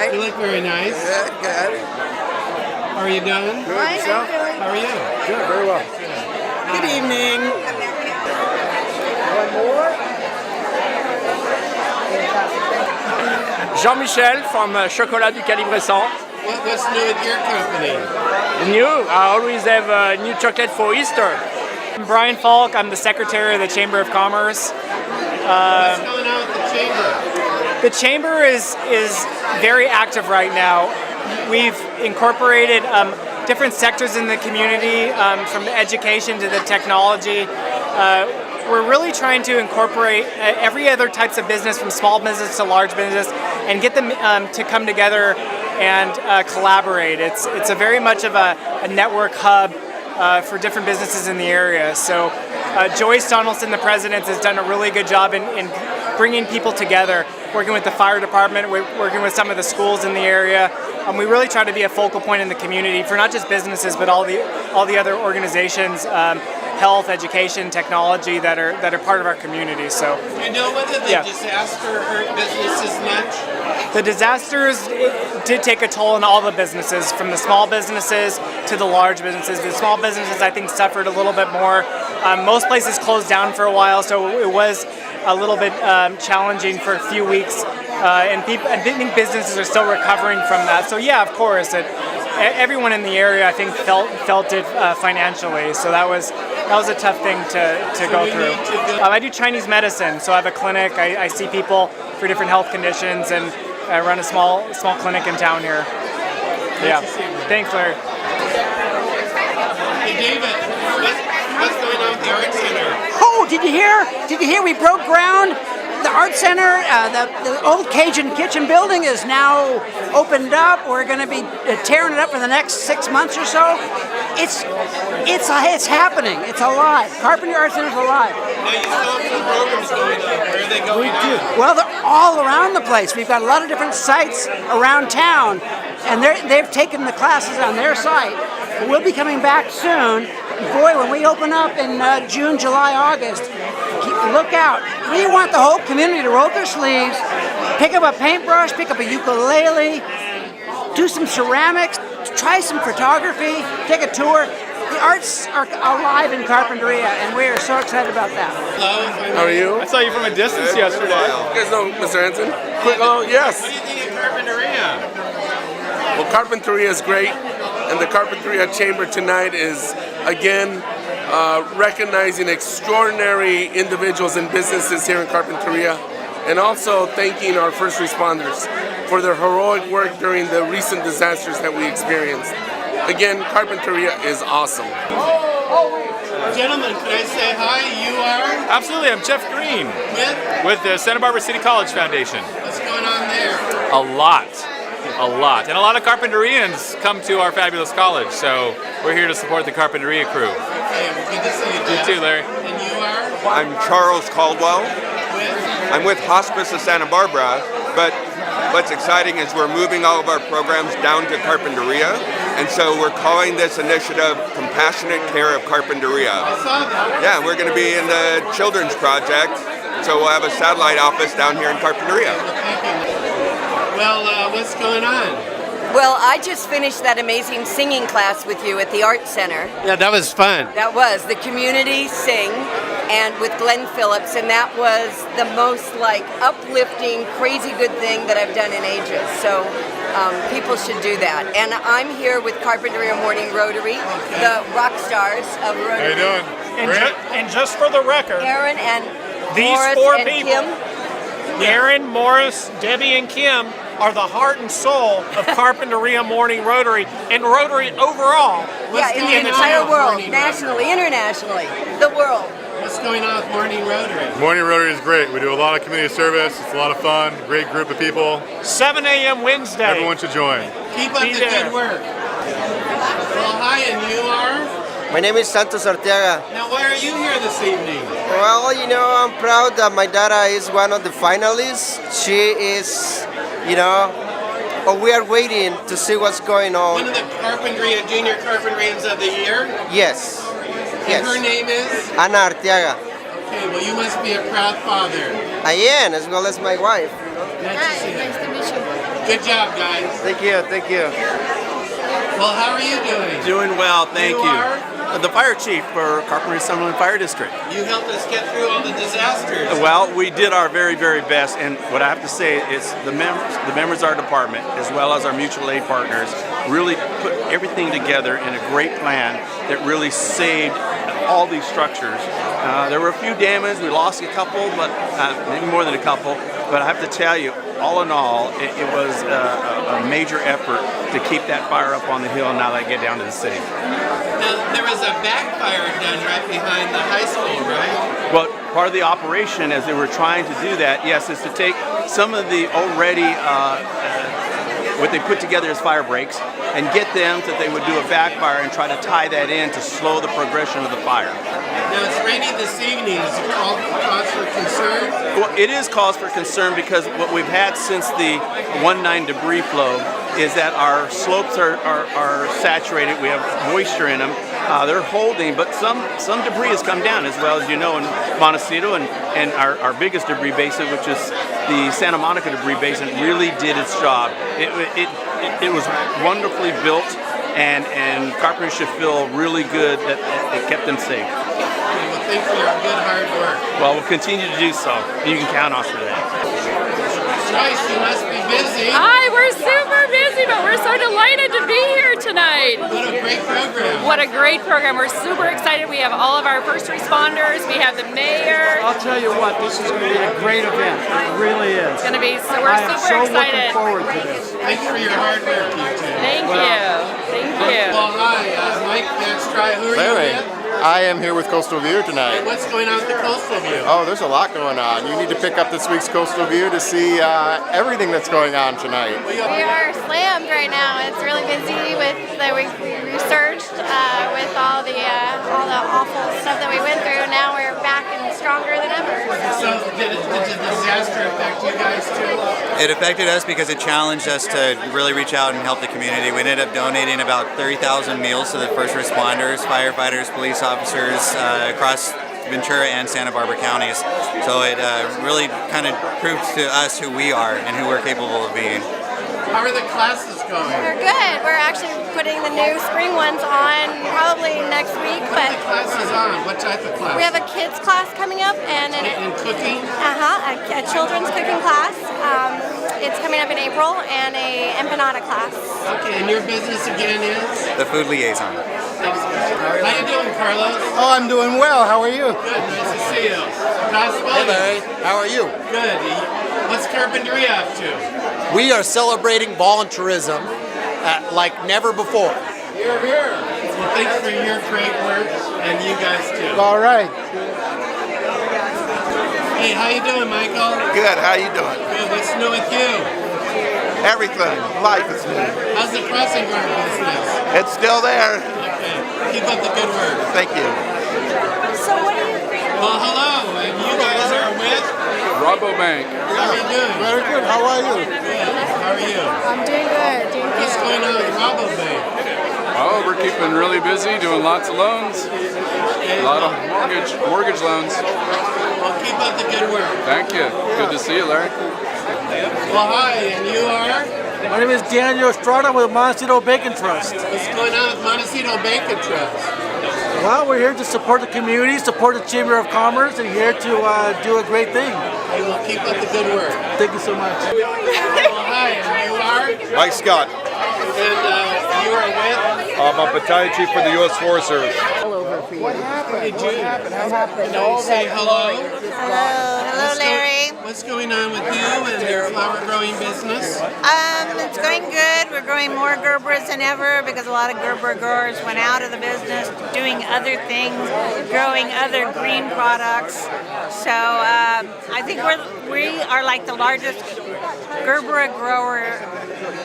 right? You look very nice. Yeah, good. How are you doing? Good. Yourself? How are you? Good, very well. Good evening. One more. Jean-Michel from Chocolat du Calibre 100. What's new with your company? New, I always have new chocolate for Easter. I'm Brian Falk. I'm the secretary of the Chamber of Commerce. What's going on with the chamber? The chamber is very active right now. We've incorporated different sectors in the community, from the education to the technology. We're really trying to incorporate every other types of business, from small business to large business, and get them to come together and collaborate. It's a very much of a network hub for different businesses in the area. So Joyce Donaldson, the president, has done a really good job in bringing people together, working with the fire department, working with some of the schools in the area. We really try to be a focal point in the community for not just businesses, but all the other organizations, health, education, technology that are part of our community. So, Do you know whether the disaster hurt businesses much? The disasters did take a toll on all the businesses, from the small businesses to the large businesses. The small businesses, I think, suffered a little bit more. Most places closed down for a while, so it was a little bit challenging for a few weeks. And I think businesses are still recovering from that. So yeah, of course, everyone in the area, I think, felt it financially. So that was a tough thing to go through. I do Chinese medicine, so I have a clinic. I see people for different health conditions, and I run a small clinic in town here. Yeah. Thanks, Larry. Hey, David, what's going on with the Art Center? Oh, did you hear? Did you hear? We broke ground. The Art Center, the old Cajun Kitchen building is now opened up. We're going to be tearing it up for the next 6 months or so. It's happening. It's alive. Carpenter Art Center is alive. Now you still have some programs going on. Where are they going on? Well, they're all around the place. We've got a lot of different sites around town, and they've taken the classes on their site. We'll be coming back soon. Boy, when we open up in June, July, August, look out. We want the whole community to roll their sleeves, pick up a paintbrush, pick up a ukulele, do some ceramics, try some photography, take a tour. The arts are alive in Carpinteria, and we are so excited about that. Hello. How are you? I saw you from a distance yesterday. You guys know Mr. Hanson? Yes. What do you think of Carpinteria? Well, Carpinteria is great, and the Carpinteria Chamber tonight is, again, recognizing extraordinary individuals and businesses here in Carpinteria, and also thanking our first responders for their heroic work during the recent disasters that we experienced. Again, Carpinteria is awesome. Gentlemen, can I say hi? You are? Absolutely, I'm Jeff Green with the Santa Barbara City College Foundation. What's going on there? A lot. And a lot of Carpinterians come to our fabulous college, so we're here to support the Carpinteria crew. Okay, well, good to see you, Jeff. You too, Larry. And you are? I'm Charles Caldwell. I'm with Hospice of Santa Barbara, but what's exciting is we're moving all of our programs down to Carpinteria, and so we're calling this initiative Compassionate Care of Carpinteria. I saw that. Yeah, we're going to be in the Children's Project, so we'll have a satellite office down here in Carpinteria. Well, what's going on? Well, I just finished that amazing singing class with you at the Art Center. Yeah, that was fun. That was the Community Sing, and with Glenn Phillips, and that was the most uplifting, crazy good thing that I've done in ages. So people should do that. And I'm here with Carpinteria Morning Rotary, the rock stars of Rotary. How you doing? And just for the record, Aaron and these Morris 4 and people, Kim. Aaron, Morris, Debbie, and Kim, are the heart and soul of Carpinteria Morning Rotary and Rotary overall. Yeah, in the entire world, nationally, internationally, the world. What's going on with Morning Rotary? Morning Rotary is great. We do a lot of community service. It's a lot of fun. Great group of people. 7 a.m. Wednesday. Everyone should join. Keep up the good work. Well, hi, and you are? My name is Santos Arteaga. Now, why are you here this evening? Well, I'm proud that my daughter is one of the finalists. She is, we are waiting to see what's going on. One of the Junior Carpinterians of the Year? Yes. And her name is? Ana Arteaga. Okay, well, you must be a proud father. I am, as well as my wife. Nice to see you. Nice to meet you. Good job, guys. Thank you, thank you. Well, how are you doing? Doing well, thank you. are? The fire chief for Carpenter Summerlin Fire District. You helped us get through all the disasters. Well, we did our very, very best, and what I have to say is the members of our department, as well as our mutual aid partners, really put everything together in a great plan that really saved all these structures. There were a few damaged, we lost a couple, but maybe more than a couple, but I have to tell you, all in all, it was a major effort to keep that fire up on the hill now that I get down to the city. Now, there was a backfire done right behind the high school, right? Well, part of the operation as they were trying to do that, yes, is to take some of the already what they put together as fire breaks and get them so that they would do a backfire and try to tie that in to slow the progression of the fire. Now, it's rainy this evening. Is it cause for concern? Well, it is cause for concern because what we've had since the 1-9 debris flow is that our slopes are saturated. We have moisture in them. They're holding, but some debris has come down, as well as you know, in Montecito, and our biggest debris basin, which is the Santa Monica debris basin, really did its job. It was wonderfully built, and carpenters should feel really good that it kept them safe. Okay, well, thanks for your good hard work. Well, we'll continue to do so. You can count on us for that. Joyce, you must be busy. Hi, we're super busy, but we're so delighted to be here tonight. What a great program. What a great program. We're super excited. We have all of our first responders. We have the mayor. I'll tell you what, this is going to be a great event. It really is. It's going to be, so we're super excited. Looking forward to this. Thanks for your hard work, you two. Thank you. Thank you. Well, hi, Mike Vanstry. Who are you with? I am here with Coastal View tonight. Hey, what's going on with the Coastal View? Oh, there's a lot going on. You need to pick up this week's Coastal View to see everything that's going on tonight. We are slammed right now. It's really busy with we researched with all the awful stuff that we went through. Now we're back and stronger than ever. So did the disaster affect you guys too? It affected us because it challenged us to really reach out and help the community. We ended up donating about 30,000 meals to the first responders, firefighters, police officers across Ventura and Santa Barbara counties. So it really kind of proves to us who we are and who we're capable of being. How are the classes going? They're good. We're actually putting the new spring ones on probably next week. What are the classes on? What type of class? We have a kids class coming up and in cooking? A children's cooking class. It's coming up in April, and a empanada class. Okay, and your business again is? The food liaison. How you doing, Carlos? Oh, I'm doing well. How are you? Good, nice to see you. Gospel? Hey, Larry. How are you? Good. What's Carpinteria up to? We are celebrating volunteerism like never before. You're here. Well, thanks for your great work, and you guys too. All right. Hey, how you doing, Michael? Good. How you doing? Good. What's new with you? Everything. Life is new. How's the crossing guard business? It's still there. Okay. Keep up the good work. Thank you. So what do you? Well, hello, and you guys are with Rabobank. How are you doing? Very good. How are you? Good. How are you? I'm doing good. What's going on with Rabobank? Oh, we're keeping really busy, doing lots of loans. A lot of mortgage loans. Well, keep up the good work. Thank you. Good to see you, Larry. Well, hi, and you are? My name is Daniel Estrada with Montecito Bacon Trust. What's going on with Montecito Bacon Trust? Well, we're here to support the community, support the Chamber of Commerce, and here to do a great thing. Hey, well, keep up the good work. Thank you so much. Well, hi, and you are? Mike Scott. And you are with? I'm a battalion chief for the U.S. Forest Service. All over for you. What happened? Hey, Jude. What happened? Can you say hello? Hello, Larry. What's going on with you and your flower growing business? It's going good. We're growing more Gerbers than ever because a lot of Gerber growers went out of the business, doing other things, growing other green products. So I think we are like the largest Gerber grower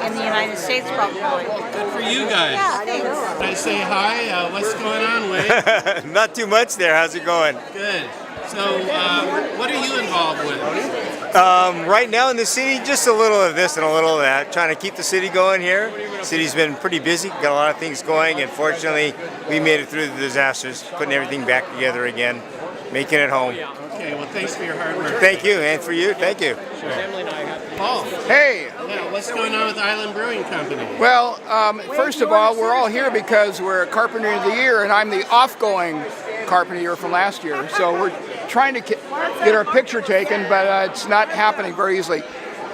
in the United States, probably. Good for you guys. Yeah, thanks. Can I say hi? What's going on, Wade? Not too much there. How's it going? Good. So, what are you involved with? Right now in the city, just a little of this and a little of that. Trying to keep the city going here. The city's been pretty busy, got a lot of things going, and fortunately, we made it through the disasters, putting everything back together again, making it home. Okay. Okay, well, thanks for your hard work. Thank you, and for you, thank you. Paul. Hey. Yeah, what's going on with Island Brewing Company? Well, first of all, we're all here because we're Carpenter of the Year, and I'm the off-going Carpenter of the Year from last year. So we're trying to get our picture taken, but it's not happening very easily.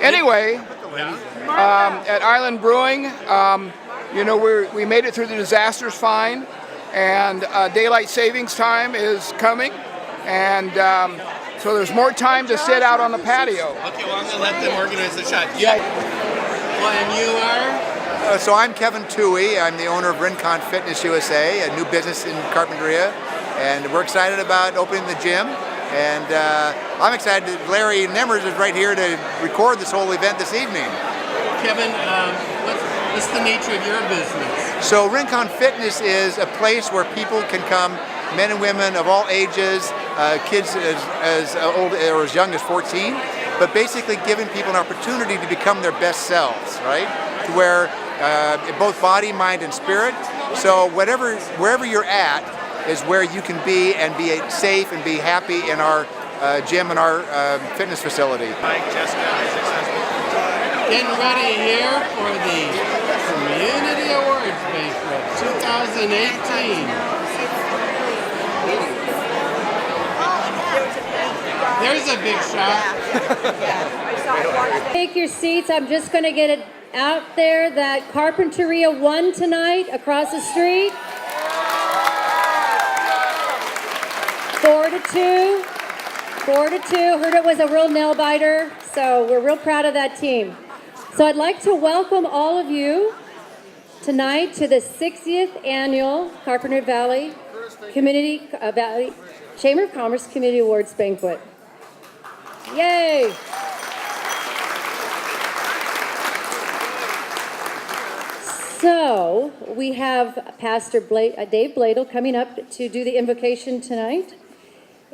Anyway, at Island Brewing, you know, we made it through the disasters fine, and daylight savings time is coming, and so there's more time to sit out on the patio. Okay, well, I'm going to let them organize the shot. Yeah. Well, and you are? So I'm Kevin Toohey. I'm the owner of Rincon Fitness USA, a new business in Carpinteria, and we're excited about opening the gym. And I'm excited that Larry Nemmers is right here to record this whole event this evening. Kevin, what's the nature of your business? So Rincon Fitness is a place where people can come, men and women of all ages, kids as old or as young as 14, but basically giving people an opportunity to become their best selves, right? To where both body, mind, and spirit. So wherever you're at is where you can be and be safe and be happy in our gym and our fitness facility. Getting ready here for the Community Awards Banquet 2018. There's a big shot. Take your seats. I'm just going to get it out there that Carpinteria won tonight across the street. 4-2. 4-2. Heard it was a real nail biter, so we're real proud of that team. So I'd like to welcome all of you tonight to the 60th annual Carpenter Valley Valley Chamber of Commerce Community Awards Banquet. Yay! So we have Pastor Dave Bladel coming up to do the invocation tonight.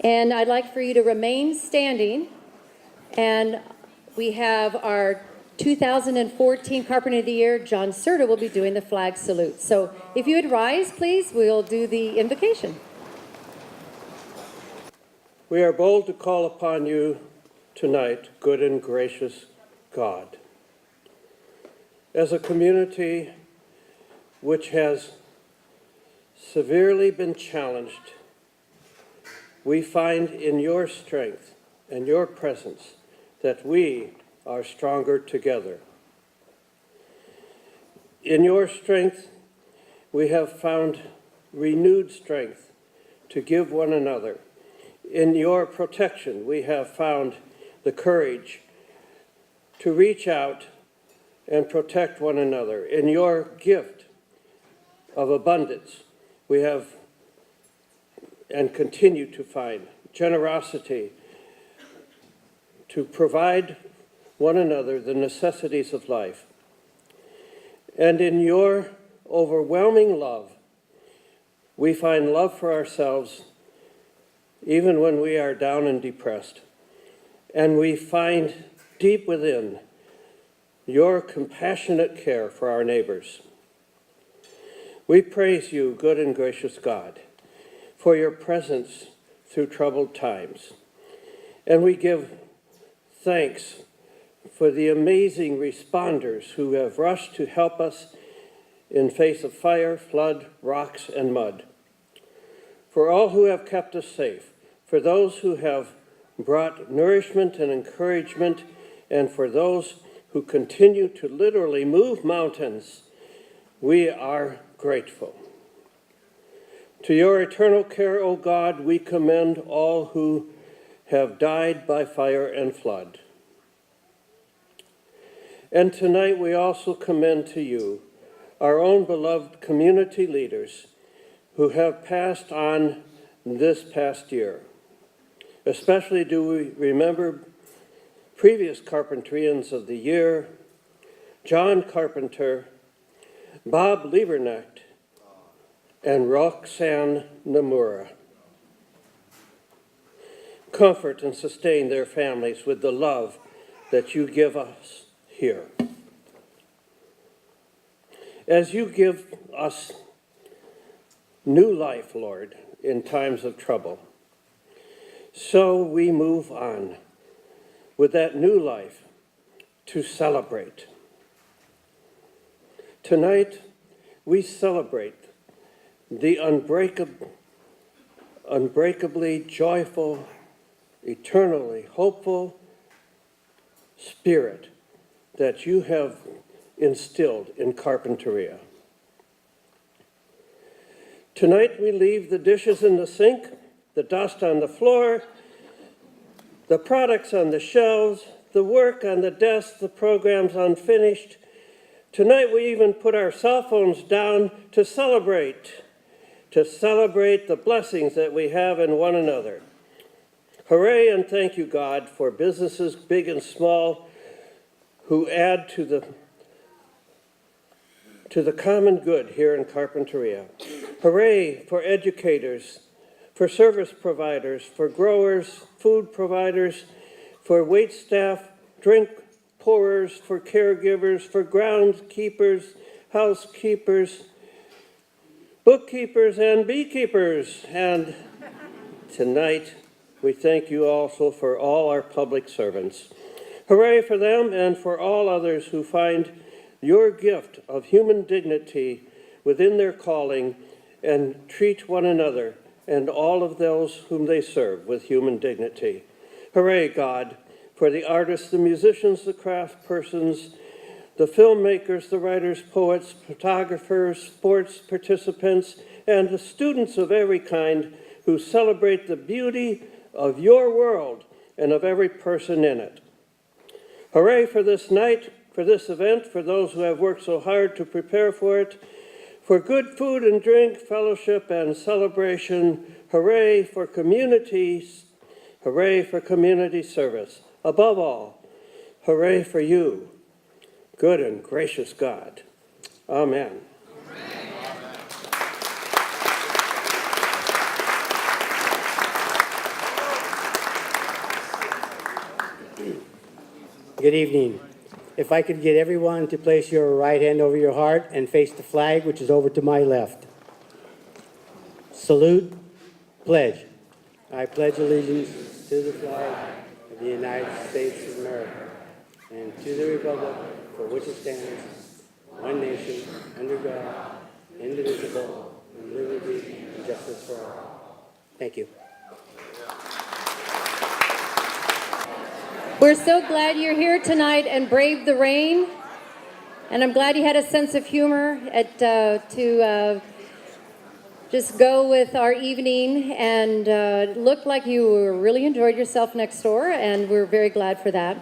And I'd like for you to remain standing. And we have our 2014 Carpenter of the Year, John Serta, will be doing the flag salute. So if you would rise, please, we'll do the invocation. We are bold to call upon you tonight, good and gracious God. As a community which has severely been challenged, we find in your strength and your presence that we are stronger together. In your strength, we have found renewed strength to give one another. In your protection, we have found the courage to reach out and protect one another. In your gift of abundance, we have and continue to find generosity to provide one another the necessities of life. And in your overwhelming love, we find love for ourselves even when we are down and depressed. And we find deep within your compassionate care for our neighbors. We praise you, good and gracious God, for your presence through troubled times. And we give thanks for the amazing responders who have rushed to help us in face of fire, flood, rocks, and mud. For all who have kept us safe, for those who have brought nourishment and encouragement, and for those who continue to literally move mountains, we are grateful. To your eternal care, O God, we commend all who have died by fire and flood. And tonight we also commend to you our own beloved community leaders who have passed on this past year. Especially do we remember previous Carpenterians of the Year, John Carpenter, Bob Lieberknecht, and Roxanne Namura. Comfort and sustain their families with the love that you give us here. As you give us new life, Lord, in times of trouble, So we move on with that new life to celebrate. Tonight, we celebrate the unbreakably joyful, eternally hopeful spirit that you have instilled in Carpinteria. Tonight, we leave the dishes in the sink, the dust on the floor, the products on the shelves, the work on the desk, the programs unfinished. Tonight we even put our cell phones down to celebrate the blessings that we have in one another. Hooray and thank you, God, for businesses big and small who add to the common good here in Carpinteria. Hooray for educators, for service providers, for growers, food providers, for wait staff, drink pourers, for caregivers, for groundskeepers, housekeepers, bookkeepers, and beekeepers. And tonight, we thank you also for all our public servants. Hooray for them and for all others who find your gift of human dignity within their calling and treat one another and all of those whom they serve with human dignity. Hooray, God, for the artists, the musicians, the craft persons, the filmmakers, the writers, poets, photographers, sports participants, and the students of every kind who celebrate the beauty of your world and of every person in it. Hooray for this night, for this event, for those who have worked so hard to prepare for it, for good food and drink, fellowship and celebration. Hooray for communities, hooray for community service. Above all, hooray for you, good and gracious God. Amen. Good evening. If I could get everyone to place your right hand over your heart and face the flag, which is over to my left. Salute, pledge. I pledge allegiance to the flag of the United States of America and to the republic for which it stands, one nation, under God, indivisible, with liberty and justice for all. Thank you. We're so glad you're here tonight and braved the rain. And I'm glad you had a sense of humor to just go with our evening, and it looked like you really enjoyed yourself next door, and we're very glad for that.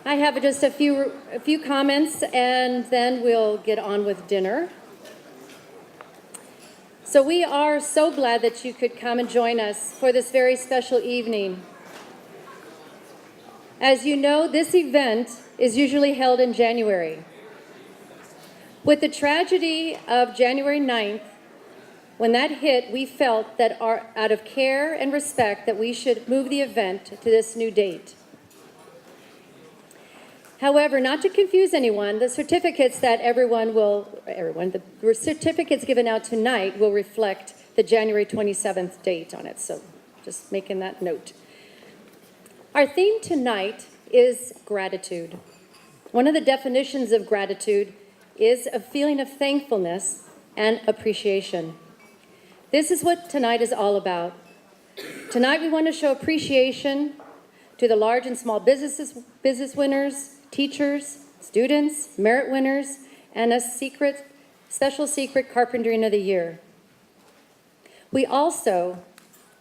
I have just a few comments, and then we'll get on with dinner. So we are so glad that you could come and join us for this very special evening. As you know, this event is usually held in January. With the tragedy of January 9th, when that hit, we felt that out of care and respect that we should move the event to this new date. However, not to confuse anyone, the certificates that the certificates given out tonight will reflect the January 27th date on it, so just making that note. Our theme tonight is gratitude. One of the definitions of gratitude is a feeling of thankfulness and appreciation. This is what tonight is all about. Tonight we want to show appreciation to the large and small business winners, teachers, students, merit winners, and a special secret Carpentering of the Year. We also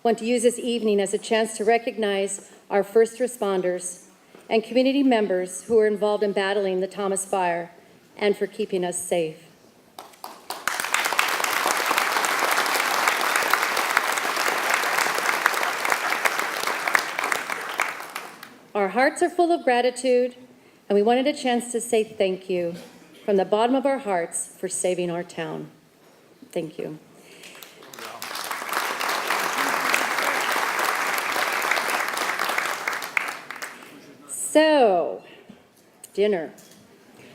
want to use this evening as a chance to recognize our first responders and community members who are involved in battling the Thomas Fire and for keeping us safe. Our hearts are full of gratitude, and we wanted a chance to say thank you from the bottom of our hearts for saving our town. Thank you. So, dinner.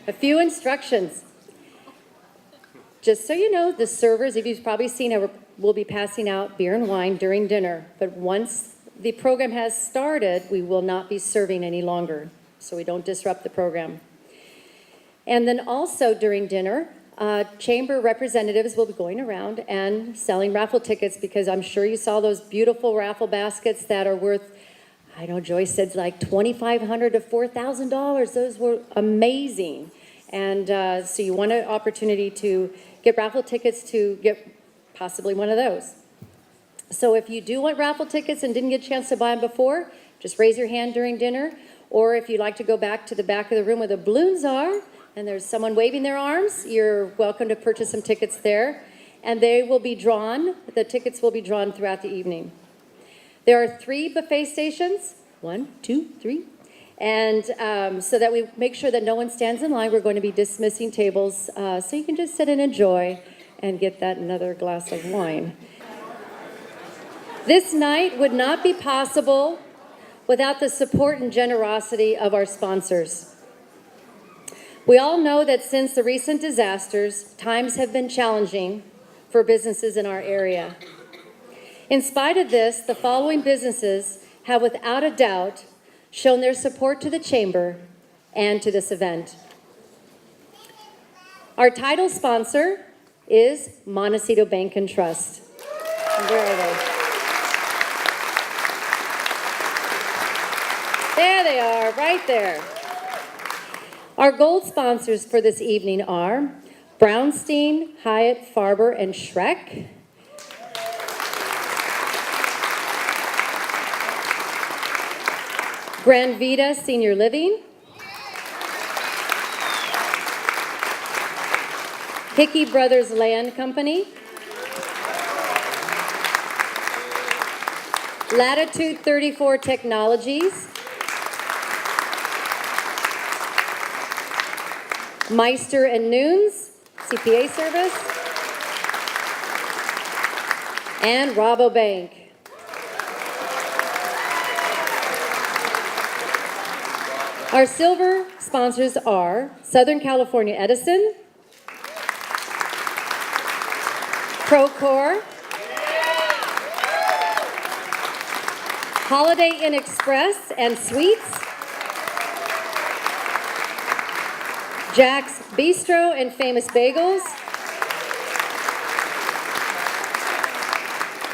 A few instructions. Just so you know, the servers, if you've probably seen, will be passing out beer and wine during dinner, but once the program has started, we will not be serving any longer, so we don't disrupt the program. And then also during dinner, chamber representatives will be going around and selling raffle tickets, because I'm sure you saw those beautiful raffle baskets that are worth, I know Joyce said like $2,500 to $4,000. Those were amazing. And so you want an opportunity to get raffle tickets to get possibly one of those. So if you do want raffle tickets and didn't get a chance to buy them before, just raise your hand during dinner. Or if you'd like to go back to the back of the room where the balloons are, and there's someone waving their arms, you're welcome to purchase some tickets there. And they will be drawn, the tickets will be drawn throughout the evening. There are 3 buffet stations, 1, 2, 3. And so that we make sure that no one stands in line, we're going to be dismissing tables so you can just sit and enjoy and get that another glass of wine. This night would not be possible without the support and generosity of our sponsors. We all know that since the recent disasters, times have been challenging for businesses in our area. In spite of this, the following businesses have without a doubt shown their support to the Chamber and to this event. Our title sponsor is Montecito Bank and Trust. Where are they? There they are, right there. Our gold sponsors for this evening are Brownstein, Hyatt, Farber, and Schreck. Grand Vita Senior Living. Hickey Brothers Land Company. Latitude 34 Technologies. Meister and Noons, CPA Service, and Rabobank. Our silver sponsors are Southern California Edison, Procore, Holiday Inn Express and Suites, Jack's Bistro and Famous Bagels,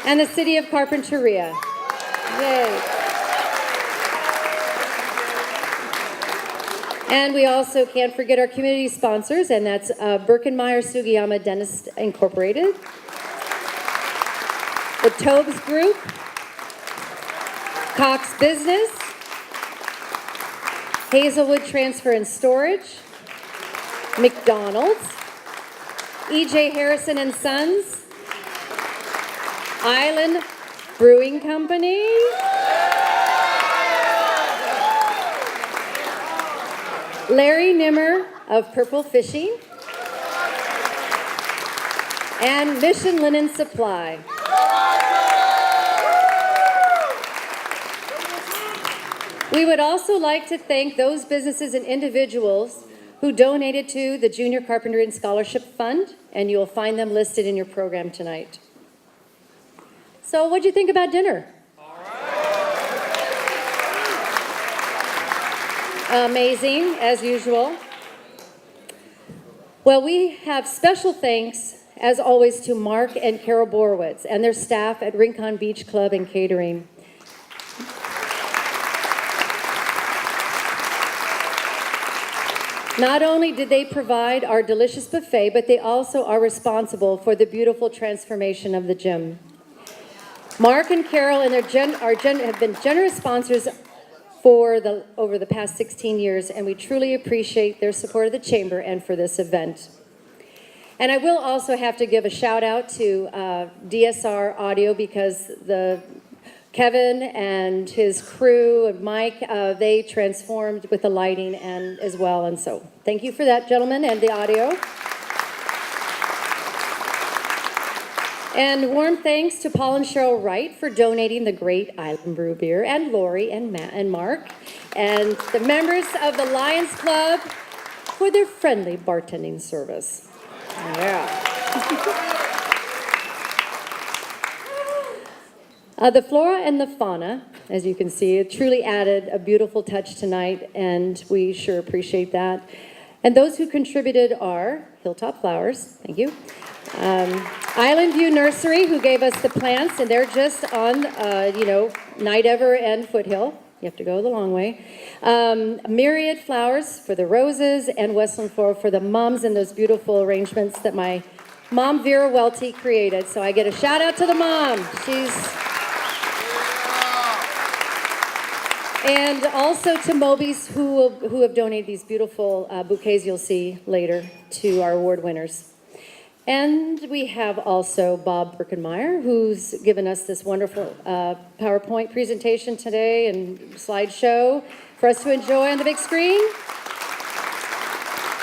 and the City of Carpinteria. Yay. And we also can't forget our community sponsors, and that's Birkenmeyer Sugiyama Dentist Incorporated, the Tobes Group, Cox Business, Hazelwood Transfer and Storage, McDonald's, E.J. Harrison and Sons, Island Brewing Company, Larry Nimmer of Purple Fishing, and Mission Linen Supply. We would also like to thank those businesses and individuals who donated to the Junior Carpentry Scholarship Fund, and you'll find them listed in your program tonight. So what'd you think about dinner? Amazing, as usual. Well, we have special thanks, as always, to Mark and Carol Borowitz and their staff at Rincon Beach Club and Catering. Not only did they provide our delicious buffet, but they also are responsible for the beautiful transformation of the gym. Mark and Carol and have been generous sponsors over the past 16 years, and we truly appreciate their support of the Chamber and for this event. And I will also have to give a shout out to DSR Audio, because Kevin and his crew and Mike, they transformed with the lighting and as well. And so thank you for that, gentlemen, and the audio. And warm thanks to Paul and Cheryl Wright for donating the Great Island Brew beer, and Lori and Matt and Mark, and the members of the Lions Club for their friendly bartending service. Yeah. The flora and the fauna, as you can see, it truly added a beautiful touch tonight, and we sure appreciate that. And those who contributed are Hilltop Flowers, thank you. Island View Nursery, who gave us the plants, and they're just on, Night Ever and Foothill. You have to go the long way. Myriad Flowers for the roses, and Westland Floral for the mums and those beautiful arrangements that my mom, Vera Welty, created. So I get a shout out to the mom. And also to Moby's, who have donated these beautiful bouquets you'll see later to our award winners. And we have also Bob Birkenmeyer, who's given us this wonderful PowerPoint presentation today and slideshow for us to enjoy on the big screen.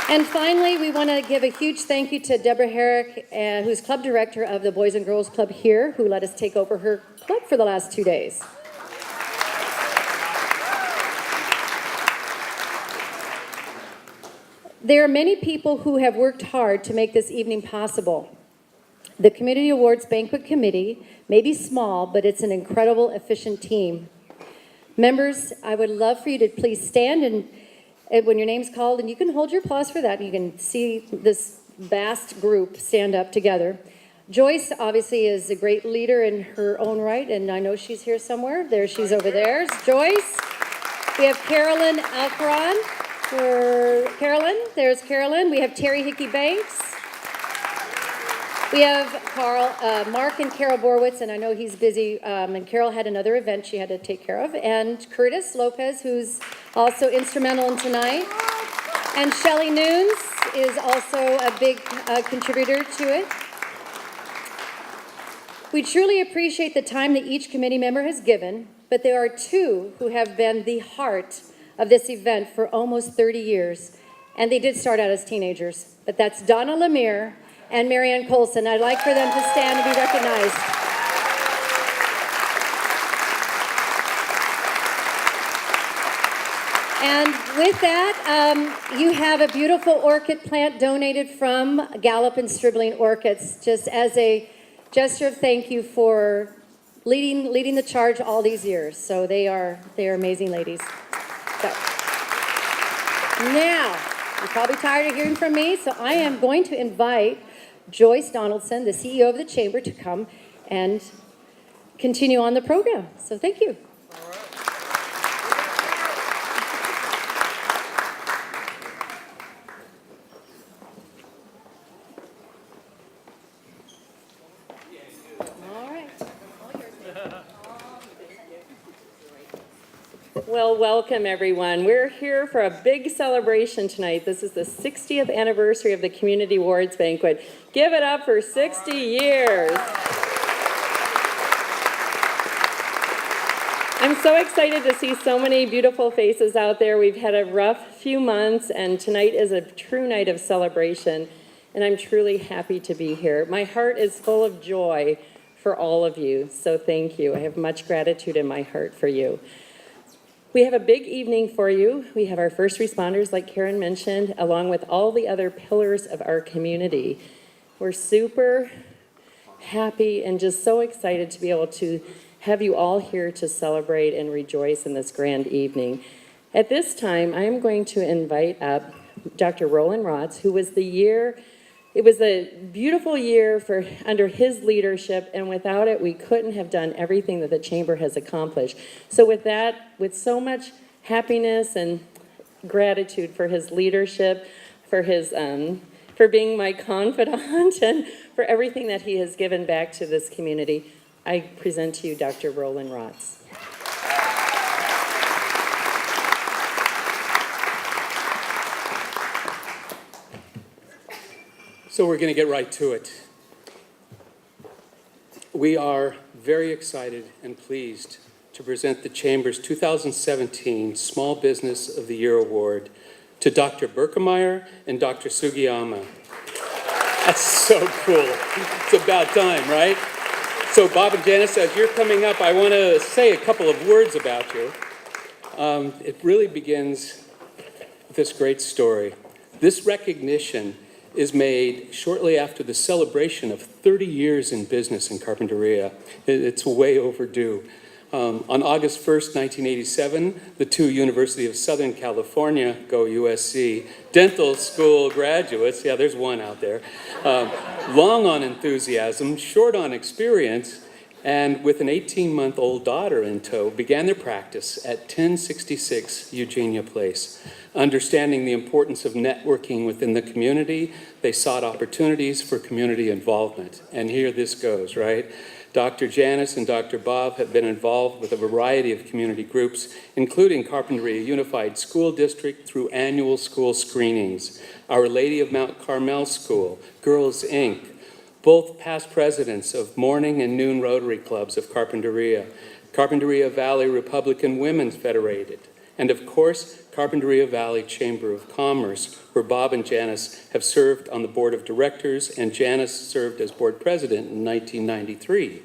And finally, we want to give a huge thank you to Deborah Herrick, who's club director of the Boys and Girls Club here, who let us take over her club for the last 2 days. There are many people who have worked hard to make this evening possible. The Community Awards Banquet Committee may be small, but it's an incredible, efficient team. Members, I would love for you to please stand and when your name's called, and you can hold your applause for that. You can see this vast group stand up together. Joyce obviously is a great leader in her own right, and I know she's here somewhere. There she's over there. It's Joyce. We have Carolyn Alcaron. Carolyn, there's Carolyn. We have Terry Hickey Banks. We have Mark and Carol Borwitz, and I know he's busy, and Carol had another event she had to take care of, and Curtis Lopez, who's also instrumental in tonight, and Shelley Nunes is also a big contributor to it. We truly appreciate the time that each committee member has given, but there are two who have been the heart of this event for almost 30 years, and they did start out as teenagers, but that's Donna Lemire and Marianne Colson. I'd like for them to stand and be recognized. And with that, you have a beautiful orchid plant donated from Gallup and Stribling Orchids, just as a gesture of thank you for leading the charge all these years. So they are amazing ladies. So, now, you're probably tired of hearing from me, so I am going to invite Joyce Donaldson, the CEO of the Chamber, to come and continue on the program. So thank you. Well, welcome everyone. We're here for a big celebration tonight. This is the 60th anniversary of the Community Awards Banquet. Give it up for 60 years. I'm so excited to see so many beautiful faces out there. We've had a rough few months, and tonight is a true night of celebration, and I'm truly happy to be here. My heart is full of joy for all of you, so thank you. I have much gratitude in my heart for you. We have a big evening for you. We have our first responders, like Karen mentioned, along with all the other pillars of our community. We're super happy and just so excited to be able to have you all here to celebrate and rejoice in this grand evening. At this time, I am going to invite up Dr. Roland Rotz, who was it was a beautiful year under his leadership, and without it, we couldn't have done everything that the Chamber has accomplished. So with that, with so much happiness and gratitude for his leadership, for being my confidant, and for everything that he has given back to this community, I present to you Dr. Roland Rotz. So we're going to get right to it. We are very excited and pleased to present the Chamber's 2017 Small Business of the Year Award to Dr. Birkenmeyer and Dr. Sugiyama. That's so cool. It's about time, right? So Bob and Janice, as you're coming up, I want to say a couple of words about you. It really begins with this great story. This recognition is made shortly after the celebration of 30 years in business in Carpinteria. It's way overdue. On August 1st, 1987, the two University of Southern California, go USC, dental school graduates, yeah, there's one out there, long on enthusiasm, short on experience, and with an 18-month-old daughter in tow, began their practice at 1066 Eugenia Place. Understanding the importance of networking within the community, they sought opportunities for community involvement. And here this goes, right? Dr. Janice and Dr. Bob have been involved with a variety of community groups, including Carpinteria Unified School District through annual school screenings, Our Lady of Mount Carmel School, Girls Inc., both past presidents of morning and noon Rotary Clubs of Carpinteria, Carpinteria Valley Republican Women's Federated, and of course, Carpinteria Valley Chamber of Commerce, where Bob and Janice have served on the board of directors, and Janice served as board president in 1993.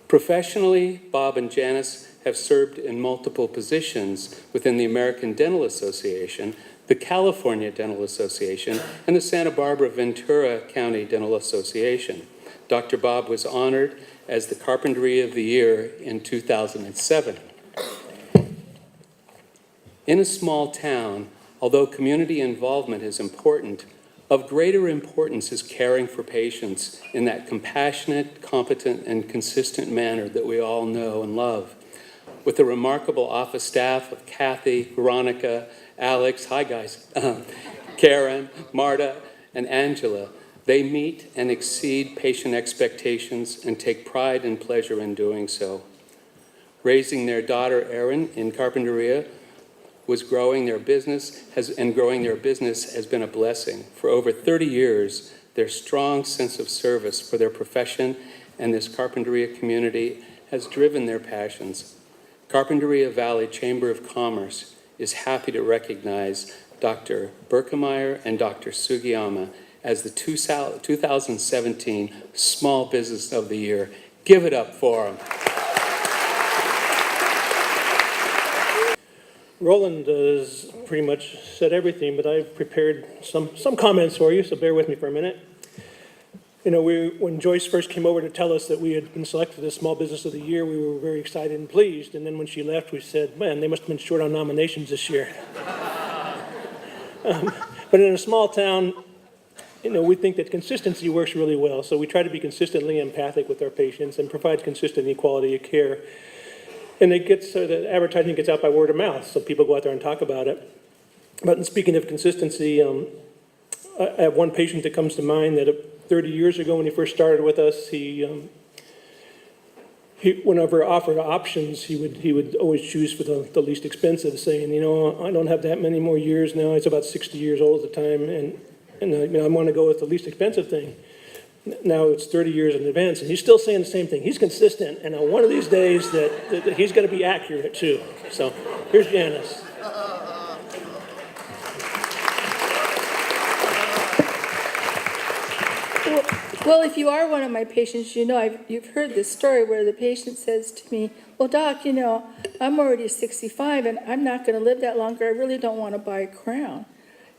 Professionally, Bob and Janice have served in multiple positions within the American Dental Association, the California Dental Association, and the Santa Barbara Ventura County Dental Association. Dr. Bob was honored as the Carpinteria of the Year in 2007. In a small town, although community involvement is important, of greater importance is caring for patients in that compassionate, competent, and consistent manner that we all know and love. With the remarkable office staff of Kathy, Veronica, Alex, hi guys, Karen, Marta, and Angela, they meet and exceed patient expectations and take pride and pleasure in doing so. Raising their daughter, Erin, in Carpinteria, growing their business has been a blessing. For over 30 years, their strong sense of service for their profession and this Carpinteria community has driven their passions. Carpinteria Valley Chamber of Commerce is happy to recognize Dr. Berkemeyer and Dr. Sugiyama as the 2017 Small Business of the Year. Give it up for them. Roland has pretty much said everything, but I've prepared some comments for you, so bear with me for a minute. You know, when Joyce first came over to tell us that we had been selected as Small Business of the Year, we were very excited and pleased. And then when she left, we said, man, they must have been short on nominations this year. But in a small town, you know, we think that consistency works really well. So we try to be consistently empathic with our patients and provide consistent equality of care. And it gets, the advertising gets out by word of mouth, so people go out there and talk about it. But in speaking of consistency, I have one patient that comes to mind that 30 years ago when he first started with us, he whenever offered options, he would always choose for the least expensive, saying, you know, I don't have that many more years now. He's about 60 years old at the time, and you know, I want to go with the least expensive thing. Now it's 30 years in advance, and he's still saying the same thing. He's consistent, and on one of these days that he's going to be accurate too. So here's Janice. Well, if you are one of my patients, you know, you've heard this story where the patient says to me, well, doc, you know, I'm already 65 and I'm not going to live that longer. I really don't want to buy a crown.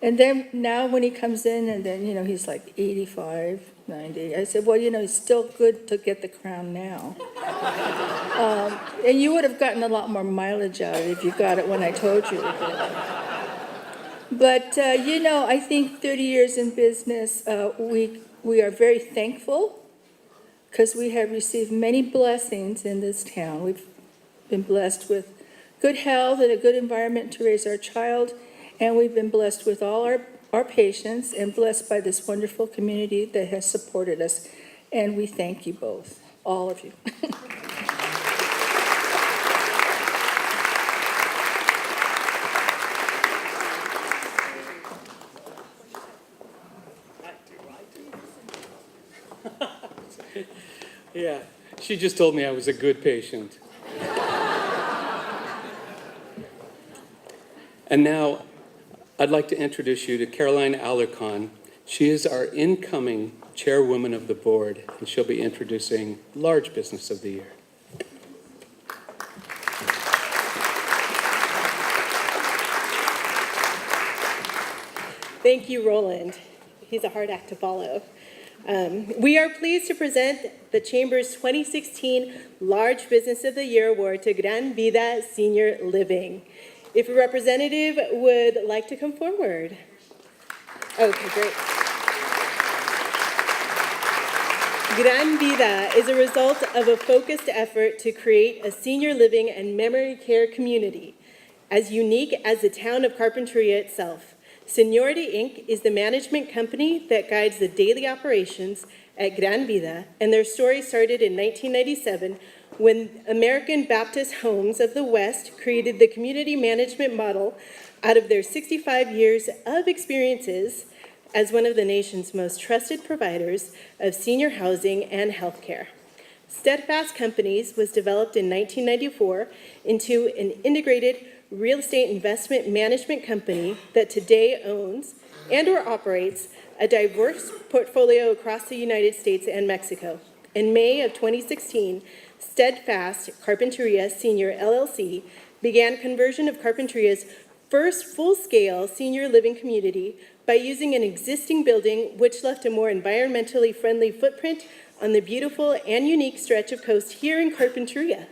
And then now when he comes in and then, you know, he's like 85, 90. I said, well, you know, it's still good to get the crown now. And you would have gotten a lot more mileage out of it if you got it when I told you. But, you know, I think 30 years in business, we are very thankful because we have received many blessings in this town. We've been blessed with good health and a good environment to raise our child, and we've been blessed with all our patients and blessed by this wonderful community that has supported us. And we thank you both, all of you. Yeah, she just told me I was a good patient. And now, I'd like to introduce you to Caroline Alarcon. She is our incoming chairwoman of the board, and she'll be introducing Large Business of the Year. Thank you, Roland. he's a hard act to follow. We are pleased to present the Chamber's 2016 Large Business of the Year Award to Gran Vida Senior Living. If a representative would like to come forward. Okay, great. Gran Vida is a result of a focused effort to create a senior living and memory care community as unique as the town of Carpinteria itself. Seniority Inc. is the management company that guides the daily operations at Gran Vida, and their story started in 1997 when American Baptist Homes of the West created the community management model out of their 65 years of experiences as one of the nation's most trusted providers of senior housing and health care. Steadfast Companies was developed in 1994 into an integrated real estate investment management company that today owns and or operates a diverse portfolio across the United States and Mexico. In May of 2016, Steadfast Carpinteria Senior LLC began conversion of Carpinteria's first full-scale senior living community by using an existing building which left a more environmentally friendly footprint on the beautiful and unique stretch of coast here in Carpinteria.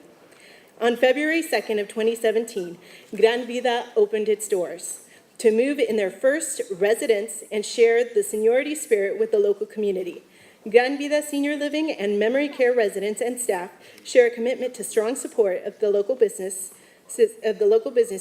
On February 2nd of 2017, Gran Vida opened its doors to move in their first residence and share the seniority spirit with the local community. Gran Vida Senior Living and Memory Care residents and staff share a commitment to strong support of the local business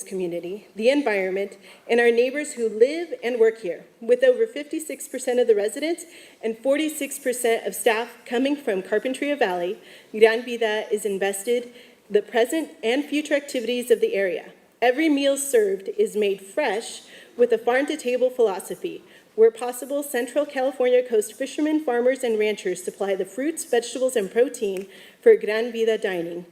community, the environment, and our neighbors who live and work here. With over 56% of the residents and 46% of staff coming from Carpinteria Valley, Gran Vida is invested the present and future activities of the area. Every meal served is made fresh with a farm-to-table philosophy. Where possible, Central California coast fishermen, farmers, and ranchers supply the fruits, vegetables, and protein for Gran Vida dining.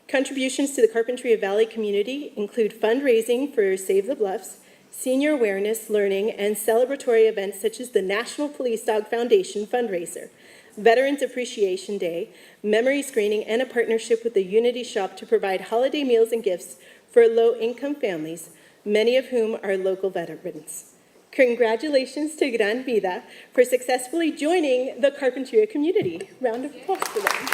Contributions to the Carpinteria Valley community include fundraising for Save the Bluffs, senior awareness, learning, and celebratory events such as the National Police Dog Foundation fundraiser, Veterans Appreciation Day, memory screening, and a partnership with the Unity Shop to provide holiday meals and gifts for low-income families, many of whom are local veterans. Congratulations to Gran Vida for successfully joining the Carpinteria community. Round of applause for them.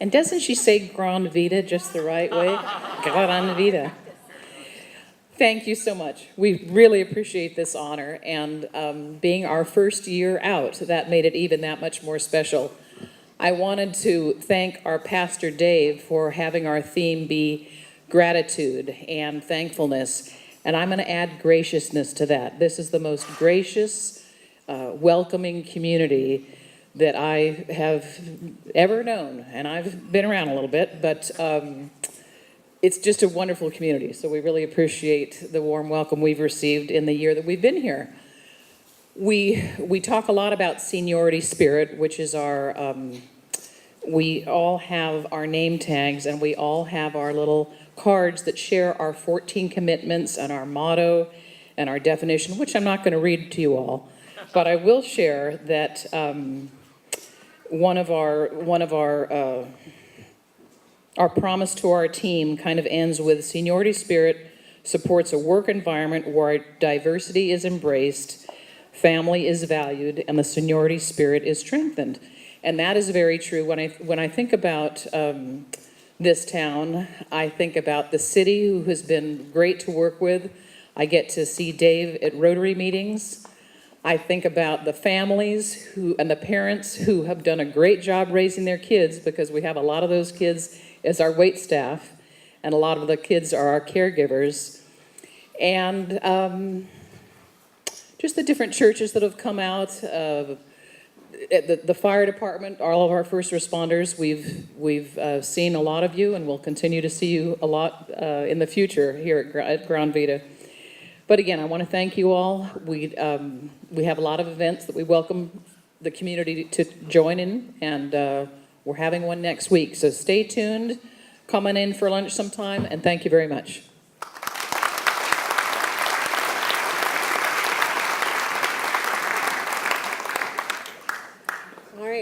And doesn't she say Gran Vida just the right way? Gran Vida. Thank you so much. We really appreciate this honor, and being our first year out, that made it even that much more special. I wanted to thank our Pastor Dave for having our theme be gratitude and thankfulness, and I'm going to add graciousness to that. This is the most gracious, welcoming community that I have ever known, and I've been around a little bit, but it's just a wonderful community, so we really appreciate the warm welcome we've received in the year that we've been here. We talk a lot about seniority spirit, which is our, we all have our name tags, and we all have our little cards that share our 14 commitments and our motto and our definition, which I'm not going to read to you all, but I will share that one of our promise to our team kind of ends with seniority spirit supports a work environment where diversity is embraced, family is valued, and the seniority spirit is strengthened. And that is very true. When I think about this town, I think about the city, who has been great to work with. I get to see Dave at Rotary meetings. I think about the families and the parents who have done a great job raising their kids, because we have a lot of those kids as our wait staff, and a lot of the kids are our caregivers. And just the different churches that have come out, the fire department, all of our first responders, we've seen a lot of you, and we'll continue to see you a lot in the future here at Gran Vida. But again, I want to thank you all. We have a lot of events that we welcome the community to join in, and we're having one next week. So stay tuned, coming in for lunch sometime, and thank you very much.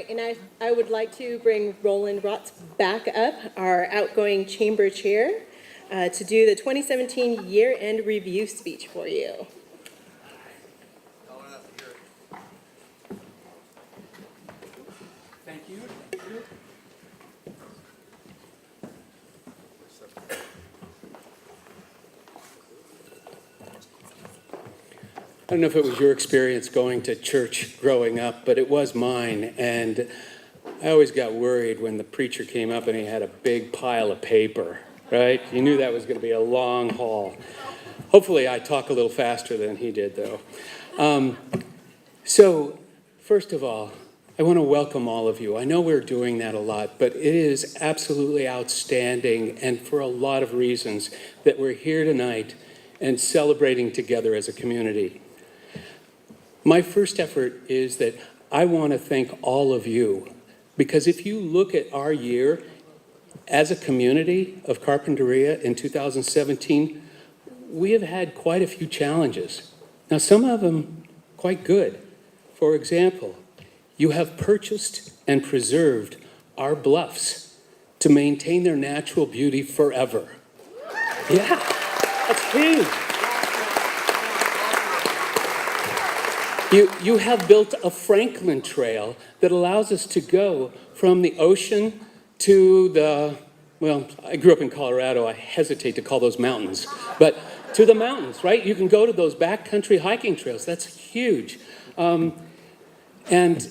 right, and I would like to bring Roland Rotz back up, our outgoing chamber chair, to do the 2017 year-end review speech for you. Thank you. I don't know if it was your experience going to church growing up, but it was mine. And I always got worried when the preacher came up and he had a big pile of paper, right? You knew that was going to be a long haul. Hopefully I talk a little faster than he did, though. So, first of all, I want to welcome all of you. I know we're doing that a lot, but it is absolutely outstanding, and for a lot of reasons, that we're here tonight and celebrating together as a community. My first effort is that I want to thank all of you, because if you look at our year as a community of Carpinteria in 2017, we have had quite a few challenges. Now, some of them quite good. For example, you have purchased and preserved our bluffs to maintain their natural beauty forever. Yeah, that's huge. You have built a Franklin Trail that allows us to go from the ocean to the, well, I grew up in Colorado. I hesitate to call those mountains, but to the mountains, right? You can go to those backcountry hiking trails. That's huge. And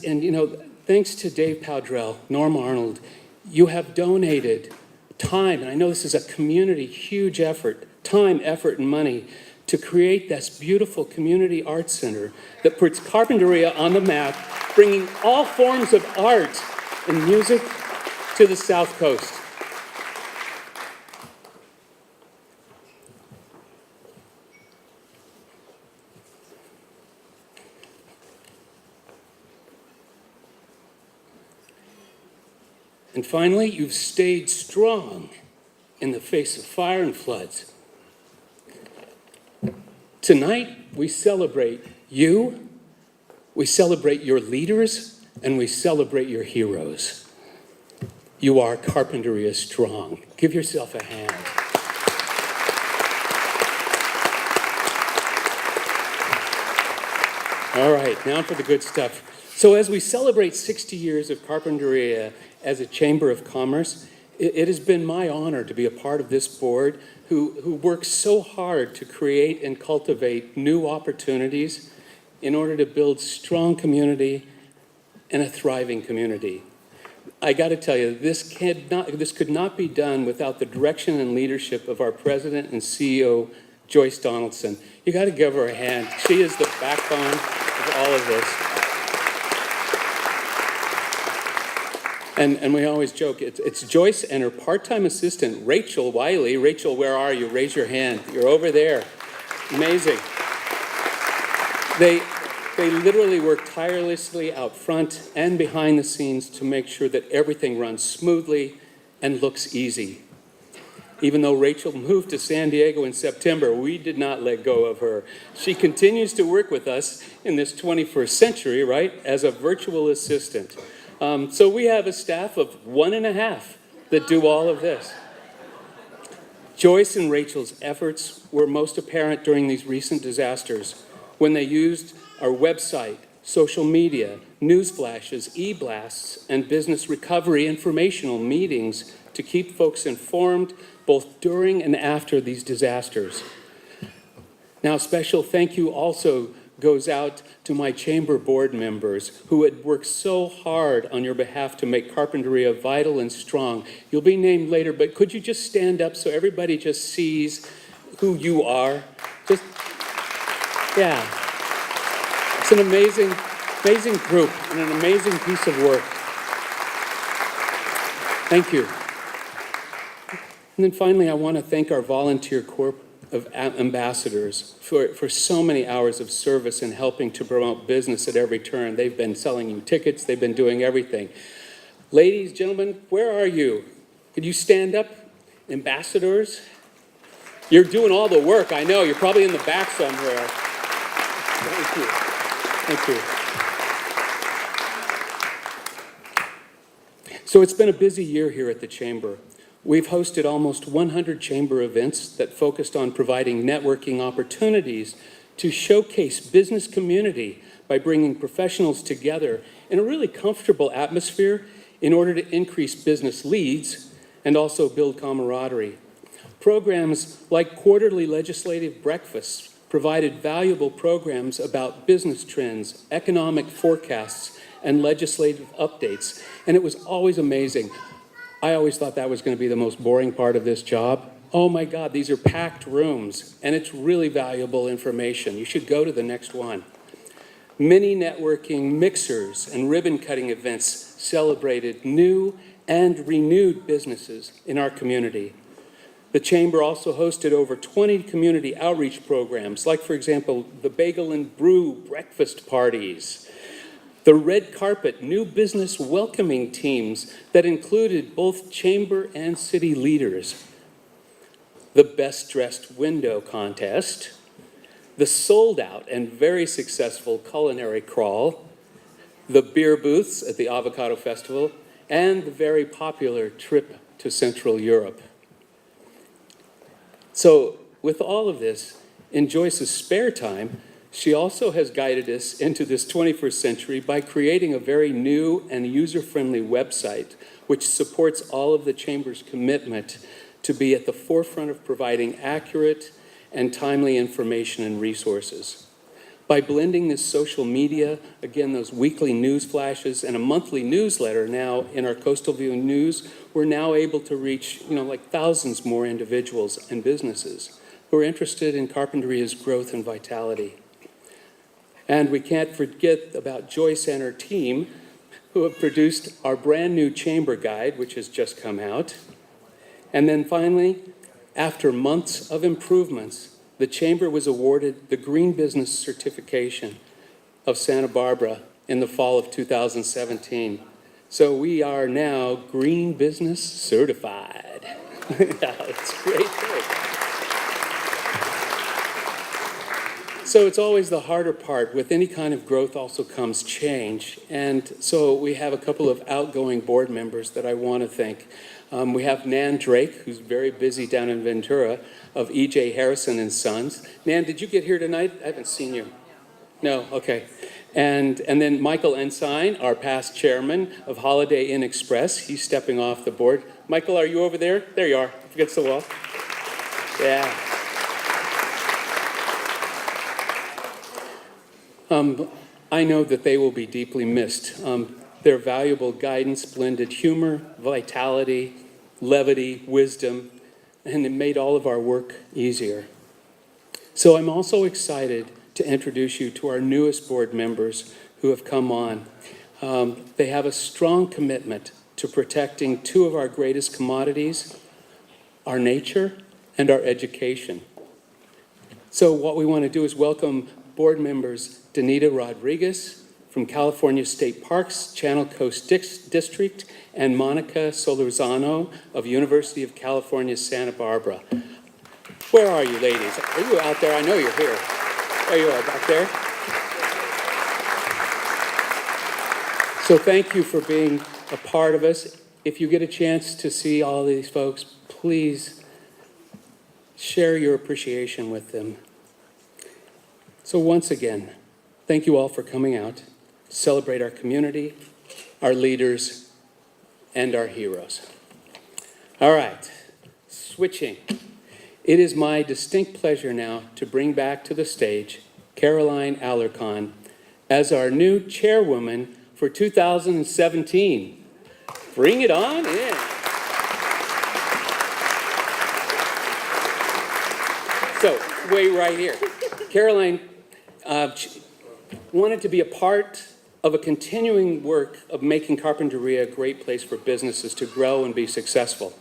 you know, thanks to Dave Powdrell, Norm Arnold, you have donated time, and I know this is a community, huge effort, time, effort, and money, to create this beautiful community arts center that puts Carpinteria on the map, bringing all forms of art and music to the South Coast. And finally, you've stayed strong in the face of fire and floods. Tonight, we celebrate you, we celebrate your leaders, and we celebrate your heroes. You are Carpinteria strong. Give yourself a hand. All right, now for the good stuff. So as we celebrate 60 years of Carpinteria as a Chamber of Commerce, it has been my honor to be a part of this board who works so hard to create and cultivate new opportunities in order to build strong community and a thriving community. I got to tell you, this could not be done without the direction and leadership of our President and CEO, Joyce Donaldson. You got to give her a hand. She is the backbone of all of this. And we always joke, it's Joyce and her part-time assistant, Rachel Wiley. Rachel, where are you? Raise your hand. You're over there. Amazing. They literally work tirelessly out front and behind the scenes to make sure that everything runs smoothly and looks easy. Even though Rachel moved to San Diego in September, we did not let go of her. She continues to work with us in this 21st century, right, as a virtual assistant. So we have a staff of 1.5 that do all of this. Joyce and Rachel's efforts were most apparent during these recent disasters when they used our website, social media, news flashes, e-blasts, and business recovery informational meetings to keep folks informed both during and after these disasters. Now, a special thank you also goes out to my chamber board members who had worked so hard on your behalf to make Carpinteria vital and strong. You'll be named later, but could you just stand up so everybody just sees who you are? Just, yeah. It's an amazing, amazing group and an amazing piece of work. Thank you. And then finally, I want to thank our volunteer corps of ambassadors for so many hours of service and helping to promote business at every turn. They've been selling you tickets. They've been doing everything. Ladies, gentlemen, where are you? Could you stand up? Ambassadors? You're doing all the work, I know. You're probably in the back somewhere. Thank you. Thank you. So it's been a busy year here at the Chamber. We've hosted almost 100 Chamber events that focused on providing networking opportunities to showcase business community by bringing professionals together in a really comfortable atmosphere in order to increase business leads and also build camaraderie. Programs like quarterly legislative breakfasts provided valuable programs about business trends, economic forecasts, and legislative updates. And it was always amazing. I always thought that was going to be the most boring part of this job. Oh my God, these are packed rooms, and it's really valuable information. You should go to the next one. Many networking mixers and ribbon-cutting events celebrated new and renewed businesses in our community. The Chamber also hosted over 20 community outreach programs, like, for example, the Bagel and Brew breakfast parties, the red carpet new business welcoming teams that included both Chamber and city leaders, the best dressed window contest, the sold out and very successful culinary crawl, the beer booths at the Avocado Festival, and the very popular trip to Central Europe. So with all of this, in Joyce's spare time, she also has guided us into this 21st century by creating a very new and user-friendly website, which supports all of the Chamber's commitment to be at the forefront of providing accurate and timely information and resources. By blending this social media, again, those weekly news flashes and a monthly newsletter now in our Coastal View News, we're now able to reach, like thousands more individuals and businesses who are interested in Carpinteria's growth and vitality. And we can't forget about Joyce and her team, who have produced our brand new Chamber Guide, which has just come out. And then finally, after months of improvements, the Chamber was awarded the Green Business Certification of Santa Barbara in the fall of 2017. So we are now Green Business Certified. It's great. So it's always the harder part. With any kind of growth also comes change. And so we have a couple of outgoing board members that I want to thank. We have Nan Drake, who's very busy down in Ventura, of E.J. Harrison and Sons. Nan, did you get here tonight? I haven't seen you. No? Okay. And then Michael Ensign, our past chairman of Holiday Inn Express. He's stepping off the board. Michael, are you over there? There you are. Against the wall. Yeah. I know that they will be deeply missed. Their valuable guidance blended humor, vitality, levity, wisdom, and it made all of our work easier. So I'm also excited to introduce you to our newest board members who have come on. They have a strong commitment to protecting two of our greatest commodities, our nature and our education. So what we want to do is welcome board members Danita Rodriguez from California State Parks, Channel Coast District, and Monica Solorzano of University of California, Santa Barbara. Where are you, ladies? Are you out there? I know you're here. There you are, back there. So thank you for being a part of us. If you get a chance to see all these folks, please share your appreciation with them. So once again, thank you all for coming out to celebrate our community, our leaders, and our heroes. All right, switching. It is my distinct pleasure now to bring back to the stage Caroline Alarcon as our new chairwoman for 2017. Bring it on in. So, wait right here. Caroline wanted to be a part of a continuing work of making Carpinteria a great place for businesses to grow and be successful.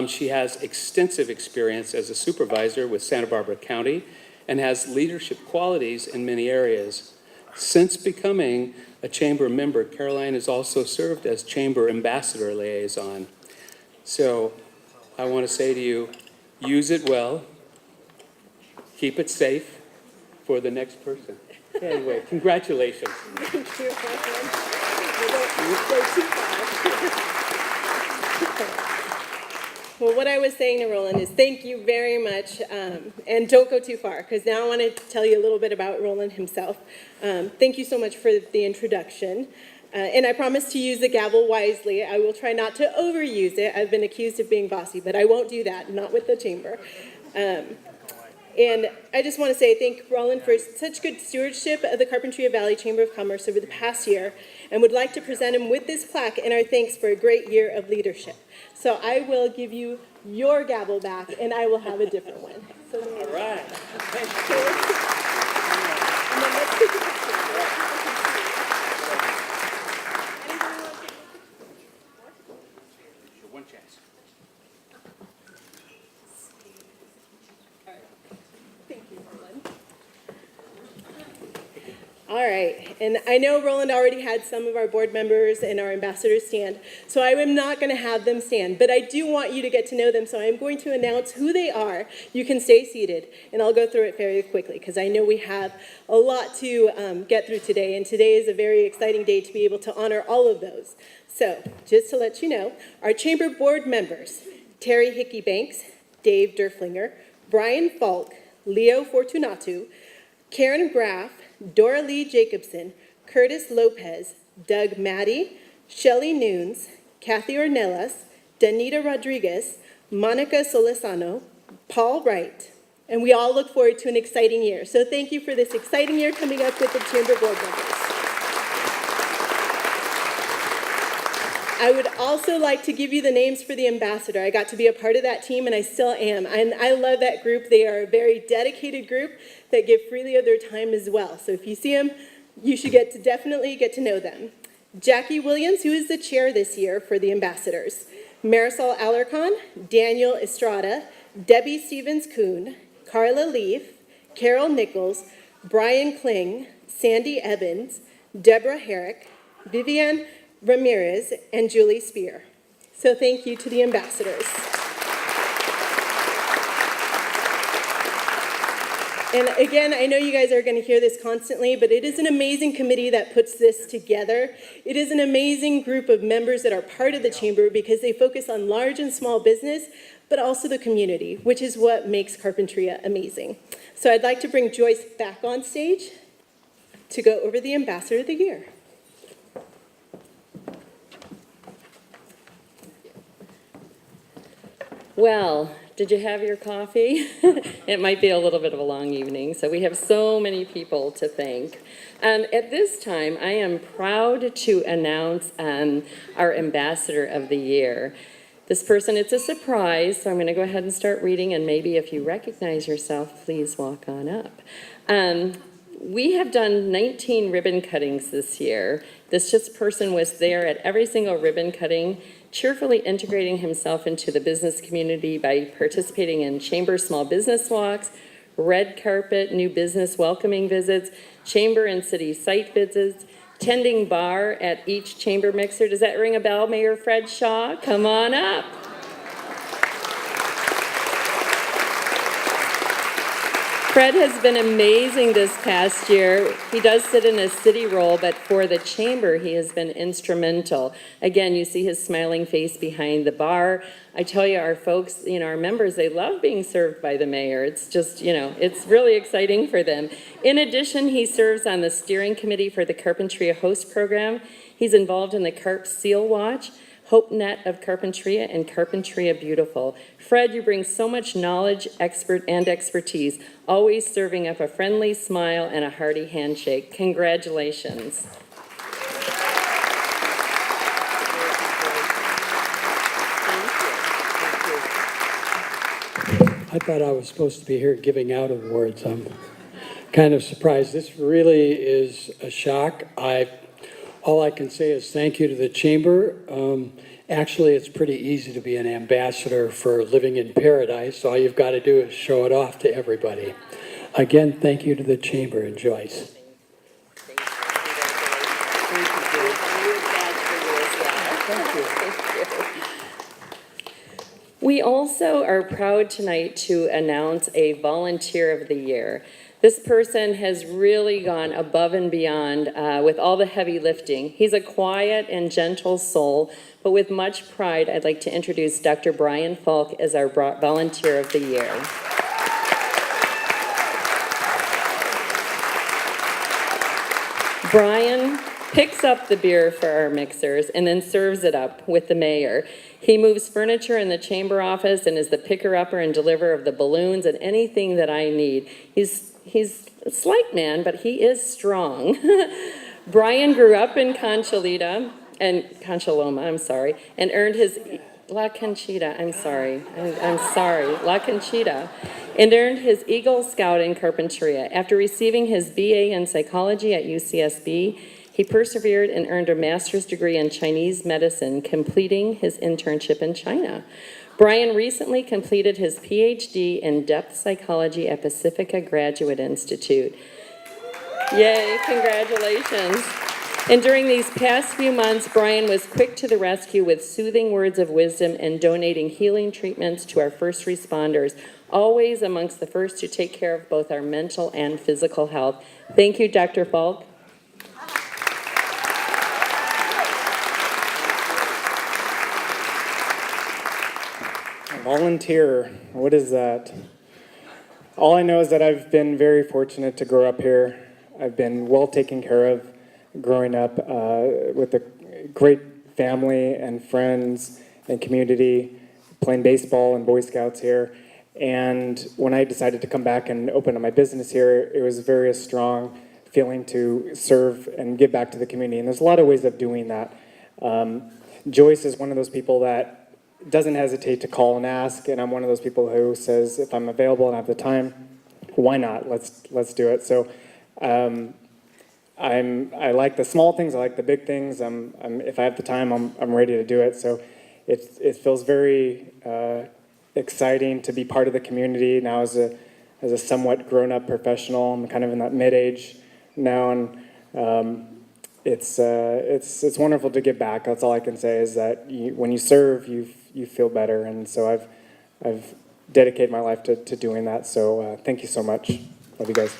She has extensive experience as a supervisor with Santa Barbara County and has leadership qualities in many areas. Since becoming a Chamber member, Caroline has also served as Chamber Ambassador Liaison. So I want to say to you, use it well, keep it safe for the next person. Anyway, congratulations. Thank you. Well, what I was saying to Roland is thank you very much, and don't go too far, because now I want to tell you a little bit about Roland himself. Thank you so much for the introduction, and I promise to use the gavel wisely. I will try not to overuse it. I've been accused of being bossy, but I won't do that, not with the chamber. And I just want to say thank Roland for such good stewardship of the Carpentria Valley Chamber of Commerce over the past year, and would like to present him with this plaque and our thanks for a great year of leadership. So I will give you your gavel back, and I will have a different one. So all right. And then let's take a picture. One chance. Thank you, Roland. All right, and I know Roland already had some of our board members and our ambassadors stand, so I am not going to have them stand, but I do want you to get to know them, so I'm going to announce who they are. You can stay seated, and I'll go through it very quickly, because I know we have a lot to get through today, and today is a very exciting day to be able to honor all of those. So, just to let you know, our chamber board members, Terry Hickey Banks, Dave Derflinger, Brian Falk, Leo Fortunato, Karen Graff, Dora Lee Jacobson, Curtis Lopez, Doug Maddie, Shelley Nunes, Kathy Ornelas, Danita Rodriguez, Monica Solisano, Paul Wright, and we all look forward to an exciting year. So thank you for this exciting year coming up with the Chamber Board members. I would also like to give you the names for the ambassador. I got to be a part of that team, and I still am. And I love that group. They are a very dedicated group that give freely of their time as well. So if you see them, you should definitely get to know them. Jackie Williams, who is the chair this year for the ambassadors. Marisol Alarcon, Daniel Estrada, Debbie Stevens-Kuhn, Carla Leaf, Carol Nichols, Brian Kling, Sandy Evans, Deborah Herrick, Vivian Ramirez, and Julie Spear. So thank you to the ambassadors. And again, I know you guys are going to hear this constantly, but it is an amazing committee that puts this together. It is an amazing group of members that are part of the chamber because they focus on large and small business, but also the community, which is what makes Carpentria amazing. So I'd like to bring Joyce back on stage to go over the Ambassador of the Year. Well, did you have your coffee? It might be a little bit of a long evening, so we have so many people to thank. At this time, I am proud to announce our Ambassador of the Year. This person, it's a surprise, so I'm going to go ahead and start reading, and maybe if you recognize yourself, please walk on up. We have done 19 ribbon cuttings this year. This person was there at every single ribbon cutting, cheerfully integrating himself into the business community by participating in chamber small business walks, red carpet, new business welcoming visits, chamber and city site visits, tending bar at each chamber mixer. Does that ring a bell, Mayor Fred Shaw? Come on up. Fred has been amazing this past year. He does sit in a city role, but for the chamber, he has been instrumental. Again, you see his smiling face behind the bar. I tell you, our folks, our members, they love being served by the mayor. It's just, it's really exciting for them. In addition, he serves on the steering committee for the Carpentria Host Program. He's involved in the Carp Seal Watch, HopeNet of Carpentria, and Carpentria Beautiful. Fred, you bring so much knowledge, expertise, always serving up a friendly smile and a hearty handshake. Congratulations. I thought I was supposed to be here giving out awards. I'm kind of surprised. This really is a shock. All I can say is thank you to the chamber. Actually, it's pretty easy to be an ambassador for Living in Paradise. All you've got to do is show it off to everybody. Again, thank you to the chamber and Joyce. We also are proud tonight to announce a Volunteer of the Year. This person has really gone above and beyond with all the heavy lifting. He's a quiet and gentle soul, but with much pride, I'd like to introduce Dr. Brian Falk as our Volunteer of the Year. Brian picks up the beer for our mixers and then serves it up with the mayor. He moves furniture in the chamber office and is the picker-upper and deliverer of the balloons and anything that I need. He's a slight man, but he is strong. Brian grew up in Conchaloma, and earned his La Conchita, La Conchita, and earned his Eagle Scout in Carpinteria. After receiving his BA in psychology at UCSB, he persevered and earned a master's degree in Chinese medicine, completing his internship in China. Brian recently completed his PhD in depth psychology at Pacifica Graduate Institute. Yay, congratulations. And during these past few months, Brian was quick to the rescue with soothing words of wisdom and donating healing treatments to our first responders, always amongst the first to take care of both our mental and physical health. Thank you, Dr. Falk. Volunteer, what is that? All I know is that I've been very fortunate to grow up here. I've been well taken care of growing up with a great family and friends and community, playing baseball and Boy Scouts here. And when I decided to come back and open up my business here, it was a very strong feeling to serve and give back to the community. And there's a lot of ways of doing that. Joyce is one of those people that doesn't hesitate to call and ask, and I'm one of those people who says, if I'm available and have the time, why not? Let's do it. So I like the small things, I like the big things. If I have the time, I'm ready to do it. So it feels very exciting to be part of the community now as a somewhat grown-up professional. I'm kind of in that mid-age now, and it's wonderful to give back. That's all I can say is that when you serve, you feel better, and so I've dedicated my life to doing that. So thank you so much. Love you guys.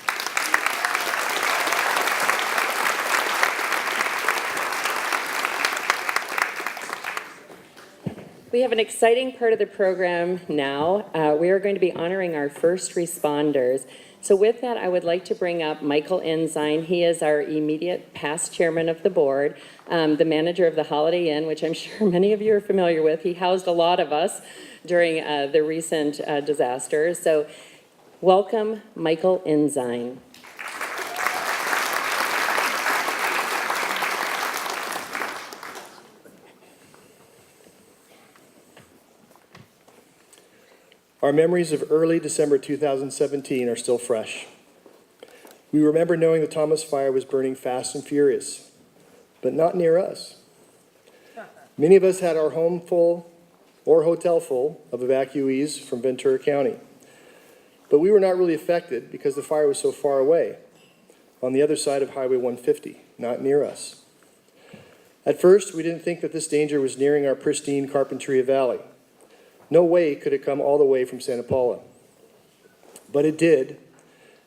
We have an exciting part of the program now. We are going to be honoring our first responders. So with that, I would like to bring up Michael Ensign. He is our immediate past chairman of the board, the manager of the Holiday Inn, which I'm sure many of you are familiar with. He housed a lot of us during the recent disaster. So welcome, Michael Ensign. Our memories of early December 2017 are still fresh. We remember knowing the Thomas Fire was burning fast and furious, but not near us. Many of us had our home full or hotel full of evacuees from Ventura County, but we were not really affected because the fire was so far away, on the other side of Highway 150, not near us. At first, we didn't think that this danger was nearing our pristine Carpinteria Valley. No way could it come all the way from Santa Paula. But it did,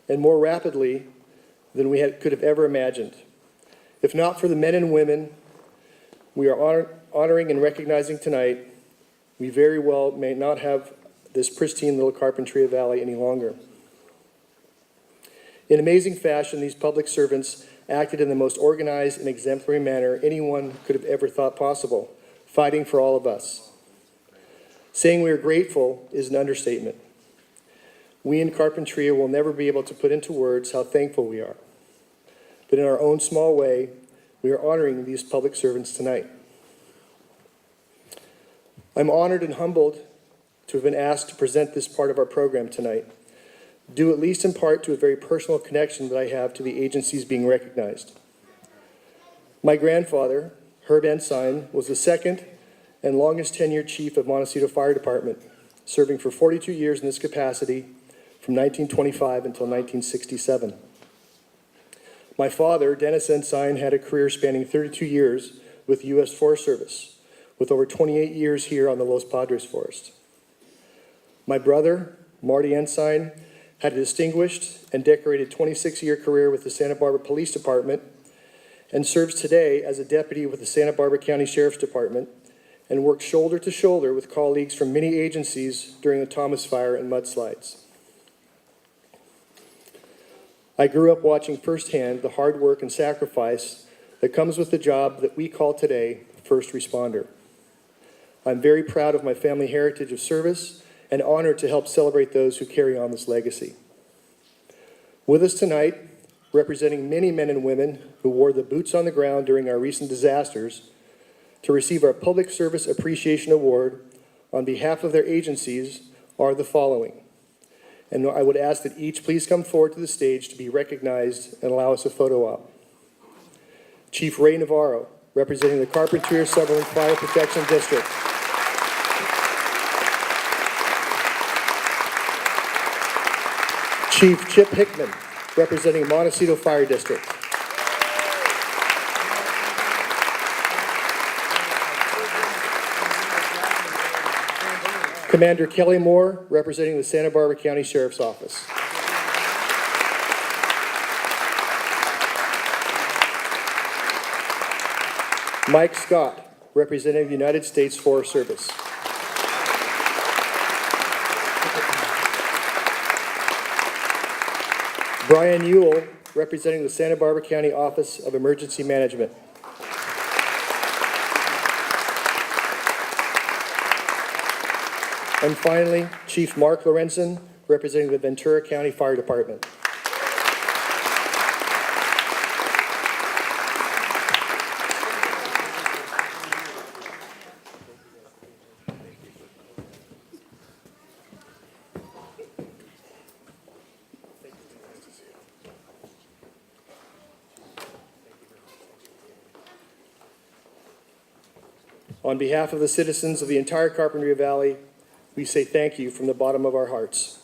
and more rapidly than we could have ever imagined. If not for the men and women we are honoring and recognizing tonight, we very well may not have this pristine little Carpinteria Valley any longer. In amazing fashion, these public servants acted in the most organized and exemplary manner anyone could have ever thought possible, fighting for all of us. Saying we are grateful is an understatement. We in Carpinteria will never be able to put into words how thankful we are. But in our own small way, we are honoring these public servants tonight. I'm honored and humbled to have been asked to present this part of our program tonight, due at least in part to a very personal connection that I have to the agencies being recognized. My grandfather, Herb Ensign, was the second and longest tenured chief of Montecito Fire Department, serving for 42 years in this capacity from 1925 until 1967. My father, Dennis Ensign, had a career spanning 32 years with the U.S. Forest Service, with over 28 years here on the Los Padres Forest. My brother, Marty Ensign, had a distinguished and decorated 26-year career with the Santa Barbara Police Department, and serves today as a deputy with the Santa Barbara County Sheriff's Department, and worked shoulder to shoulder with colleagues from many agencies during the Thomas Fire and mudslides. I grew up watching firsthand the hard work and sacrifice that comes with the job that we call today first responder. I'm very proud of my family heritage of service and honored to help celebrate those who carry on this legacy. With us tonight, representing many men and women who wore the boots on the ground during our recent disasters, to receive our Public Service Appreciation Award on behalf of their agencies are the following. And I would ask that each please come forward to the stage to be recognized and allow us a photo op. Chief Ray Navarro, representing the Carpenter Sutherland Fire Protection District. Chief Chip Hickman, representing Montecito Fire District. Commander Kelly Moore, representing the Santa Barbara County Sheriff's Office. Mike Scott, representing the United States Forest Service. Brian Ewell, representing the Santa Barbara County Office of Emergency Management. And finally, Chief Mark Lorenzen, representing the Ventura County Fire Department. On behalf of the citizens of the entire Carpinteria Valley, we say thank you from the bottom of our hearts.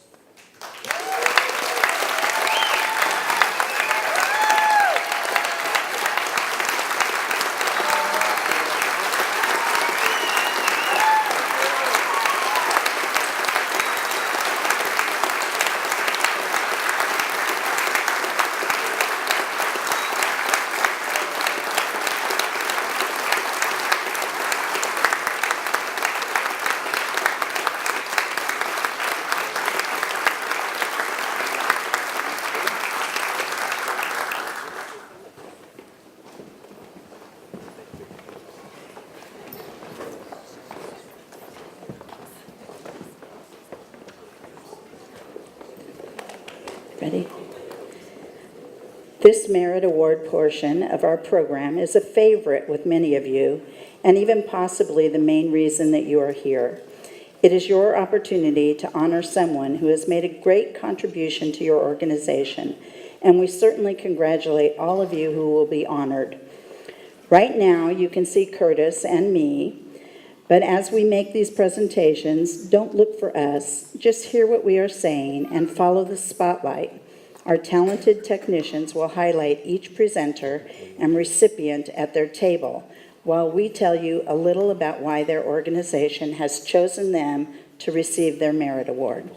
Ready? This Merit Award portion of our program is a favorite with many of you, and even possibly the main reason that you are here. It is your opportunity to honor someone who has made a great contribution to your organization, and we certainly congratulate all of you who will be honored. Right now, you can see Curtis and me, but as we make these presentations, don't look for us. Just hear what we are saying and follow the spotlight. Our talented technicians will highlight each presenter and recipient at their table, while we tell you a little about why their organization has chosen them to receive their Merit Award.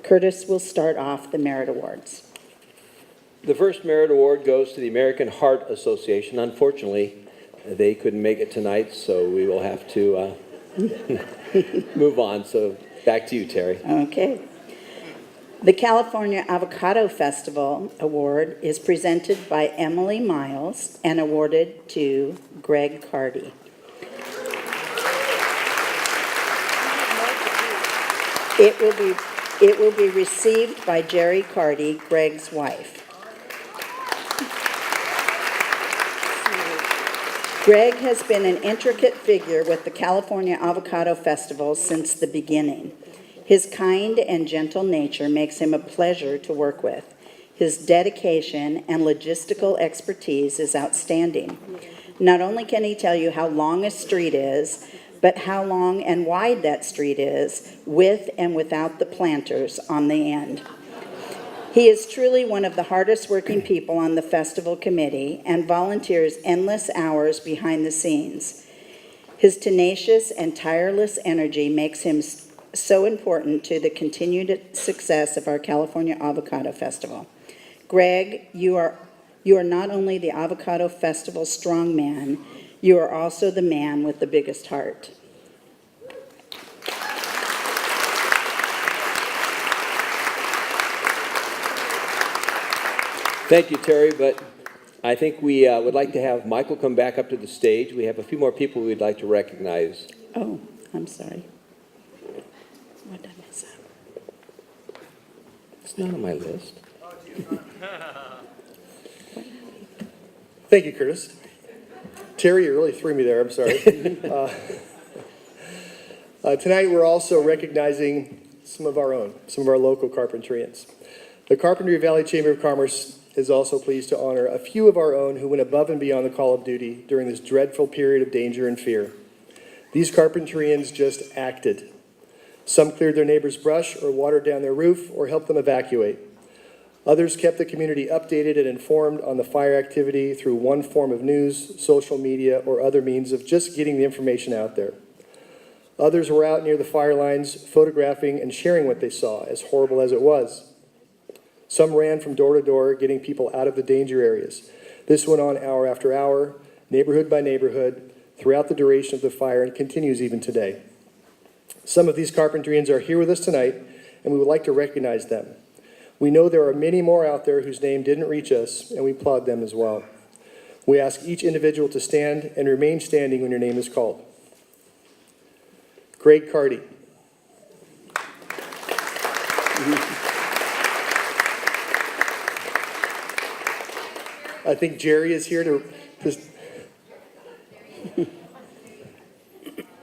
Curtis will start off the Merit Awards. The first Merit Award goes to the American Heart Association. Unfortunately, they couldn't make it tonight, so we will have to move on. So back to you, Terry. Okay. The California Avocado Festival Award is presented by Emily Miles and awarded to Greg Cardy. It will be received by Jerry Cardy, Greg's wife. Greg has been an intricate figure with the California Avocado Festival since the beginning. His kind and gentle nature makes him a pleasure to work with. His dedication and logistical expertise is outstanding. Not only can he tell you how long a street is, but how long and wide that street is, with and without the planters on the end. He is truly one of the hardest working people on the festival committee and volunteers endless hours behind the scenes. His tenacious and tireless energy makes him so important to the continued success of our California Avocado Festival. Greg, you are not only the Avocado Festival strongman, you are also the man with the biggest heart. Thank you, Terry, but I think we would like to have Michael come back up to the stage. We have a few more people we'd like to recognize. Oh, I'm sorry. What did I mess up? It's not on my list. Thank you, Curtis. Terry, you really threw me there. I'm sorry. Tonight, we're also recognizing some of our local carpentarians. The Carpentry Valley Chamber of Commerce is also pleased to honor a few of our own who went above and beyond the call of duty during this dreadful period of danger and fear. These carpentarians just acted. Some cleared their neighbor's brush or watered down their roof or helped them evacuate. Others kept the community updated and informed on the fire activity through one form of news, social media, or other means of just getting the information out there. Others were out near the fire lines, photographing and sharing what they saw, as horrible as it was. Some ran from door to door, getting people out of the danger areas. This went on hour after hour, neighborhood by neighborhood, throughout the duration of the fire, and continues even today. Some of these carpentarians are here with us tonight, and we would like to recognize them. We know there are many more out there whose name didn't reach us, and we applaud them as well. We ask each individual to stand and remain standing when your name is called. Greg Carty. I think Jerry is here to just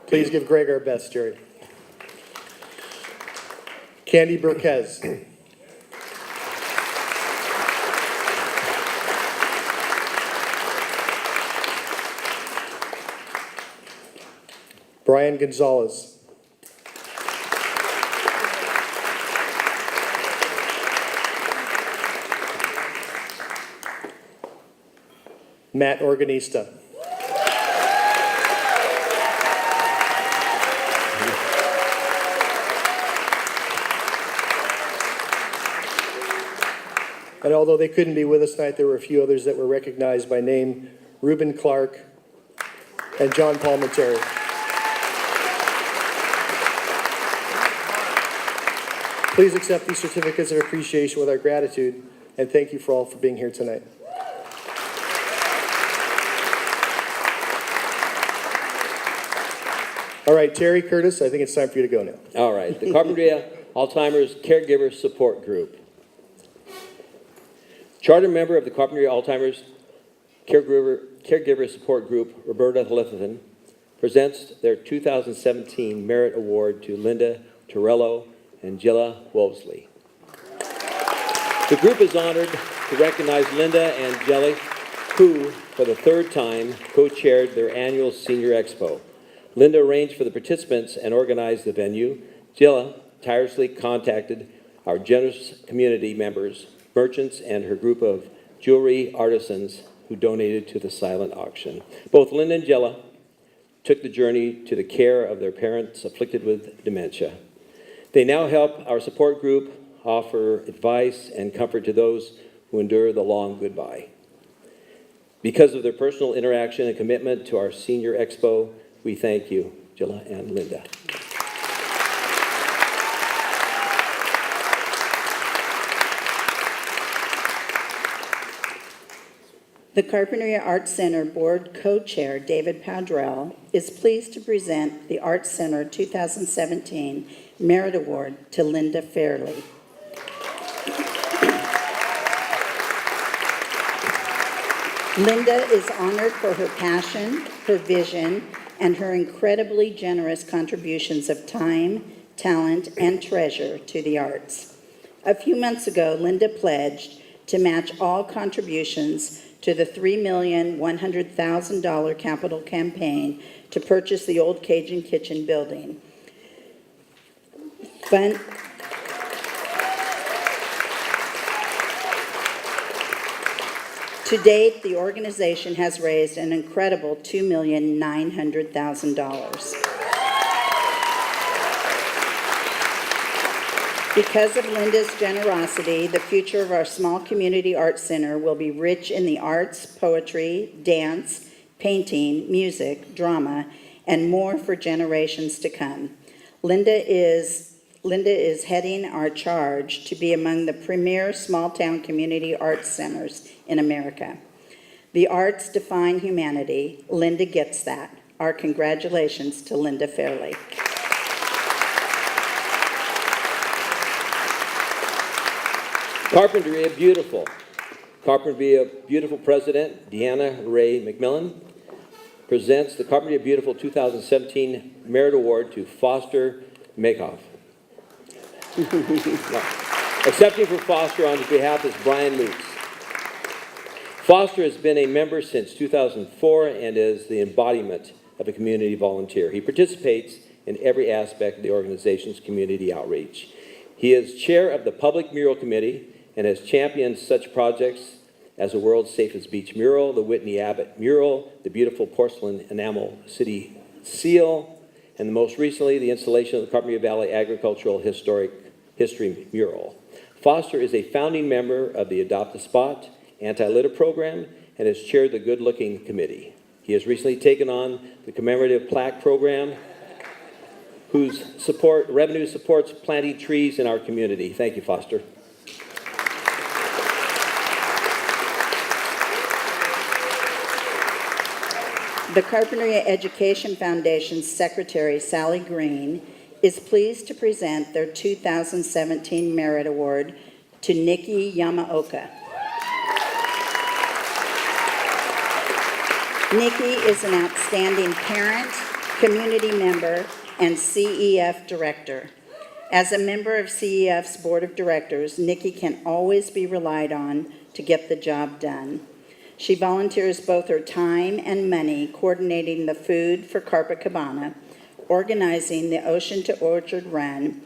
please give Greg our best, Jerry. Candy Burquez. Brian Gonzalez. Matt Organista. And although they couldn't be with us tonight, there were a few others that were recognized by name: Reuben Clark and John Palmentary. Please accept these certificates of appreciation with our gratitude, and thank you for all for being here tonight. All right, Terry, Curtis, I think it's time for you to go now. All right, the Carpentria Alzheimer's Caregiver Support Group. Charter member of the Carpentria Alzheimer's Caregiver Support Group, Roberta Lithithan, presents their 2017 Merit Award to Linda Torello and Jilla Wolseley. The group is honored to recognize Linda and Jelly, who, for the third time, co-chaired their annual Senior Expo. Linda arranged for the participants and organized the venue. Jilla tirelessly contacted our generous community members, merchants, and her group of jewelry artisans who donated to the silent auction. Both Linda and Jilla took the journey to the care of their parents afflicted with dementia. They now help our support group offer advice and comfort to those who endure the long goodbye. Because of their personal interaction and commitment to our Senior Expo, we thank you, Jilla and Linda. The Carpentria Arts Center Board Co-Chair David Padrell is pleased to present the Arts Center 2017 Merit Award to Linda Fairley. Linda is honored for her passion, her vision, and her incredibly generous contributions of time, talent, and treasure to the arts. A few months ago, Linda pledged to match all contributions to the $3,100,000 capital campaign to purchase the old Cajun Kitchen building. To date, the organization has raised an incredible $2,900,000. Because of Linda's generosity, the future of our small community arts center will be rich in the arts, poetry, dance, painting, music, drama, and more for generations to come. Linda is heading our charge to be among the premier small-town community arts centers in America. The arts define humanity. Linda gets that. Our congratulations to Linda Fairley. Carpinteria Beautiful. Carpinteria Beautiful President Deanna Ray McMillan presents the Carpinteria Beautiful 2017 Merit Award to Foster Makoff. Accepting for Foster on his behalf is Brian Lutz. Foster has been a member since 2004 and is the embodiment of a community volunteer. He participates in every aspect of the organization's community outreach. He is chair of the Public Mural Committee and has championed such projects as the World's Safest Beach Mural, the Whitney Abbott Mural, the beautiful porcelain enamel city seal, and most recently, the installation of the Carpinteria Valley Agricultural History Mural. Foster is a founding member of the Adopt a Spot anti-litter program and has chaired the Good Looking Committee. He has recently taken on the commemorative plaque program, whose revenue supports planting trees in our community. Thank you, Foster. The Carpinteria Education Foundation's Secretary, Sally Green, is pleased to present their 2017 Merit Award to Nikki Yamaoka. Nikki is an outstanding parent, community member, and CEF director. As a member of CEF's board of directors, Nikki can always be relied on to get the job done. She volunteers both her time and money coordinating the food for Copacabana, organizing the Ocean to Orchard Run,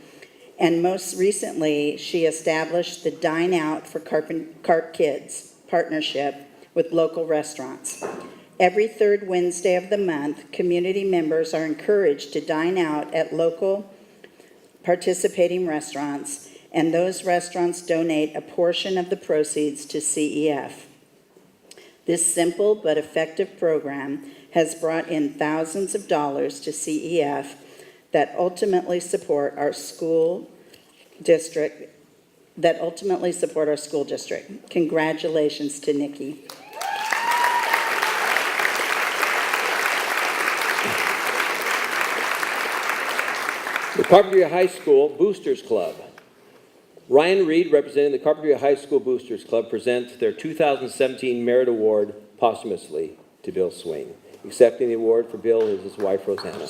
and most recently, she established the Dine Out for Carp Kids partnership with local restaurants. Every third Wednesday of the month, community members are encouraged to dine out at local participating restaurants, and those restaurants donate a portion of the proceeds to CEF. This simple but effective program has brought in thousands of dollars to CEF that ultimately support our school district. Congratulations to Nikki. The Carpinteria High School Boosters Club. Ryan Reed, representing the Carpinteria High School Boosters Club, presents their 2017 Merit Award posthumously to Bill Swing. Accepting the award for Bill is his wife, Rosanna.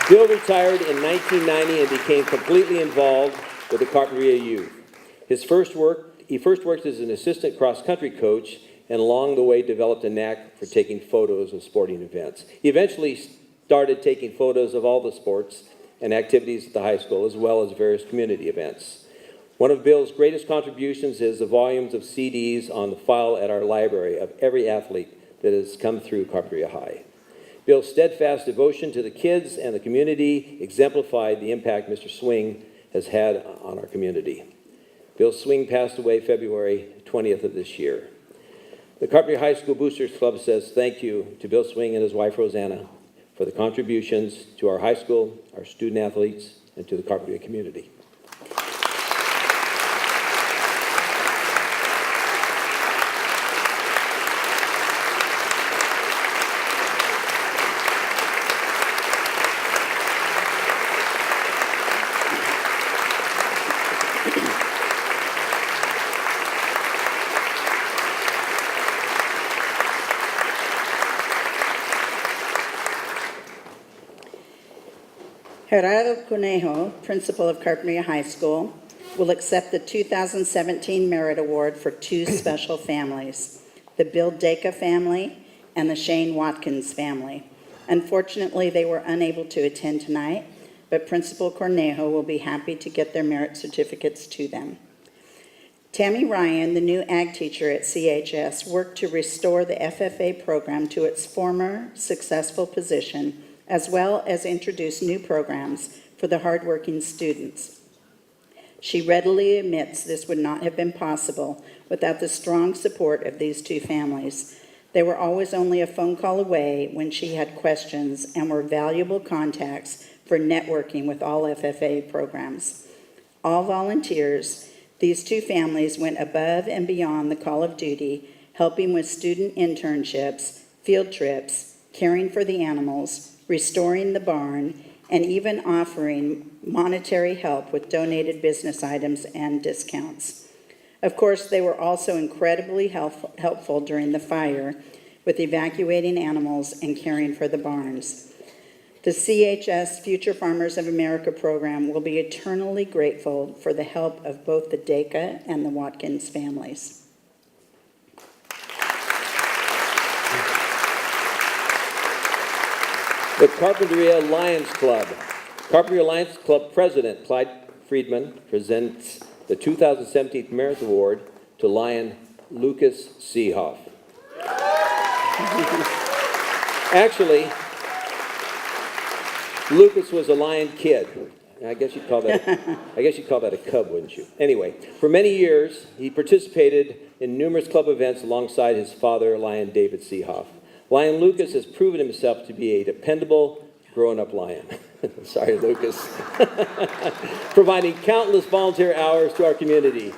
Bill retired in 1990 and became completely involved with the Carpinteria youth. He first worked as an assistant cross-country coach and along the way developed a knack for taking photos of sporting events. He eventually started taking photos of all the sports and activities at the high school, as well as various community events. One of Bill's greatest contributions is the volumes of CDs on the file at our library of every athlete that has come through Carpinteria High. Bill's steadfast devotion to the kids and the community exemplified the impact Mr. Swing has had on our community. Bill Swing passed away February 20th of this year. The Carpinteria High School Boosters Club says thank you to Bill Swing and his wife, Rosanna, for the contributions to our high school, our student athletes, and to the Carpinteria community. Gerardo Conejo, principal of Carpinteria High School, will accept the 2017 Merit Award for two special families, the Bill Dacre family and the Shane Watkins family. Unfortunately, they were unable to attend tonight, but Principal Cornejo will be happy to get their merit certificates to them. Tammy Ryan, the new ag teacher at CHS, worked to restore the FFA program to its former successful position, as well as introduce new programs for the hardworking students. She readily admits this would not have been possible without the strong support of these two families. They were always only a phone call away when she had questions and were valuable contacts for networking with all FFA programs. All volunteers, these two families went above and beyond the call of duty, helping with student internships, field trips, caring for the animals, restoring the barn, and even offering monetary help with donated business items and discounts. Of course, they were also incredibly helpful during the fire with evacuating animals and caring for the barns. The CHS Future Farmers of America program will be eternally grateful for the help of both the Dacre and the Watkins families. The Carpinteria Lions Club. Carpinteria Lions Club President Clyde Friedman presents the 2017 Merit Award to Lion Lucas Seehoff. Actually, Lucas was a lion kid. I guess you'd call that a cub, wouldn't you? Anyway, for many years, he participated in numerous club events alongside his father, Lion David Seehoff. Lion Lucas has proven himself to be a dependable, grown-up lion. Sorry, Lucas. Providing countless volunteer hours to our community.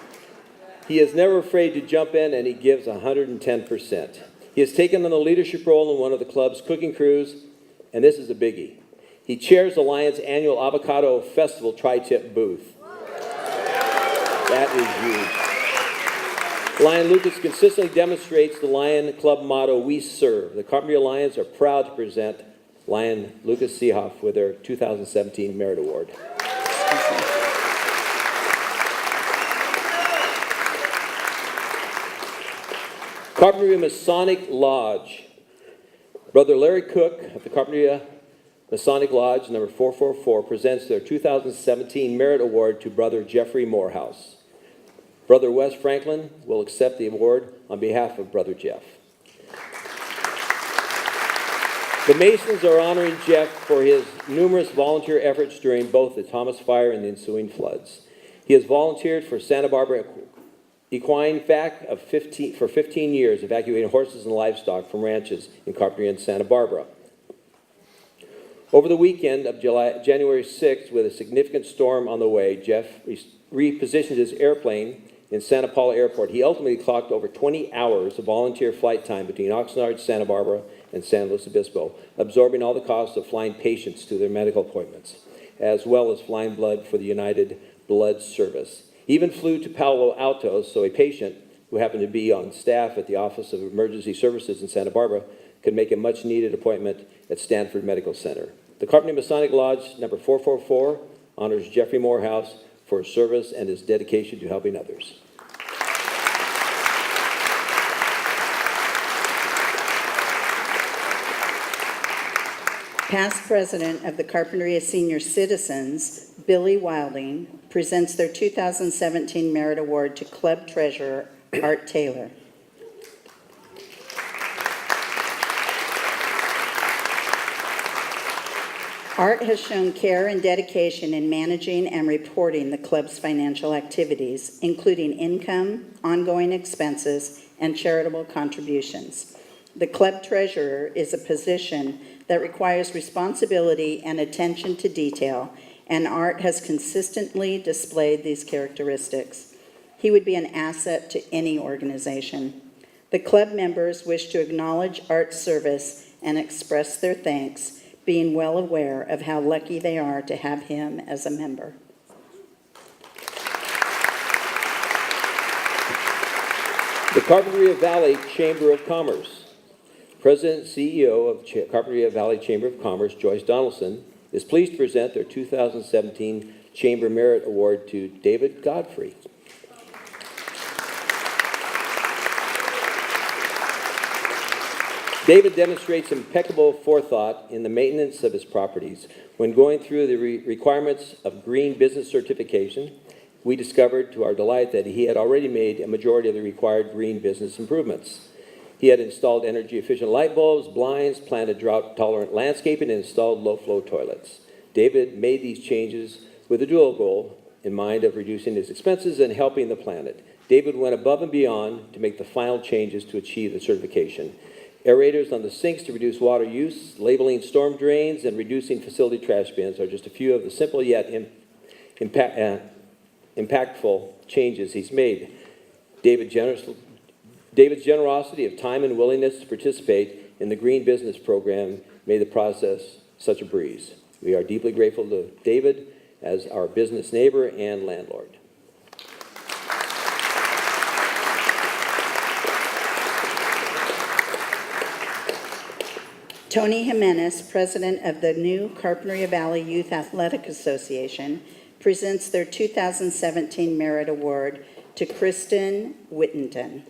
He is never afraid to jump in, and he gives 110%. He has taken on a leadership role in one of the club's cooking crews, and this is a biggie. He chairs the Lion's annual Avocado Festival tri-tip booth. That is huge. Lion Lucas consistently demonstrates the Lion Club motto, "We serve." The Carpinteria Lions are proud to present Lion Lucas Seehoff with their 2017 Merit Award. Carpinteria Masonic Lodge. Brother Larry Cook of the Carpinteria Masonic Lodge, number 444, presents their 2017 Merit Award to Brother Jeffrey Morehouse. Brother Wes Franklin will accept the award on behalf of Brother Jeff. The Masons are honoring Jeff for his numerous volunteer efforts during both the Thomas Fire and the ensuing floods. He has volunteered for Santa Barbara Equine FAC for 15 years, evacuating horses and livestock from ranches in Carpinteria and Santa Barbara. Over the weekend of January 6th, with a significant storm on the way, Jeff repositioned his airplane in Santa Paula Airport. He ultimately clocked over 20 hours of volunteer flight time between Oxnard, Santa Barbara, and San Luis Obispo, absorbing all the costs of flying patients to their medical appointments, as well as flying blood for the United Blood Service. He even flew to Palo Alto so a patient who happened to be on staff at the Office of Emergency Services in Santa Barbara could make a much-needed appointment at Stanford Medical Center. The Carpinteria Masonic Lodge, number 444, honors Jeffrey Morehouse for his service and his dedication to helping others. Past president of the Carpinteria Senior Citizens, Billy Wilding, presents their 2017 Merit Award to Club Treasurer Art Taylor. Art has shown care and dedication in managing and reporting the club's financial activities, including income, ongoing expenses, and charitable contributions. The club treasurer is a position that requires responsibility and attention to detail, and Art has consistently displayed these characteristics. He would be an asset to any organization. The club members wish to acknowledge Art's service and express their thanks, being well aware of how lucky they are to have him as a member. The Carpinteria Valley Chamber of Commerce. President and CEO of Carpinteria Valley Chamber of Commerce, Joyce Donaldson, is pleased to present their 2017 Chamber Merit Award to David Godfrey. David demonstrates impeccable forethought in the maintenance of his properties. When going through the requirements of green business certification, we discovered to our delight that he had already made a majority of the required green business improvements. He had installed energy-efficient light bulbs, blinds, planted drought-tolerant landscaping, and installed low-flow toilets. David made these changes with a dual goal in mind of reducing his expenses and helping the planet. David went above and beyond to make the final changes to achieve the certification. Aerators on the sinks to reduce water use, labeling storm drains, and reducing facility trash bins are just a few of the simple yet impactful changes he's made. David's generosity of time and willingness to participate in the Green Business Program made the process such a breeze. We are deeply grateful to David as our business neighbor and landlord. Tony Jimenez, president of the new Carpinteria Valley Youth Athletic Association, presents their 2017 Merit Award to Kristen Whittington.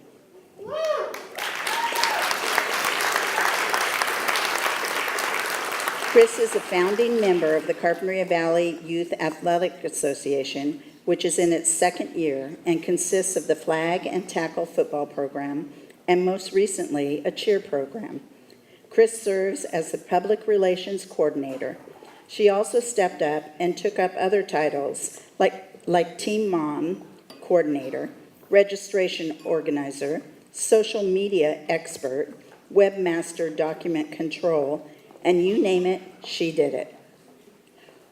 Chris is a founding member of the Carpinteria Valley Youth Athletic Association, which is in its second year and consists of the flag and tackle football program and most recently a cheer program. Chris serves as the public relations coordinator. She also stepped up and took up other titles like Team Mom coordinator, registration organizer, social media expert, webmaster document control, and you name it, she did it.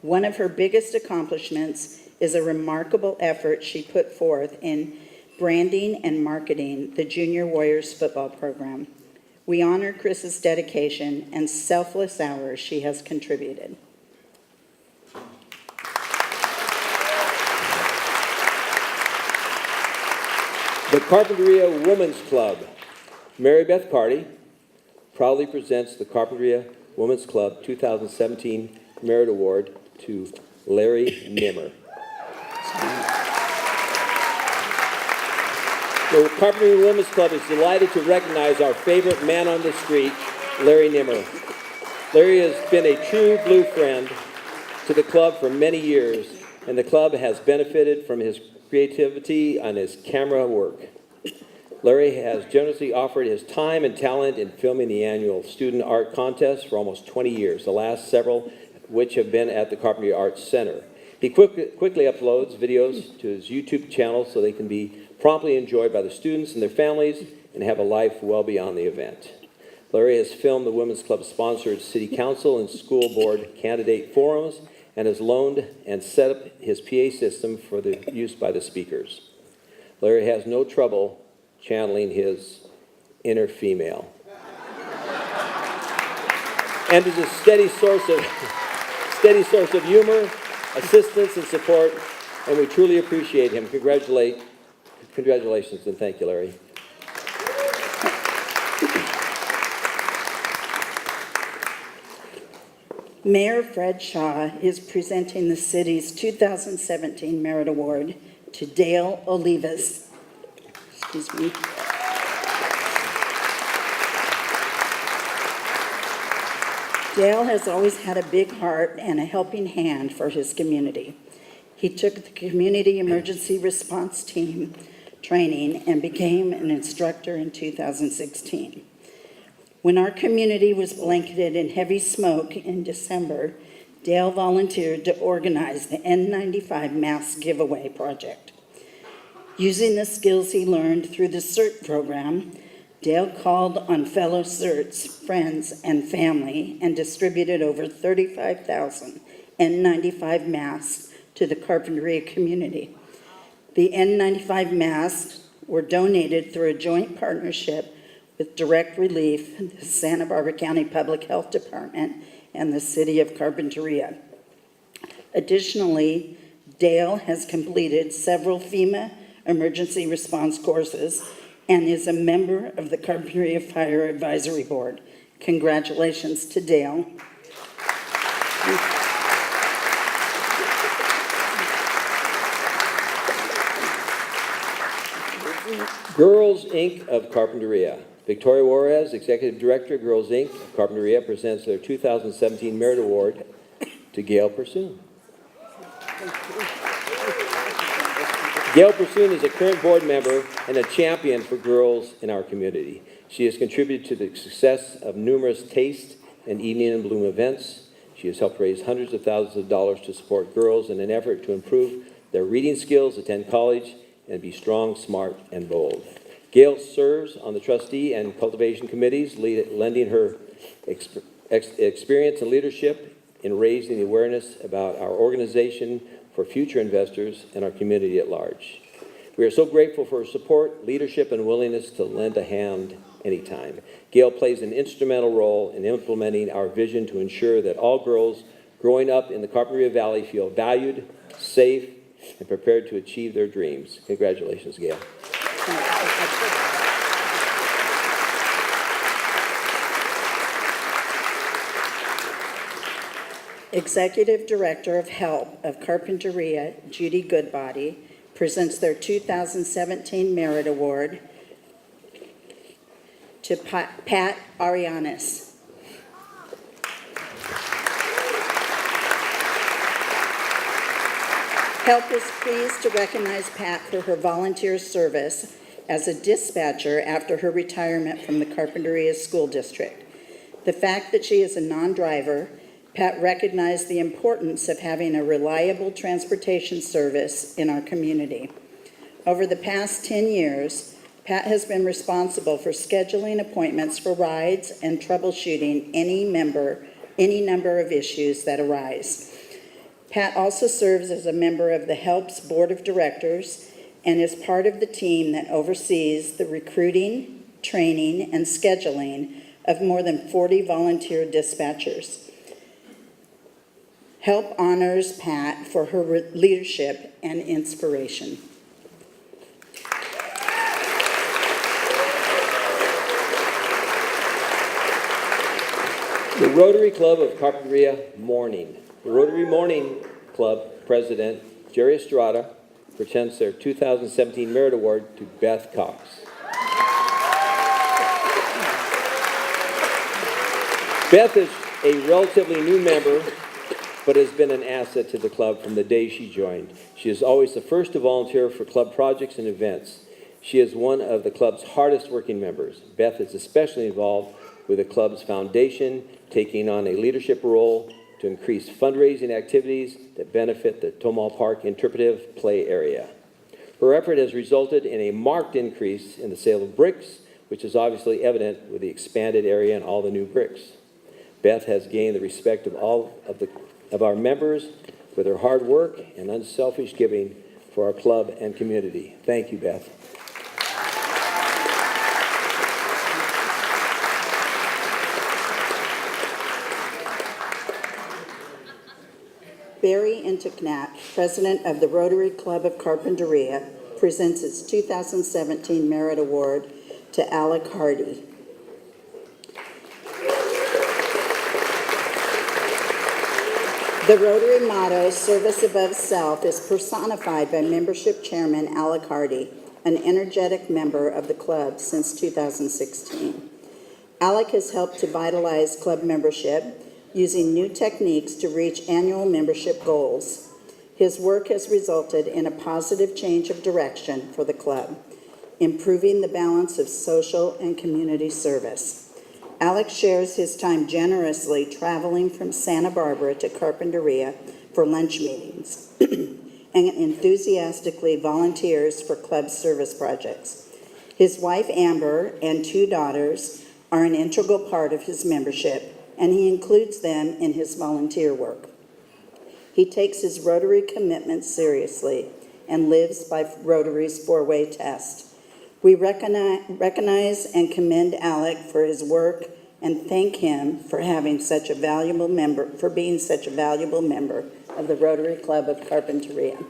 One of her biggest accomplishments is a remarkable effort she put forth in branding and marketing the Junior Warriors football program. We honor Chris's dedication and selfless hours she has contributed. The Carpinteria Women's Club. Mary Beth Carty proudly presents the Carpinteria Women's Club 2017 Merit Award to Larry Nimmer. The Carpinteria Women's Club is delighted to recognize our favorite man on the street, Larry Nimmer. Larry has been a true blue friend to the club for many years, and the club has benefited from his creativity and his camera work. Larry has generously offered his time and talent in filming the annual student art contest for almost 20 years, the last several which have been at the Carpinteria Arts Center. He quickly uploads videos to his YouTube channel so they can be promptly enjoyed by the students and their families and have a life well beyond the event. Larry has filmed the Women's Club-sponsored City Council and School Board candidate forums and has loaned and set up his PA system for the use by the speakers. Larry has no trouble channeling his inner female and is a steady source of humor, assistance, and support, and we truly appreciate him. Congratulations and thank you, Larry. Mayor Fred Shaw is presenting the city's 2017 Merit Award to Dale Olivas. Excuse me. Dale has always had a big heart and a helping hand for his community. He took the Community Emergency Response Team training and became an instructor in 2016. When our community was blanketed in heavy smoke in December, Dale volunteered to organize the N95 mask giveaway project. Using the skills he learned through the CERT program, Dale called on fellow CERTs, friends, and family and distributed over 35,000 N95 masks to the Carpinteria community. The N95 masks were donated through a joint partnership with Direct Relief, the Santa Barbara County Public Health Department, and the City of Carpinteria. Additionally, Dale has completed several FEMA emergency response courses and is a member of the Carpinteria Fire Advisory Board. Congratulations to Dale. Girls Inc. of Carpinteria. Victoria Juarez, Executive Director, Girls Inc. of Carpinteria, presents their 2017 Merit Award to Gail Pursoon. Gail Pursoon is a current board member and a champion for girls in our community. She has contributed to the success of numerous taste and evening in bloom events. She has helped raise hundreds of thousands of dollars to support girls in an effort to improve their reading skills, attend college, and be strong, smart, and bold. Gail serves on the trustee and cultivation committees, lending her experience and leadership in raising the awareness about our organization for future investors and our community at large. We are so grateful for her support, leadership, and willingness to lend a hand anytime. Gail plays an instrumental role in implementing our vision to ensure that all girls growing up in the Carpinteria Valley feel valued, safe, and prepared to achieve their dreams. Congratulations, Gail. Executive Director of Help of Carpinteria, Judy Goodbody, presents their 2017 Merit Award to Pat Arianis. Help is pleased to recognize Pat for her volunteer service as a dispatcher after her retirement from the Carpinteria School District. The fact that she is a non-driver, Pat recognized the importance of having a reliable transportation service in our community. Over the past 10 years, Pat has been responsible for scheduling appointments for rides and troubleshooting any number of issues that arise. Pat also serves as a member of the HELP's Board of Directors and is part of the team that oversees the recruiting, training, and scheduling of more than 40 volunteer dispatchers. HELP honors Pat for her leadership and inspiration. The Rotary Club of Carpinteria Morning. The Rotary Morning Club President, Jerry Estrada, presents their 2017 Merit Award to Beth Cox. Beth is a relatively new member, but has been an asset to the club from the day she joined. She is always the first to volunteer for club projects and events. She is one of the club's hardest working members. Beth is especially involved with the club's foundation, taking on a leadership role to increase fundraising activities that benefit the Tomal Park Interpretive Play area. Her effort has resulted in a marked increase in the sale of bricks, which is obviously evident with the expanded area and all the new bricks. Beth has gained the respect of all of our members with her hard work and unselfish giving for our club and community. Thank you, Beth. Barry Intiknap, President of the Rotary Club of Carpinteria, presents its 2017 Merit Award to Alec Hardy. The Rotary motto, Service Above Self, is personified by Membership Chairman Alec Hardy, an energetic member of the club since 2016. Alec has helped to vitalize club membership using new techniques to reach annual membership goals. His work has resulted in a positive change of direction for the club, improving the balance of social and community service. Alec shares his time generously traveling from Santa Barbara to Carpinteria for lunch meetings and enthusiastically volunteers for club service projects. His wife, Amber, and 2 daughters are an integral part of his membership, and he includes them in his volunteer work. He takes his Rotary commitment seriously and lives by Rotary's 4-way test. We recognize and commend Alec for his work and thank him for having such a valuable member, for being such a valuable member of the Rotary Club of Carpinteria.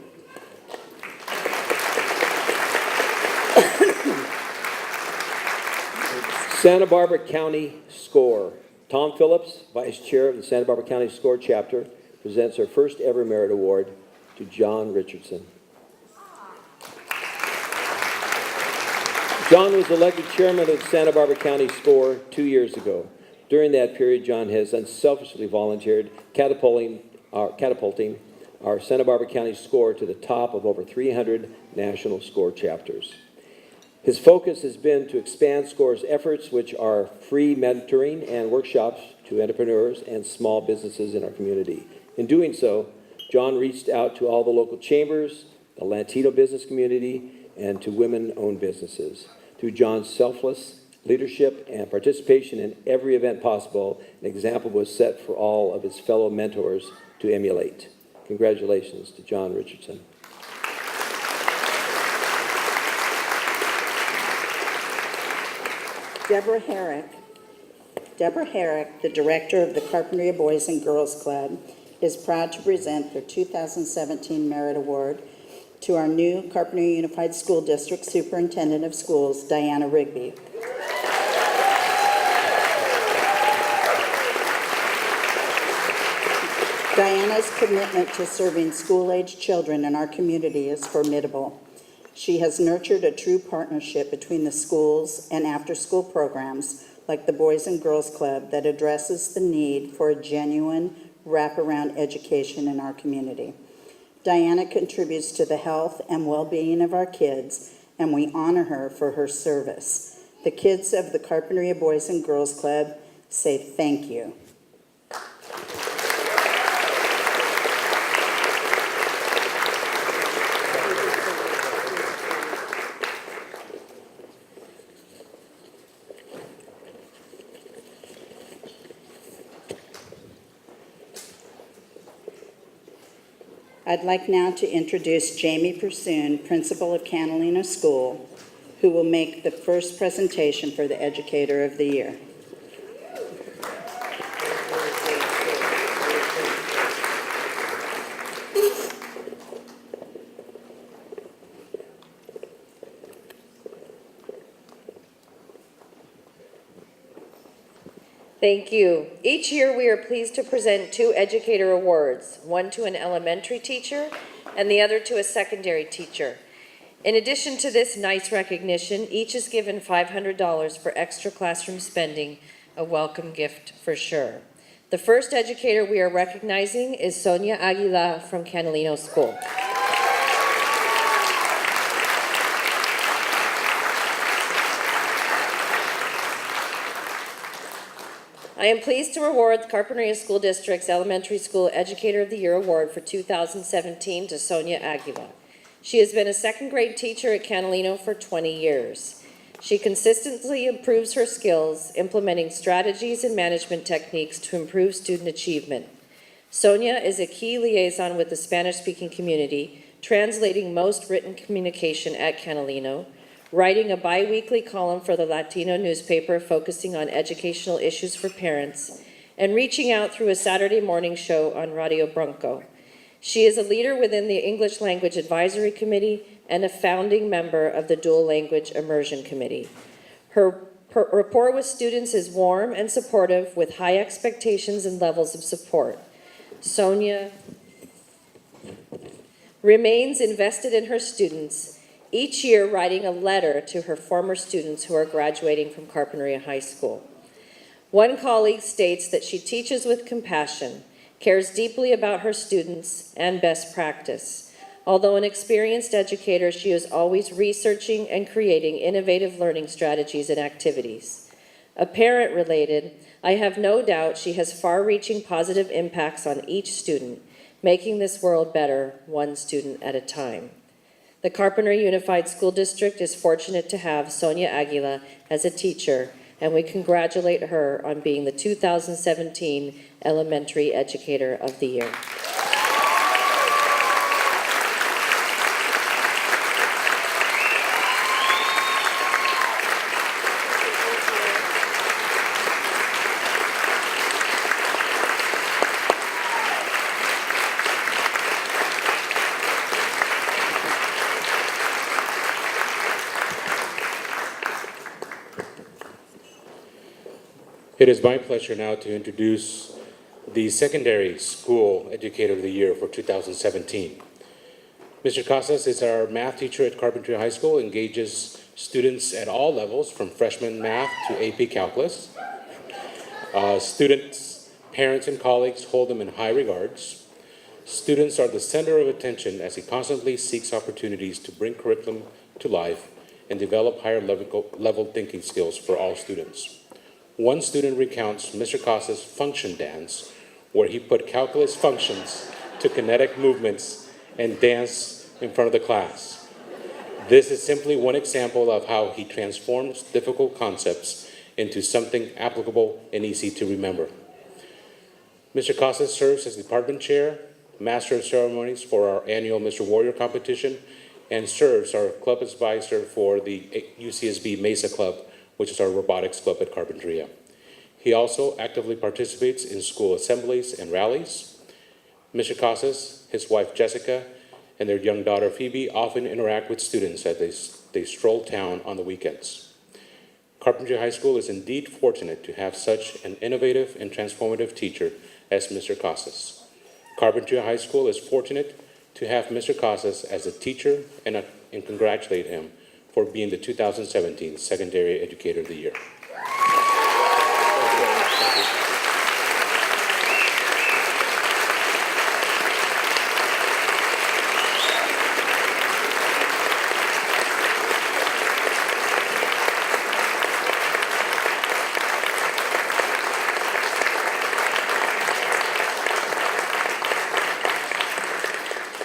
Santa Barbara County Score. Tom Phillips, Vice Chair of the Santa Barbara County Score Chapter, presents our first ever Merit Award to John Richardson. John was elected chairman of the Santa Barbara County Score 2 years ago. During that period, John has unselfishly volunteered, catapulting our Santa Barbara County Score to the top of over 300 national score chapters. His focus has been to expand SCORE's efforts, which are free mentoring and workshops to to entrepreneurs and small businesses in our community. In doing so, John reached out to all the local chambers, the Latino business community, and to women-owned businesses. Through John's selfless leadership and participation in every event possible, an example was set for all of his fellow mentors to emulate. Congratulations to John Richardson. Deborah Herrick, the director of the Carpinteria Boys and Girls Club, is proud to present their 2017 Merit Award to our new Carpinteria Unified School District Superintendent of Schools, Diana Rigby. Diana's commitment to serving school-aged children in our community is formidable. She has nurtured a true partnership between the schools and after-school programs like the Boys and Girls Club that addresses the need for a genuine wraparound education in our community. Diana contributes to the health and well-being of our kids, and we honor her for her service. The kids of the Carpinteria Boys and Girls Club say thank you. I'd like now to introduce Jamie Pursoon, principal of Catalina School, who will make the first presentation for the Educator of the Year. Thank you. Each year we are pleased to present 2 Educator Awards, one to an elementary teacher and the other to a secondary teacher. In addition to this nice recognition, each is given $500 for extra classroom spending, a welcome gift for sure. The first educator we are recognizing is Sonia Aguila from Catalina School. I am pleased to award the Carpinteria School District's Elementary School Educator of the Year Award for 2017 to Sonia Aguila. She has been a second grade teacher at Catalina for 20 years. She consistently improves her skills, implementing strategies and management techniques to improve student achievement. Sonia is a key liaison with the Spanish-speaking community, translating most written communication at Catalina, writing a bi-weekly column for the Latino newspaper focusing on educational issues for parents, and reaching out through a Saturday morning show on Radio Bronco. She is a leader within the English Language Advisory Committee and a founding member of the Dual Language Immersion Committee. Her rapport with students is warm and supportive with high expectations and levels of support. Sonia remains invested in her students, each year writing a letter to her former students who are graduating from Carpinteria High School. One colleague states that she teaches with compassion, cares deeply about her students and best practice. Although an experienced educator, she is always researching and creating innovative learning strategies and activities. A parent related, I have no doubt she has far-reaching positive impacts on each student, making this world better one student at a time. The Carpinteria Unified School District is fortunate to have Sonia Aguila as a teacher, and we congratulate her on being the 2017 Elementary Educator of the Year. It is my pleasure now to introduce the Secondary School Educator of the Year for 2017. Mr. Casas is our math teacher at Carpinteria High School, engages students at all levels from freshman math to AP Calculus. Students, parents, and colleagues hold him in high regards. Students are the center of attention as he constantly seeks opportunities to bring curriculum to life and develop higher level thinking skills for all students. One student recounts Mr. Casas' function dance, where he put calculus functions to kinetic movements and danced in front of the class. This is simply one example of how he transforms difficult concepts into something applicable and easy to remember. Mr. Casas serves as department chair, master of ceremonies for our annual Mr. Warrior competition, and serves our club advisor for the UCSB Mesa Club, which is our robotics club at Carpinteria. He also actively participates in school assemblies and rallies. Mr. Casas, his wife Jessica, and their young daughter Phoebe often interact with students as they stroll town on the weekends. Carpinteria High School is indeed fortunate to have such an innovative and transformative teacher as Mr. Casas. Carpinteria High School is fortunate to have Mr. Casas as a teacher and congratulate him for being the 2017 Secondary Educator of the Year.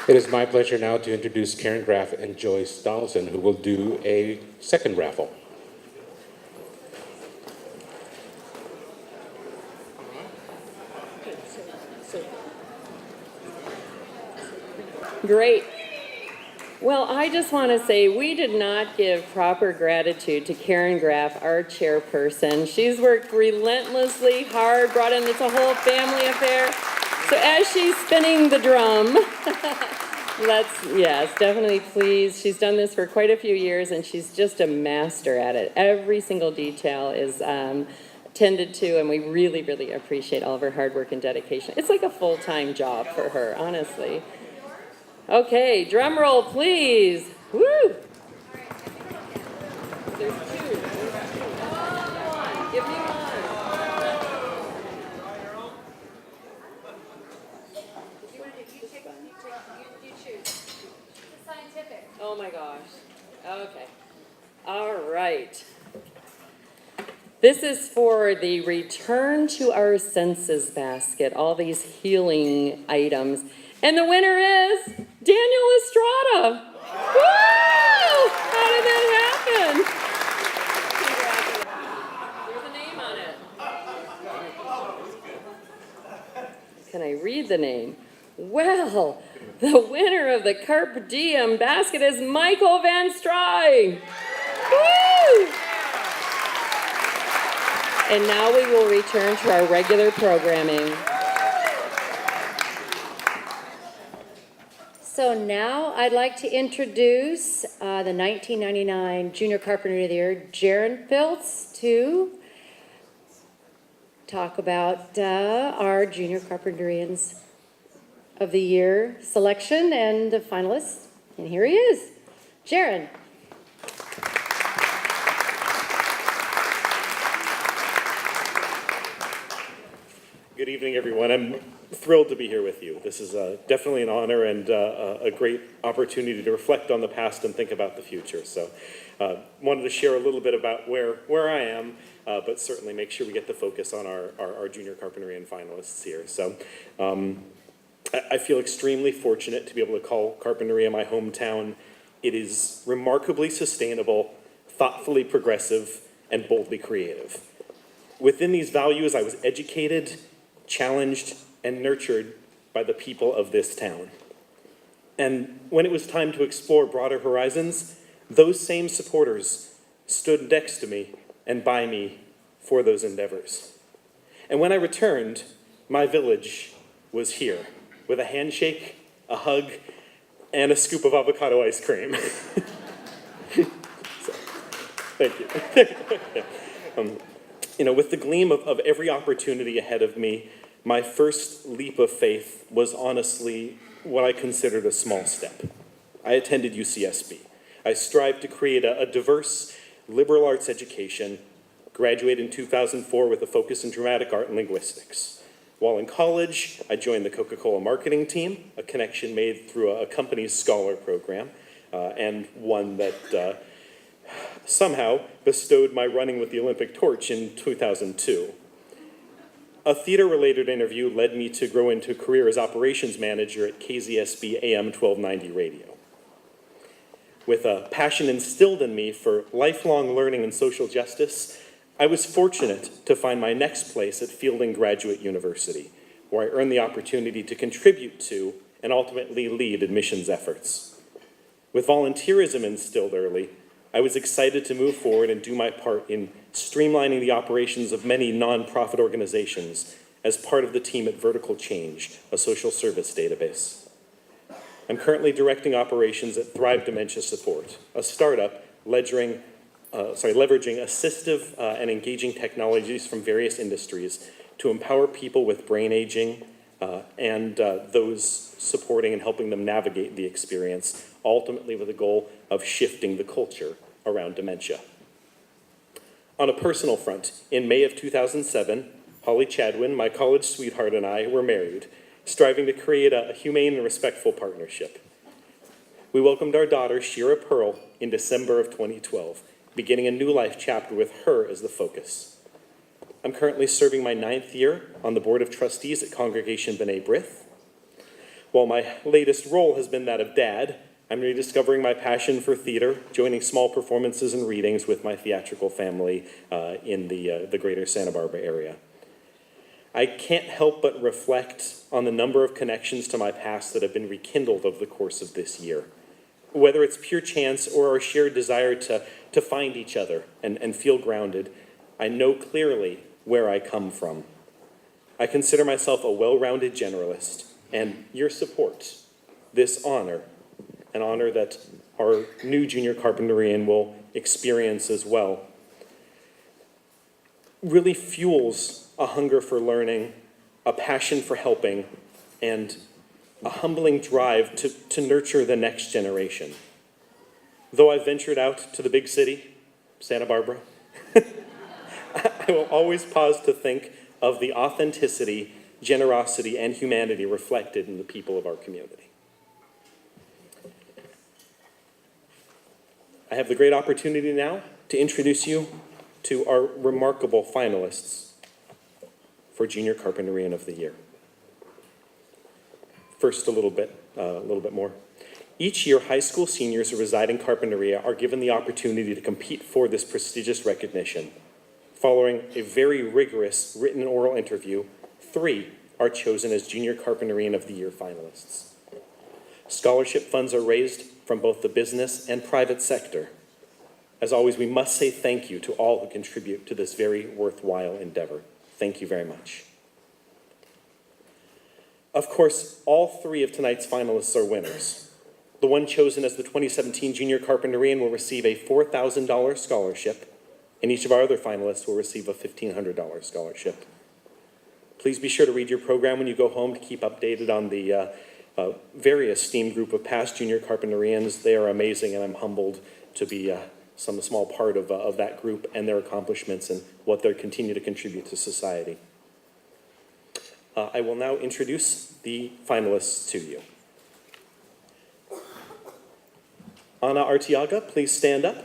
It is my pleasure now to introduce Karen Graff and Joyce Donaldson, who will do a second raffle. Great. Well, I just want to say we did not give proper gratitude to Karen Graff, our chairperson. She's worked relentlessly hard, brought in, it's a whole family affair. So as she's spinning the drum, yes, definitely please. She's done this for quite a few years and she's just a master at it. Every single detail is tended to, and we really, really appreciate all of her hard work and dedication. It's like a full-time job for her, honestly. Okay, drum roll, please. Woo! There's two. Give me one. Oh my gosh. Okay. All right. This is for the Return to Our Senses basket, all these healing items. And the winner is Daniel Estrada. Woo! How did that happen? There's a name on it. Can I read the name? Well, the winner of the Carpe Diem basket is Michael Van Stry. Woo! And now we will return to our regular programming. So now I'd like to introduce the 1999 Junior Carpenter of the Year, Jaron Filtz, to talk about our Junior Carpenterians of the Year selection and the finalists. And here he is, Jaron. Good evening, everyone. I'm thrilled to be here with you. This is definitely an honor and a great opportunity to reflect on the past and think about the future. So wanted to share a little bit about where I am, but certainly make sure we get the focus on our Junior Carpenterian finalists here. So I feel extremely fortunate to be able to call Carpinteria my hometown. It is remarkably sustainable, thoughtfully progressive, and boldly creative. Within these values, I was educated, challenged, and nurtured by the people of this town. And when it was time to explore broader horizons, those same supporters stood next to me and by me for those endeavors. And when I returned, my village was here, with a handshake, a hug, and a scoop of avocado ice cream. So, thank you. With the gleam of every opportunity ahead of me, my first leap of faith was honestly what I considered a small step. I attended UCSB. I strived to create a diverse liberal arts education, graduated in 2004 with a focus in dramatic art and linguistics. While in college, I joined the Coca-Cola marketing team, a connection made through a company's scholar program, and one that somehow bestowed my running with the Olympic torch in 2002. A theater-related interview led me to grow into a career as operations manager at KZSB AM 1290 radio. With a passion instilled in me for lifelong learning and social justice, I was fortunate to find my next place at Fielding Graduate University, where I earned the opportunity to contribute to and ultimately lead admissions efforts. With volunteerism instilled early, I was excited to move forward and do my part in streamlining the operations of many nonprofit organizations as part of the team at Vertical Change, a social service database. I'm currently directing operations at Thrive Dementia Support, a startup leveraging assistive and engaging technologies from various industries to empower people with brain aging and those supporting and helping them navigate the experience, ultimately with the goal of shifting the culture around dementia. On a personal front, in May of 2007, Holly Chadwin, my college sweetheart, and I were married, striving to create a humane and respectful partnership. We welcomed our daughter, Shira Pearl, in December of 2012, beginning a new life chapter with her as the focus. I'm currently serving my 9th year on the Board of Trustees at Congregation B'nai B'rith. While my latest role has been that of dad, I'm rediscovering my passion for theater, joining small performances and readings with my theatrical family in the greater Santa Barbara area. I can't help but reflect on the number of connections to my past that have been rekindled over the course of this year. Whether it's pure chance or our shared desire to find each other and feel grounded, I know clearly where I come from. I consider myself a well-rounded generalist, and your support, this honor, an honor that our new junior carpentarian will experience as well, really fuels a hunger for learning, a passion for helping, and a humbling drive to nurture the next generation. Though I've ventured out to the big city, Santa Barbara, I will always pause to think of the authenticity, generosity, and humanity reflected in the people of our community. I have the great opportunity now to introduce you to our remarkable finalists for Junior Carpentarian of the Year. First, a little bit more. Each year, high school seniors who reside in Carpinteria are given the opportunity to compete for this prestigious recognition. Following a very rigorous written and oral interview, 3 are chosen as Junior Carpentarian of the Year finalists. Scholarship funds are raised from both the business and private sector. As always, we must say thank you to all who contribute to this very worthwhile endeavor. Thank you very much. Of course, all 3 of tonight's finalists are winners. The one chosen as the 2017 Junior Carpentarian will receive a $4,000 scholarship, and each of our other finalists will receive a $1,500 scholarship. Please be sure to read your program when you go home to keep updated on the very esteemed group of past Junior Carpentarians. They are amazing, and I'm humbled to be some small part of that group and their accomplishments and what they continue to contribute to society. I will now introduce the finalists to you. Ana Artiaga, please stand up.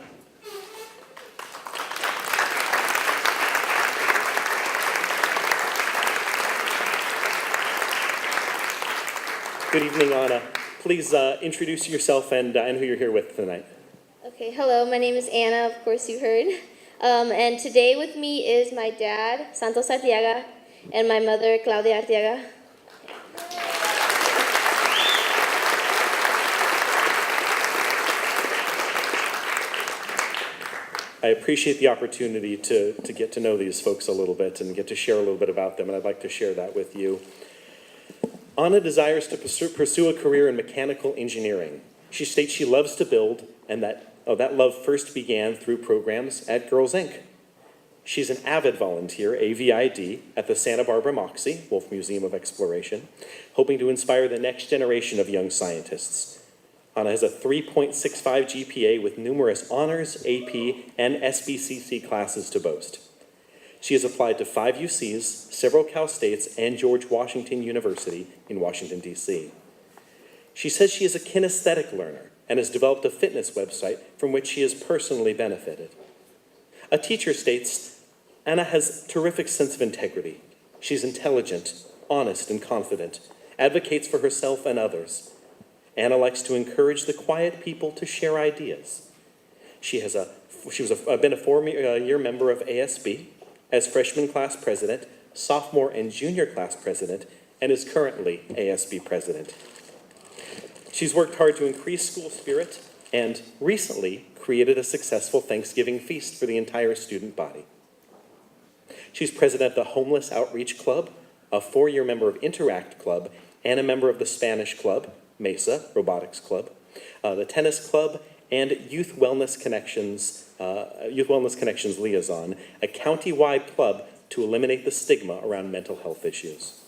Good evening, Ana. Please introduce yourself and who you're here with tonight. Okay, hello, my name is Anna, of course you heard. And today with me is my dad, Santos Artiaga, and my mother, Claudia Artiaga. I appreciate the opportunity to get to know these folks a little bit and get to share a little bit about them, and I'd like to share that with you. Anna desires to pursue a career in mechanical engineering. She states she loves to build, and that love first began through programs at Girls Inc. She's an avid volunteer, AVID, at the Santa Barbara Moxie, Wolf Museum of Exploration, hoping to inspire the next generation of young scientists. Anna has a 3.65 GPA with numerous honors, AP, and SBCC classes to boast. She has applied to 5 UCs, several Cal States, and George Washington University in Washington, D.C. She says she is a kinesthetic learner, and has developed a fitness website from which she has personally benefited. A teacher states, Anna has a terrific sense of integrity. She's intelligent, honest, and confident, advocates for herself and others. Anna likes to encourage the quiet people to share ideas. She has been a four-year member of ASB, as freshman class president, sophomore and junior class president, and is currently ASB president. She's worked hard to increase school spirit and recently created a successful Thanksgiving feast for the entire student body. She's president of the Homeless Outreach Club, a four-year member of Interact Club, and a member of the Spanish Club, Mesa Robotics Club, the Tennis Club, and Youth Wellness Connections Liaison, a county-wide club to eliminate the stigma around mental health issues.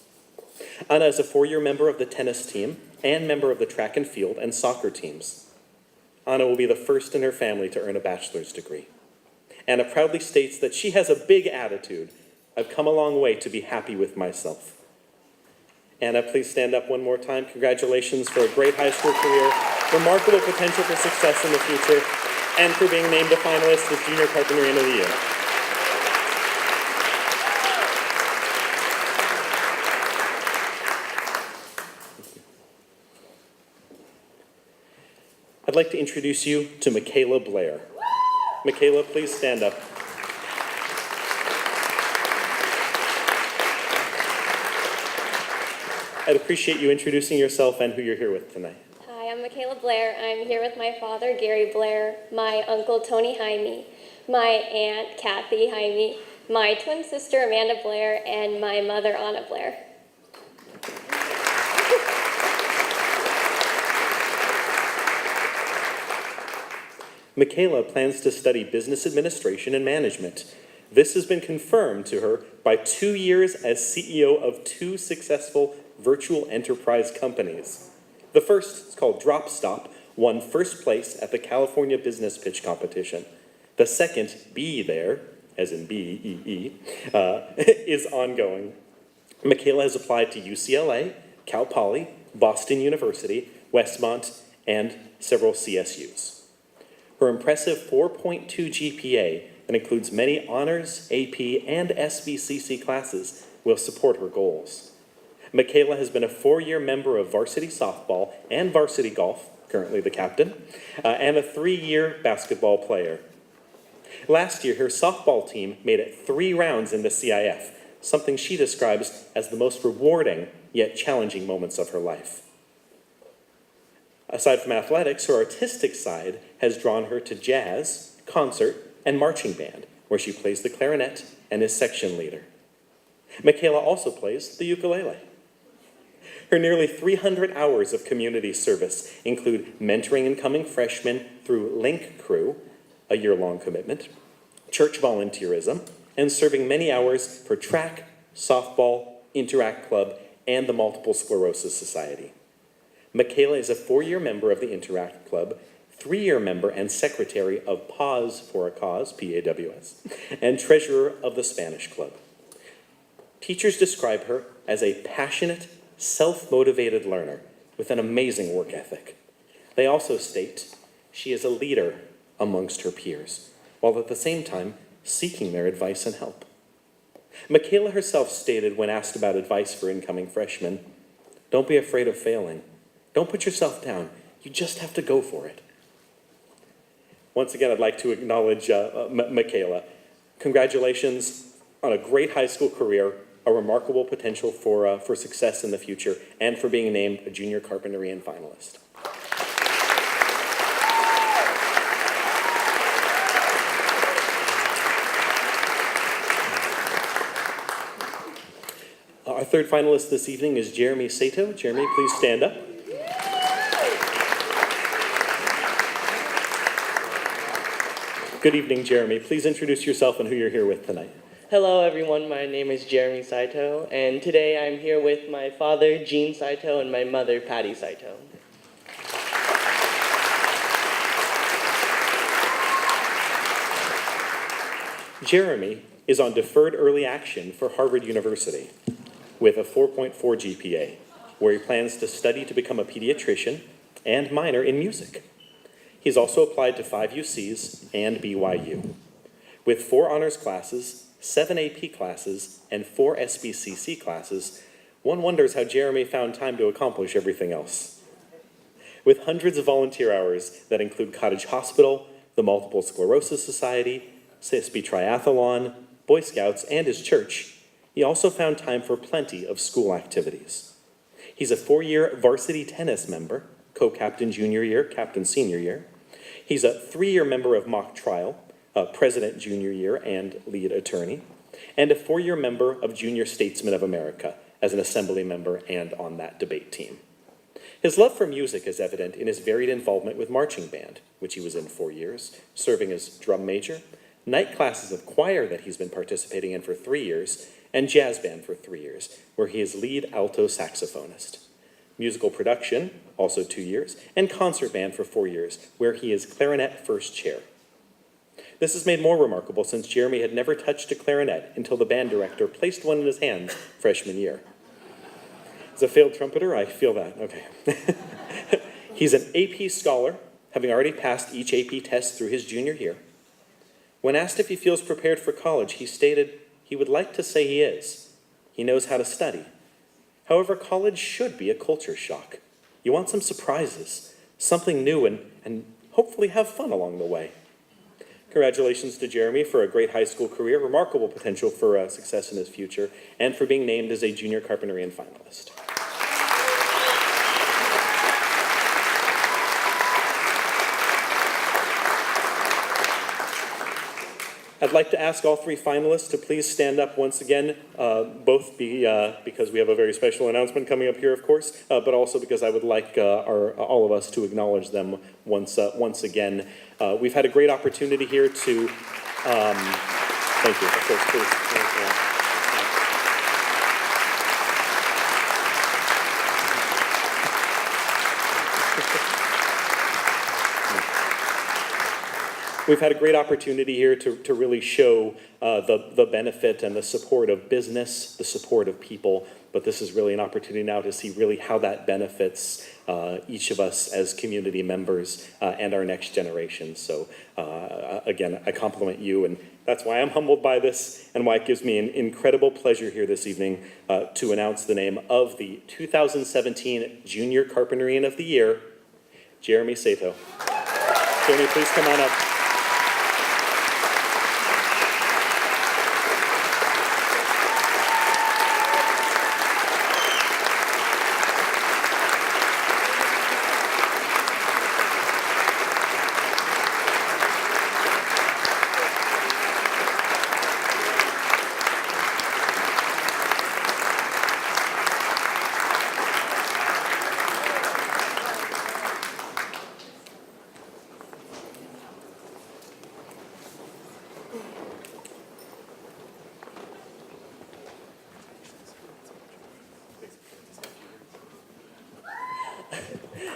Anna is a four-year member of the tennis team and member of the track and field and soccer teams. Anna will be the first in her family to earn a bachelor's degree. Anna proudly states that she has a big attitude. I've come a long way to be happy with myself. Anna, please stand up one more time. Congratulations for a great high school career, remarkable potential for success in the future, and for being named a finalist as Junior Carpentarian of the Year. I'd like to introduce you to Michaela Blair. Michaela, please stand up. I'd appreciate you introducing yourself and who you're here with tonight. Hi, I'm Michaela Blair. I'm here with my father, Gary Blair, my uncle, Tony Jaime, my aunt, Kathy Jaime, my twin sister, Amanda Blair, and my mother, Anna Blair. Michaela plans to study business administration and management. This has been confirmed to her by 2 years as CEO of 2 successful virtual enterprise companies. The first is called Drop Stop, won first place at the California Business Pitch Competition. The second, Be There, as in B-E-E, is ongoing. Michaela has applied to UCLA, Cal Poly, Boston University, Westmont, and several CSUs. Her impressive 4.2 GPA, that includes many honors, AP, and SBCC classes, will support her goals. Michaela has been a 4-year member of varsity softball and varsity golf, currently the captain, and a 3-year basketball player. Last year, her softball team made it 3 rounds in the CIF, something she describes as the most rewarding yet challenging moments of her life. Aside from athletics, her artistic side has drawn her to jazz, concert, and marching band, where she plays the clarinet and is section leader. Michaela also plays the ukulele. Her nearly 300 hours of community service include mentoring incoming freshmen through Link Crew, a year-long commitment, church volunteerism, and serving many hours for track, softball, Interact Club, and the Multiple Sclerosis Society. Michaela is a 4-year member of the Interact Club, 3-year member and secretary of Pause for a Cause, P-A-W-S, and treasurer of the Spanish Club. Teachers describe her as a passionate, self-motivated learner with an amazing work ethic. They also state she is a leader amongst her peers, while at the same time seeking their advice and help. Michaela herself stated when asked about advice for incoming freshmen, "Don't be afraid of failing. Don't put yourself down. You just have to go for it." Once again, I'd like to acknowledge Michaela. Congratulations on a great high school career, a remarkable potential for success in the future, and for being named a Junior Carpentarian finalist. Our third finalist this evening is Jeremy Sato. Jeremy, please stand up. Good evening, Jeremy. Please introduce yourself and who you're here with tonight. Hello, everyone. My name is Jeremy Saito, and today I'm here with my father, Gene Saito, and my mother, Patty Saito. Jeremy is on deferred early action for Harvard University with a 4.4 GPA, where he plans to study to become a pediatrician and minor in music. He's also applied to 5 UCs and BYU. With 4 honors classes, 7 AP classes, and 4 SBCC classes, one wonders how Jeremy found time to accomplish everything else. With hundreds of volunteer hours that include Cottage Hospital, the Multiple Sclerosis Society, CSB Triathlon, Boy Scouts, and his church, he also found time for plenty of school activities. He's a 4-year varsity tennis member, co-captain junior year, captain senior year. He's a 3-year member of mock trial, president junior year and lead attorney, and a 4-year member of Junior Statesmen of America as an assembly member and on that debate team. His love for music is evident in his varied involvement with marching band, which he was in 4 years, serving as drum major, night classes of choir that he's been participating in for 3 years, and jazz band for 3 years, where he is lead alto saxophonist. Musical production, also 2 years, and concert band for 4 years, where he is clarinet first chair. This is made more remarkable since Jeremy had never touched a clarinet until the band director placed one in his hands freshman year. As a failed trumpeter, I feel that, okay. He's an AP scholar, having already passed each AP test through his junior year. When asked if he feels prepared for college, he stated he would like to say he is. He knows how to study. However, college should be a culture shock. You want some surprises, something new, and hopefully have fun along the way. Congratulations to Jeremy for a great high school career, remarkable potential for success in his future, and for being named as a junior Carpinterian finalist. I'd like to ask all 3 finalists to please stand up once again, because we have a very special announcement coming up here, of course, but also because I would like all of us to acknowledge them once again. We've had a great opportunity here to, thank you, of course, please. We've had a great opportunity here to really show the benefit and the support of business, the support of people, but this is really an opportunity now to see really how that benefits each of us as community members and our next generation. So again, I compliment you, and that's why I'm humbled by this and why it gives me an incredible pleasure here this evening to announce the name of the 2017 Junior Carpinterian of the Year, Jeremy Sato. Jeremy, please come on up.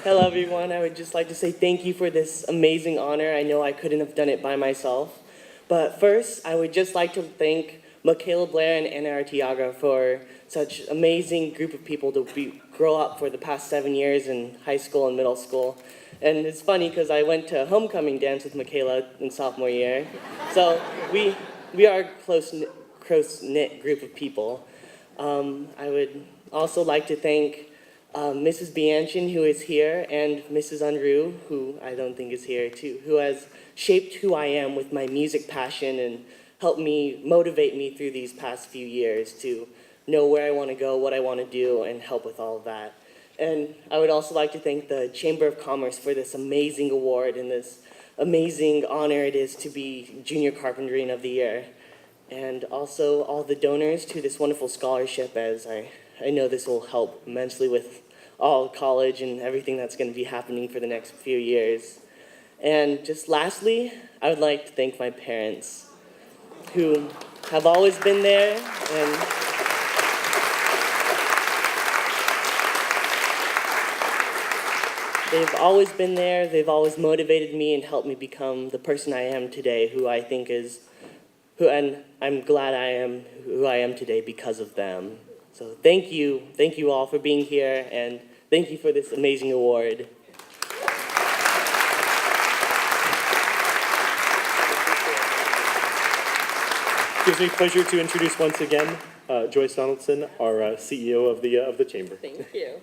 Hello, everyone. I would just like to say thank you for this amazing honor. I know I couldn't have done it by myself. But first, I would just like to thank Michaela Blair and Anna Artiaga for such amazing group of people to grow up for the past 7 years in high school and middle school. And it's funny because I went to homecoming dance with Michaela in sophomore year. So we are a close-knit group of people. I would also like to thank Mrs. Bianchin, who is here, and Mrs. Unruh, who I don't think is here too, who has shaped who I am with my music passion and helped me motivate me through these past few years to know where I want to go, what I want to do, and help with all of that. And I would also like to thank the Chamber of Commerce for this amazing award and this amazing honor it is to be Junior Carpinterian of the Year. And also all the donors to this wonderful scholarship, as I know this will help immensely with all college and everything that's going to be happening for the next few years. And just lastly, I would like to thank my parents who have always been there, and they've always been there, they've always motivated me and helped me become the person I am today, and I'm glad I am who I am today because of them. So thank you all for being here, and thank you for this amazing award. gives me pleasure to introduce once again Joyce Donaldson, our CEO of the Chamber. Thank you.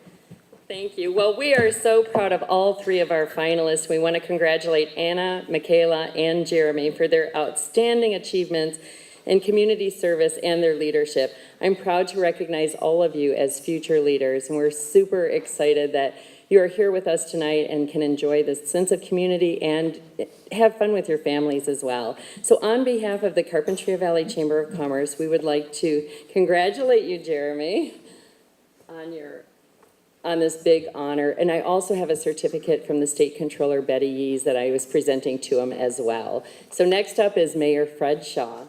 Thank you. Well, we are so proud of all three of our finalists. We want to congratulate Anna, Michaela, and Jeremy for their outstanding achievements in community service and their leadership. I'm proud to recognize all of you as future leaders, and we're super excited that you are here with us tonight and can enjoy this sense of community and have fun with your families as well. So on behalf of the Carpentria Valley Chamber of Commerce, we would like to congratulate you, Jeremy, on this big honor. And I also have a certificate from the State Controller Betty Yees that I was presenting to him as well. So next up is Mayor Fred Shaw.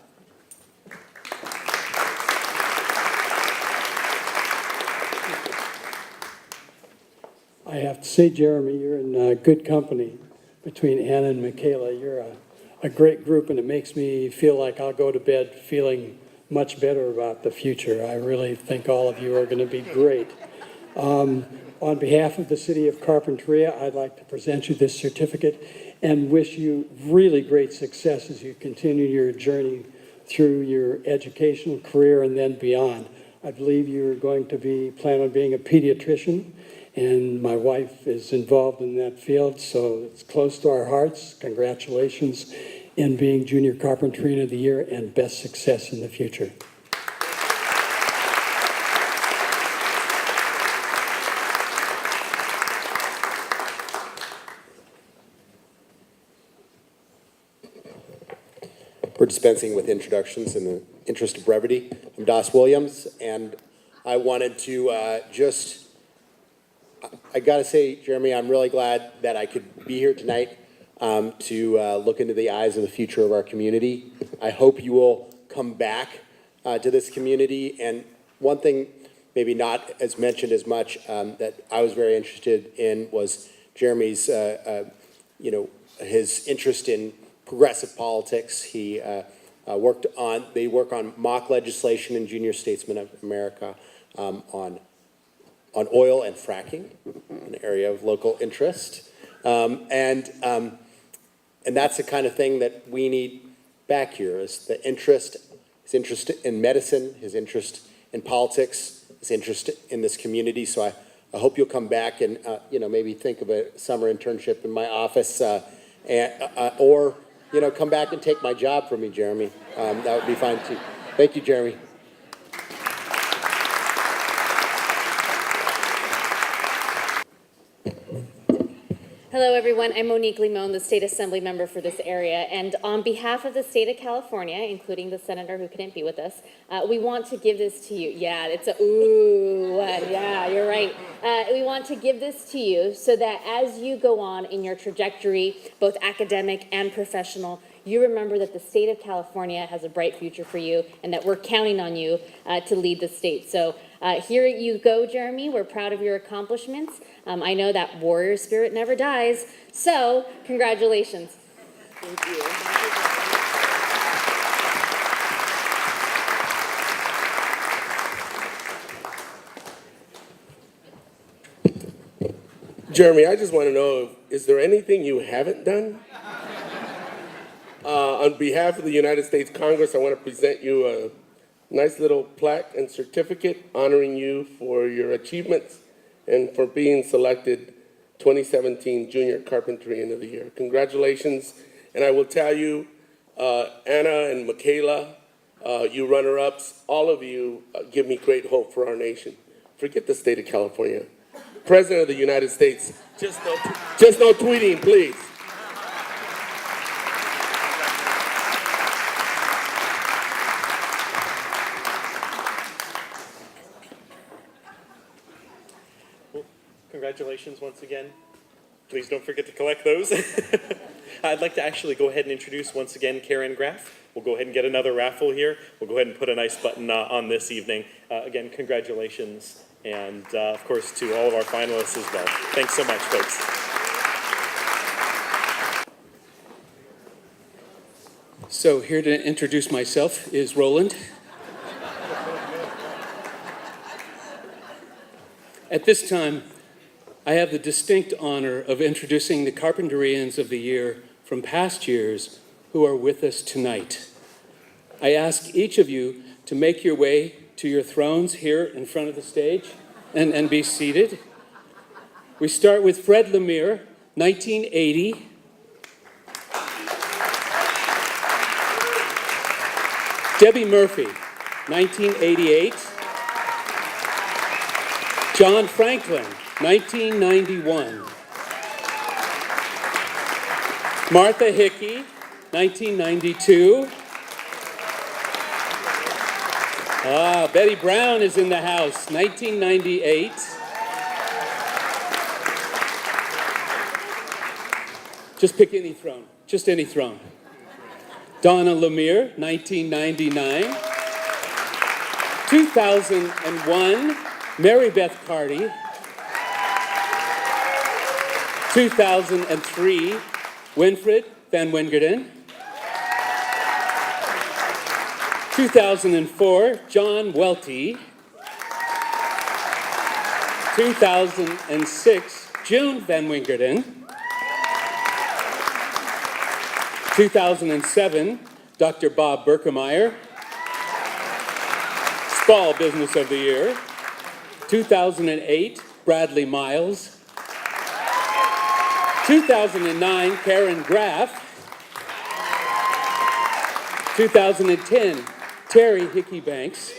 I have to say, Jeremy, you're in good company between Anna and Michaela. You're a great group, and it makes me feel like I'll go to bed feeling much better about the future. I really think all of you are going to be great. On behalf of the city of Carpentria, I'd like to present you this certificate and wish you really great success as you continue your journey through your educational career and then beyond. I believe you're going to plan on being a pediatrician, and my wife is involved in that field, so it's close to our hearts. Congratulations in being Junior Carpentarian of the Year, and best success in the future. We're dispensing with introductions in the interest of brevity. I'm Das Williams, and I wanted to I gotta say, Jeremy, I'm really glad that I could be here tonight to look into the eyes of the future of our community. I hope you will come back to this community. And one thing, maybe not as mentioned as much, that I was very interested in was Jeremy's, his interest in progressive politics. He they work on mock legislation in Junior Statesman of America on oil and fracking, an area of local interest. And that's the kind of thing that we need back here, is his interest in medicine, his interest in politics, his interest in this community. So I hope you'll come back and, maybe think of a summer internship in my office, or, come back and take my job from me, Jeremy. That would be fine too. Thank you, Jeremy. Hello, everyone. I'm Monique Limon, the State Assembly member for this area. And on behalf of the state of California, including the senator who couldn't be with us, we want to give this to you. Yeah, it's a ooh one. Yeah, you're right. We want to give this to you so that as you go on in your trajectory, both academic and professional, you remember that the state of California has a bright future for you and that we're counting on you to lead the state. So here you go, Jeremy. We're proud of your accomplishments. I know that warrior spirit never dies. So congratulations. Thank you. Jeremy, I just want to know, is there anything you haven't done? On behalf of the United States Congress, I want to present you a nice little plaque and certificate honoring you for your achievements and for being selected 2017 Junior Carpentarian of the Year. Congratulations. And I will tell you, Anna and Michaela, you runner-ups, all of you give me great hope for our nation. Forget the state of California. President of the United States, just no tweeting, please. Congratulations once again. Please don't forget to collect those. I'd like to actually go ahead and introduce once again Karen Graff. We'll go ahead and get another raffle here. We'll go ahead and put a nice button on this evening. Again, congratulations. And of course to all of our finalists as well. Thanks so much, folks. So here to introduce myself is Roland. At this time, I have the distinct honor of introducing the Carpentarians of the Year from past years who are with us tonight. I ask each of you to make your way to your thrones here in front of the stage and be seated. We start with Fred Lemire, 1980. Debbie Murphy, 1988. John Franklin, 1991. Martha Hickey, 1992. Betty Brown is in the house, 1998. Just pick any throne, just any throne. Donna Lemire, 1999. 2001, Mary Beth Carty. 2003, Winfred Van Wingerden. 2004, John Welty. 2006, June Van Wingerden. 2007, Dr. Bob Berkemeyer, Small Business of the Year. 2008, Bradley Miles. 2009, Karen Graff. 2010, Terry Hickey Banks.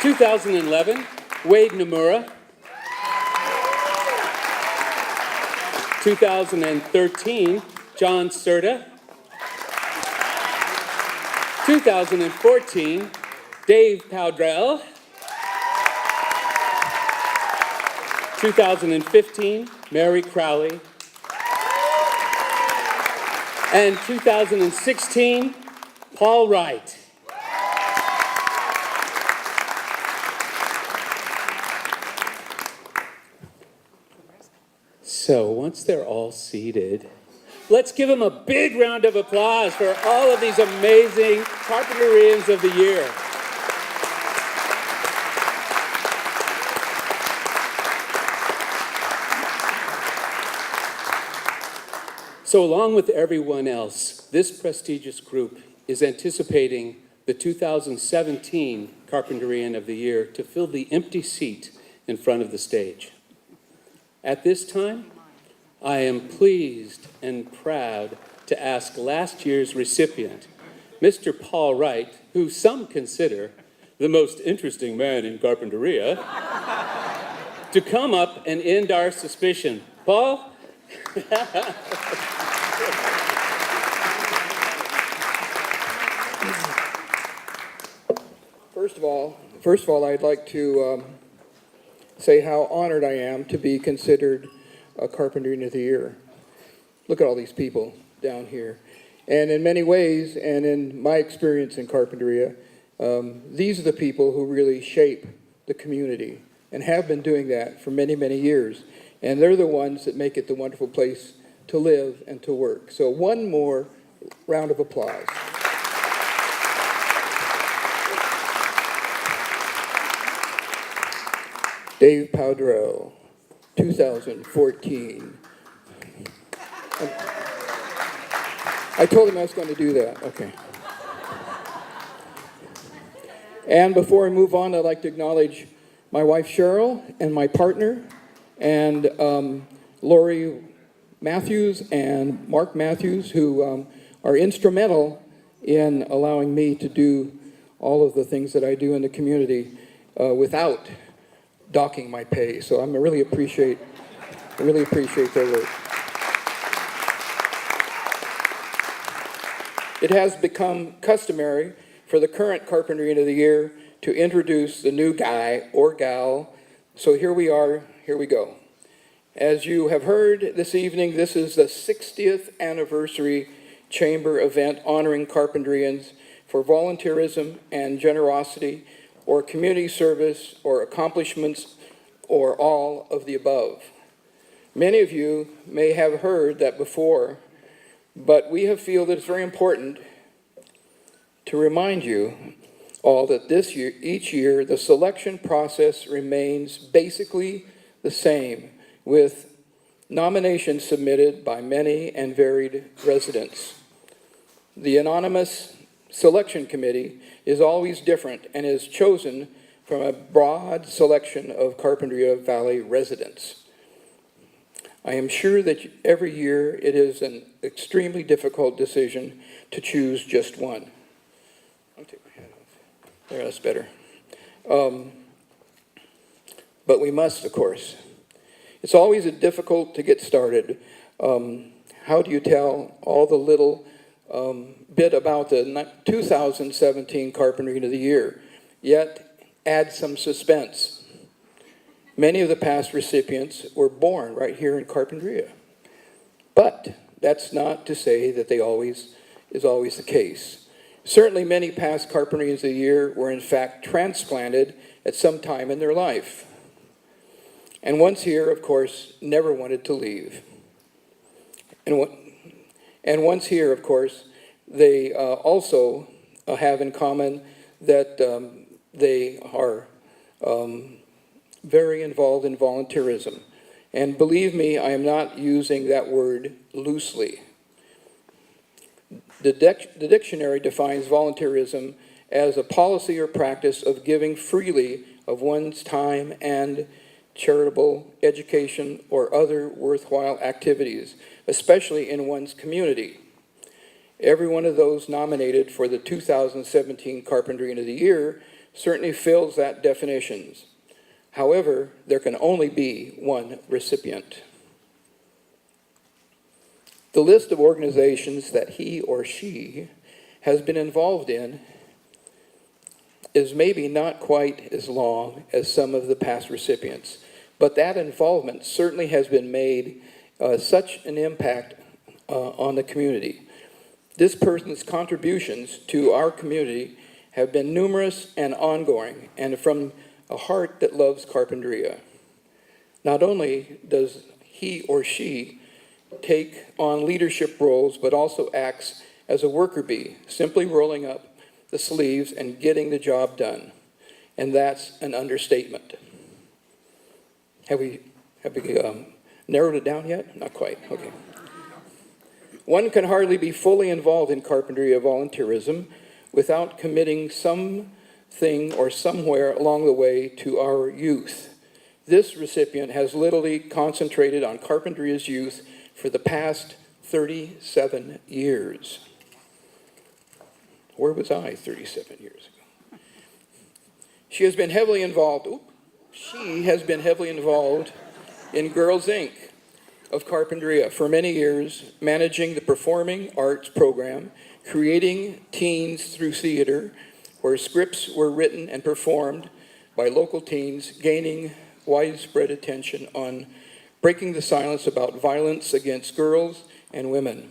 2011, Wade Nomura. 2013, John Serta. 2014, Dave Powdrell. 2015, Mary Crowley. And 2016, Paul Wright. So once they're all seated, let's give them a big round of applause for all of these amazing Carpinterians of the Year. So along with everyone else, this prestigious group is anticipating the 2017 Carpinterian of the Year to fill the empty seat in front of the stage. At this time, I am pleased and proud to ask last year's recipient, Mr. Paul Wright, who some consider the most interesting man in Carpinteria, to come up and end our suspicion. Paul? First of all, I'd like to say how honored I am to be considered a Carpinterian of the Year. Look at all these people down here. And in many ways, and in my experience in Carpinteria, these are the people who really shape the community and have been doing that for many, many years. And they're the ones that make it the wonderful place to live and to work. So one more round of applause. Dave Powdrell, 2014. I told him I was going to do that. Okay. And before I move on, I'd like to acknowledge my wife Cheryl and my partner, and Lori Matthews and Mark Matthews, who are instrumental in allowing me to do all of the things that I do in the community without docking my pay. So I really appreciate their work. It has become customary for the current Carpinterian of the Year to introduce the new guy or gal. So here we are, here we go. As you have heard this evening, this is the 60th anniversary chamber event honoring Carpinterians for volunteerism and generosity, or community service, or accomplishments, or all of the above. Many of you may have heard that before, but we have feel that it's very important to remind you all that this year, each year, the selection process remains basically the same, with nominations submitted by many and varied residents. The anonymous selection committee is always different and is chosen from a broad selection of Carpinteria Valley residents. I am sure that every year it is an extremely difficult decision to choose just one. I'll take my hat off. There, that's better. But we must, of course. It's always difficult to get started. How do you tell all the little bit about the 2017 Carpinteria of the Year, yet add some suspense? Many of the past recipients were born right here in Carpinteria. But that's not to say that they is always the case. Certainly many past Carpinterians of the Year were in fact transplanted at some time in their life. And once here, of course, never wanted to leave. And once here, of course, they also have in common that they are very involved in volunteerism. And believe me, I am not using that word loosely. The dictionary defines volunteerism as a policy or practice of giving freely of one's time and charitable, education, or other worthwhile activities, especially in one's community. Every one of those nominated for the 2017 Carpinterian of the Year certainly fills that definition. However, there can only be one recipient. The list of organizations that he or she has been involved in is maybe not quite as long as some of the past recipients, but that involvement certainly has been made such an impact on the community. This person's contributions to our community have been numerous and ongoing, and from a heart that loves Carpinteria. Not only does he or she take on leadership roles, but also acts as a worker bee, simply rolling up the sleeves and getting the job done. And that's an understatement. Have we narrowed it down yet? Not quite, okay. One can hardly be fully involved in Carpinteria volunteerism without committing something or somewhere along the way to our youth. This recipient has literally concentrated on Carpinteria's youth for the past 37 years. Where was I 37 years ago? She has been heavily involved in Girls Inc. of Carpinteria for many years, managing the performing arts program, creating teens through theater, where scripts were written and performed by local teens, gaining widespread attention on breaking the silence about violence against girls and women.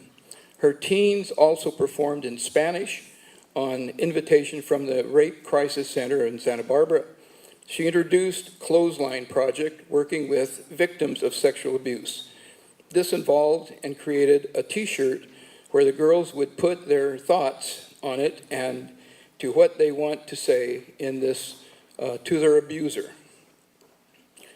Her teens also performed in Spanish on invitation from the Rape Crisis Center in Santa Barbara. She introduced Clothesline Project, working with victims of sexual abuse. This involved and created a t-shirt where the girls would put their thoughts on it and to what they want to say in this to their abuser.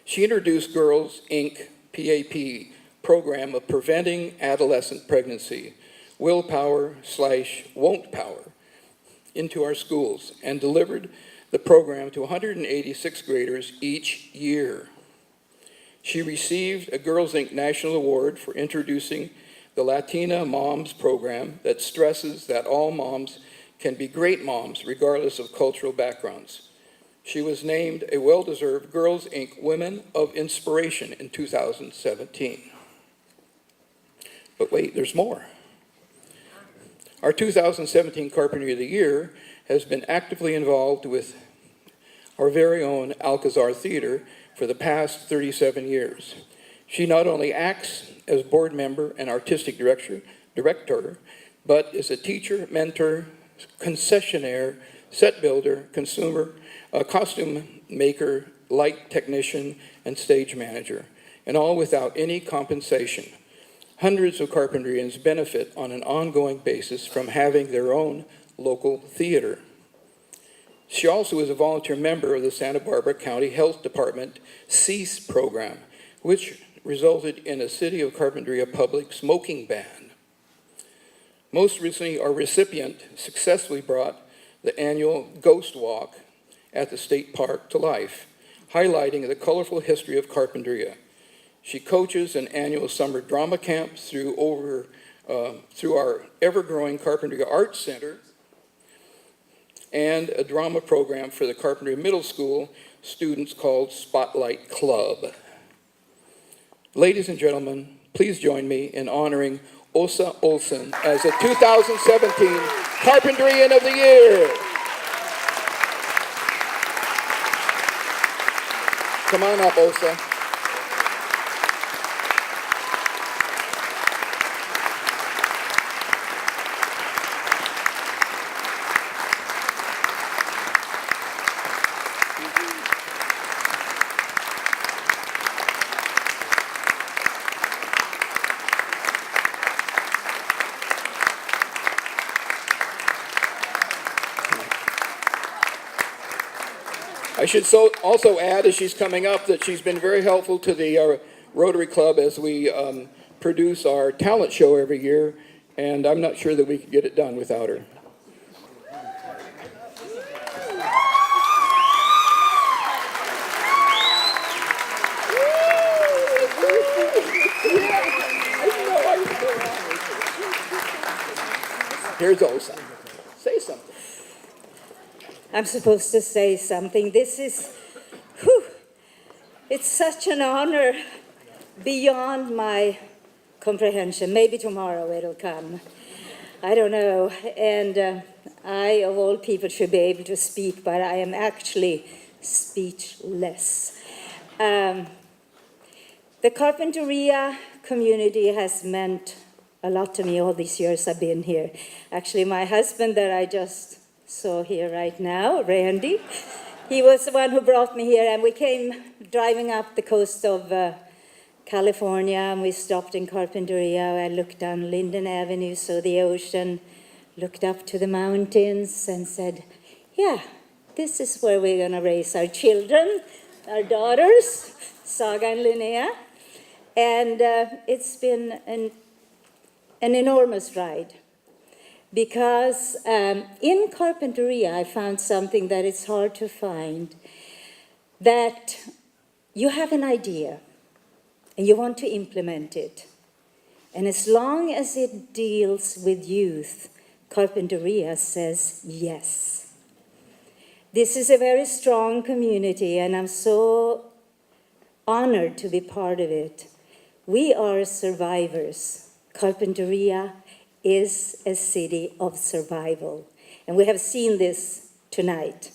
She introduced Girls Inc. PAP program of preventing adolescent pregnancy, willpower/won't power, into our schools and delivered the program to 186 graders each year. She received a Girls Inc. National Award for introducing the Latina Moms program that stresses that all moms can be great moms regardless of cultural backgrounds. She was named a well-deserved Girls Inc. Women of Inspiration in 2017. But wait, there's more. Our 2017 Carpinteria of the Year has been actively involved with our very own Alcazar Theater for the past 37 years. She not only acts as board member and artistic director, but is a teacher, mentor, concessionaire, set builder, consumer, costume maker, light technician, and stage manager, and all without any compensation. Hundreds of Carpinterians benefit on an ongoing basis from having their own local theater. She also is a volunteer member of the Santa Barbara County Health Department CEASE program, which resulted in a City of Carpinteria public smoking ban. Most recently, our recipient successfully brought the annual Ghost Walk at the state park to life, highlighting the colorful history of Carpinteria. She coaches an annual summer drama camp through our ever-growing Carpinteria Arts Center and a drama program for the Carpinteria Middle School students called Spotlight Club. Ladies and gentlemen, please join me in honoring Osa Olson as the 2017 Carpinterian of the Year. Come on up, Osa. I should also add, as she's coming up, that she's been very helpful to the Rotary Club as we produce our talent show every year, and I'm not sure that we could get it done without her. Here's Osa. Say something. I'm supposed to say something. This is, it's such an honor beyond my comprehension. Maybe tomorrow it'll come. I don't know. And I, of all people, should be able to speak, but I am actually speechless. The Carpinteria community has meant a lot to me all these years I've been here. Actually, my husband that I just saw here right now, Randy, he was the one who brought me here, and we came driving up the coast of California, and we stopped in Carpinteria. I looked down Linden Avenue, saw the ocean, looked up to the mountains, and said, yeah, this is where we're going to raise our children, our daughters, Saga and Linnea. And it's been an enormous ride. Because in Carpinteria, I found something that is hard to find, that you have an idea and you want to implement it. And as long as it deals with youth, Carpinteria says yes. This is a very strong community, and I'm so honored to be part of it. We are survivors. Carpinteria is a city of survival. And we have seen this tonight.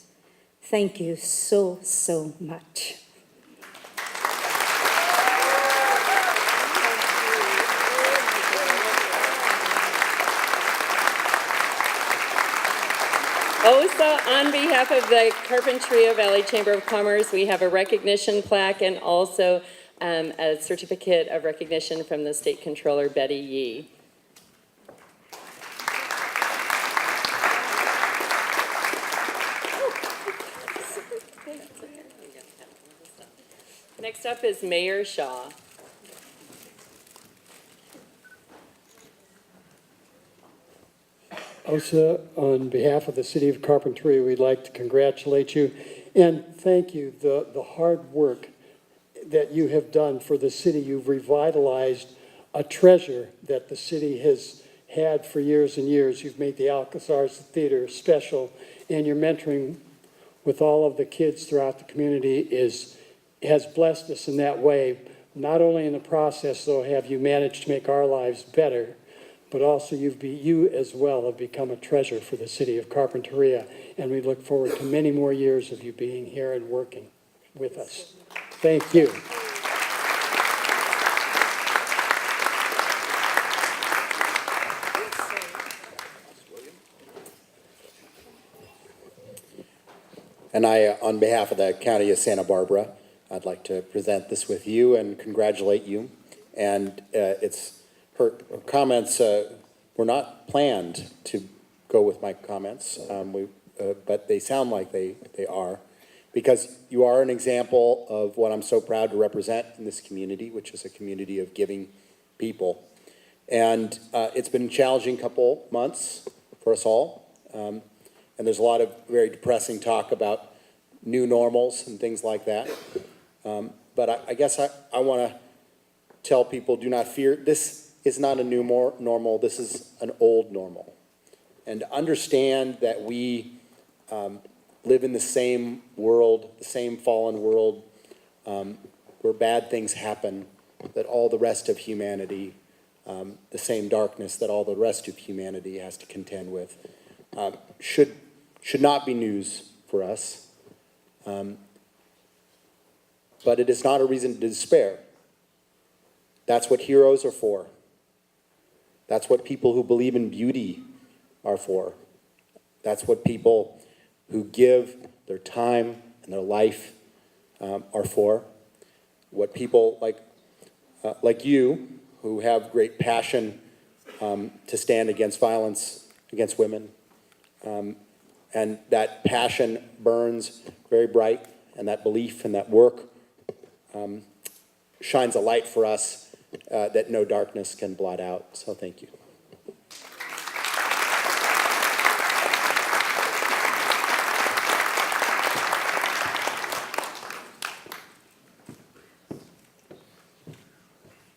Thank you so, so much. Also, on behalf of the Carpinteria Valley Chamber of Commerce, we have a recognition plaque and also a certificate of recognition from the State Controller, Betty Yee. Next up is Mayor Shaw. Osa, on behalf of the City of Carpinteria, we'd like to congratulate you and thank you. The hard work that you have done for the city. You've revitalized a treasure that the city has had for years and years. You've made the Alcazar's Theater special, and your mentoring with all of the kids throughout the community has blessed us in that way. Not only in the process, though, have you managed to make our lives better, but also you as well have become a treasure for the city of Carpinteria, and we look forward to many more years of you being here and working with us. Thank you. And I, on behalf of the County of Santa Barbara, I'd like to present this with you and congratulate you. And her comments were not planned to go with my comments, but they sound like they are, because you are an example of what I'm so proud to represent in this community, which is a community of giving people. And it's been a challenging couple months for us all. And there's a lot of very depressing talk about new normals and things like that. But I guess I want to tell people, do not fear. This is not a new normal. This is an old normal. And understand that we live in the same world, the same fallen world, where bad things happen, that all the rest of humanity, the same darkness that all the rest of humanity has to contend with, should not be news for us. But it is not a reason to despair. That's what heroes are for. That's what people who believe in beauty are for. That's what people who give their time and their life are for. What people like you, who have great passion to stand against violence against women. And that passion burns very bright, and that belief and that work shines a light for us that no darkness can blot out. So thank you.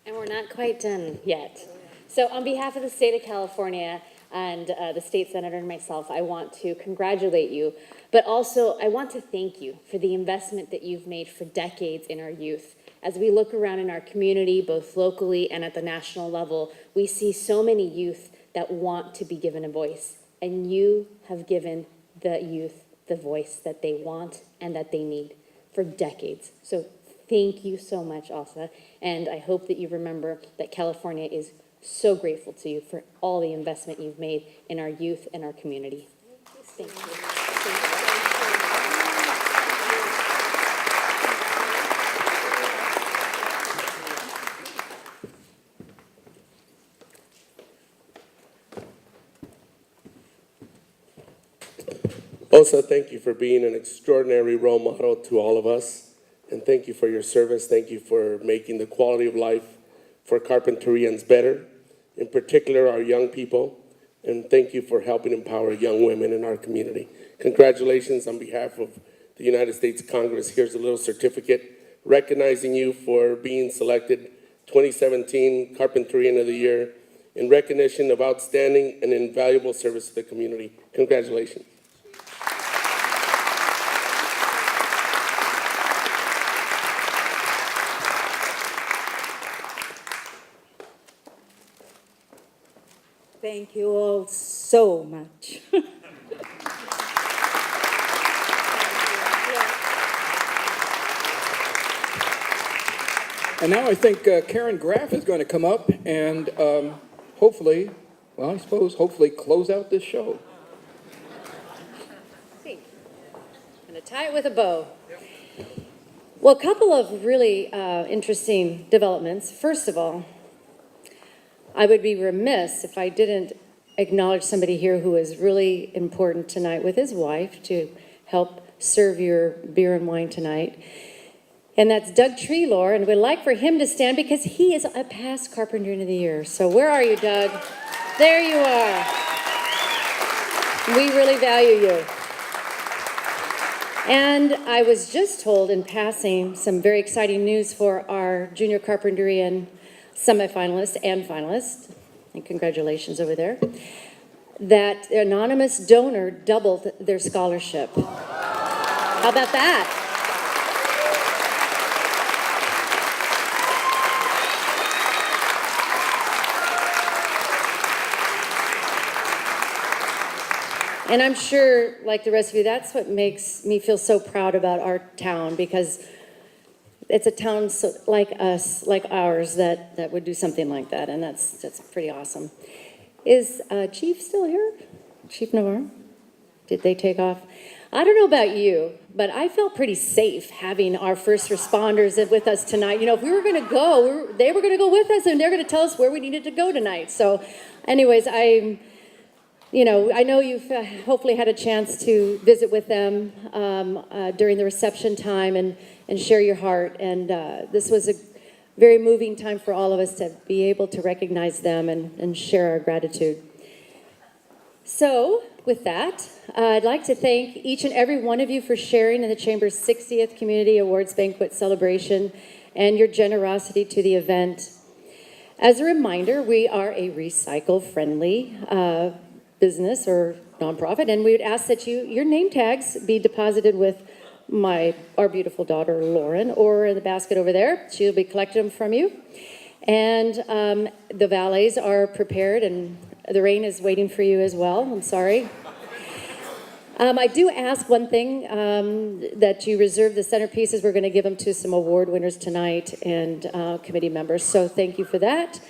And we're not quite done yet. So on behalf of the state of California and the state senator and myself, I want to congratulate you, but also I want to thank you for the investment that you've made for decades in our youth. As we look around in our community, both locally and at the national level, we see so many youth that want to be given a voice, and you have given the youth the voice that they want and that they need for decades. So thank you so much, Asa, and I hope that you remember that California is so grateful to you for all the investment you've made in our youth and our community. Thank you. Also, thank you for being an extraordinary role model to all of us. And thank you for your service. Thank you for making the quality of life for Carpinterians better, in particular our young people. And thank you for helping empower young women in our community. Congratulations on behalf of the United States Congress. Here's a little certificate recognizing you for being selected 2017 Carpinterian of the Year in recognition of outstanding and invaluable service to the community. Congratulations. Thank you all so much. And now I think Karen Graff is going to come up and hopefully close out this show. I'm going to tie it with a bow. Well, a couple of really interesting developments. First of all, I would be remiss if I didn't acknowledge somebody here who is really important tonight with his wife to help serve your beer and wine tonight. And that's Doug Treelor, and we'd like for him to stand because he is a past Carpenter of the Year. So where are you, Doug? There you are. We really value you. And I was just told in passing some very exciting news for our Junior Carpenterian semifinalists and finalists, and congratulations over there, that an anonymous donor doubled their scholarship. How about that? And I'm sure, like the rest of you, that's what makes me feel so proud about our town, because it's a town so, like us, like ours, that would do something like that, and that's pretty awesome. Is Chief still here? Chief Navarro? Did they take off? I don't know about you, but I felt pretty safe having our first responders with us tonight. You know, if we were going to go, they were going to go with us, and they're going to tell us where we needed to go tonight. So anyways, I know you've hopefully had a chance to visit with them during the reception time and share your heart. And this was very moving time for all of us to be able to recognize them and share our gratitude. So, with that, I'd like to thank each and every one of you for sharing in the Chamber's 60th Community Awards Banquet celebration and your generosity to the event. As a reminder, we are a recycle-friendly business or nonprofit, and we would ask that your name tags be deposited with our beautiful daughter, Lauren, or in the basket over there. She'll be collecting them from you. And the valets are prepared, and the rain is waiting for you as well. I'm sorry. I do ask one thing, that you reserve the centerpieces. We're going to give them to some award winners tonight and committee members. So thank you for that.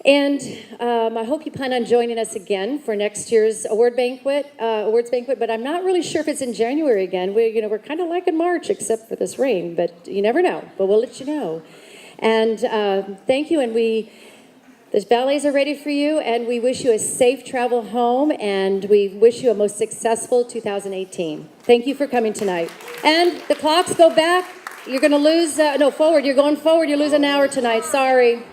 And I hope you plan on joining us again for next year's awards banquet. But I'm not really sure if it's in January again. We're kind of like in March, except for this rain. But you never know. But we'll let you know. And thank you. And the ballets are ready for you. And we wish you a safe travel home. And we wish you a most successful 2018. Thank you for coming tonight. And the clocks go back. You're going to lose. No, forward. You're going forward. You lose an hour tonight. Sorry.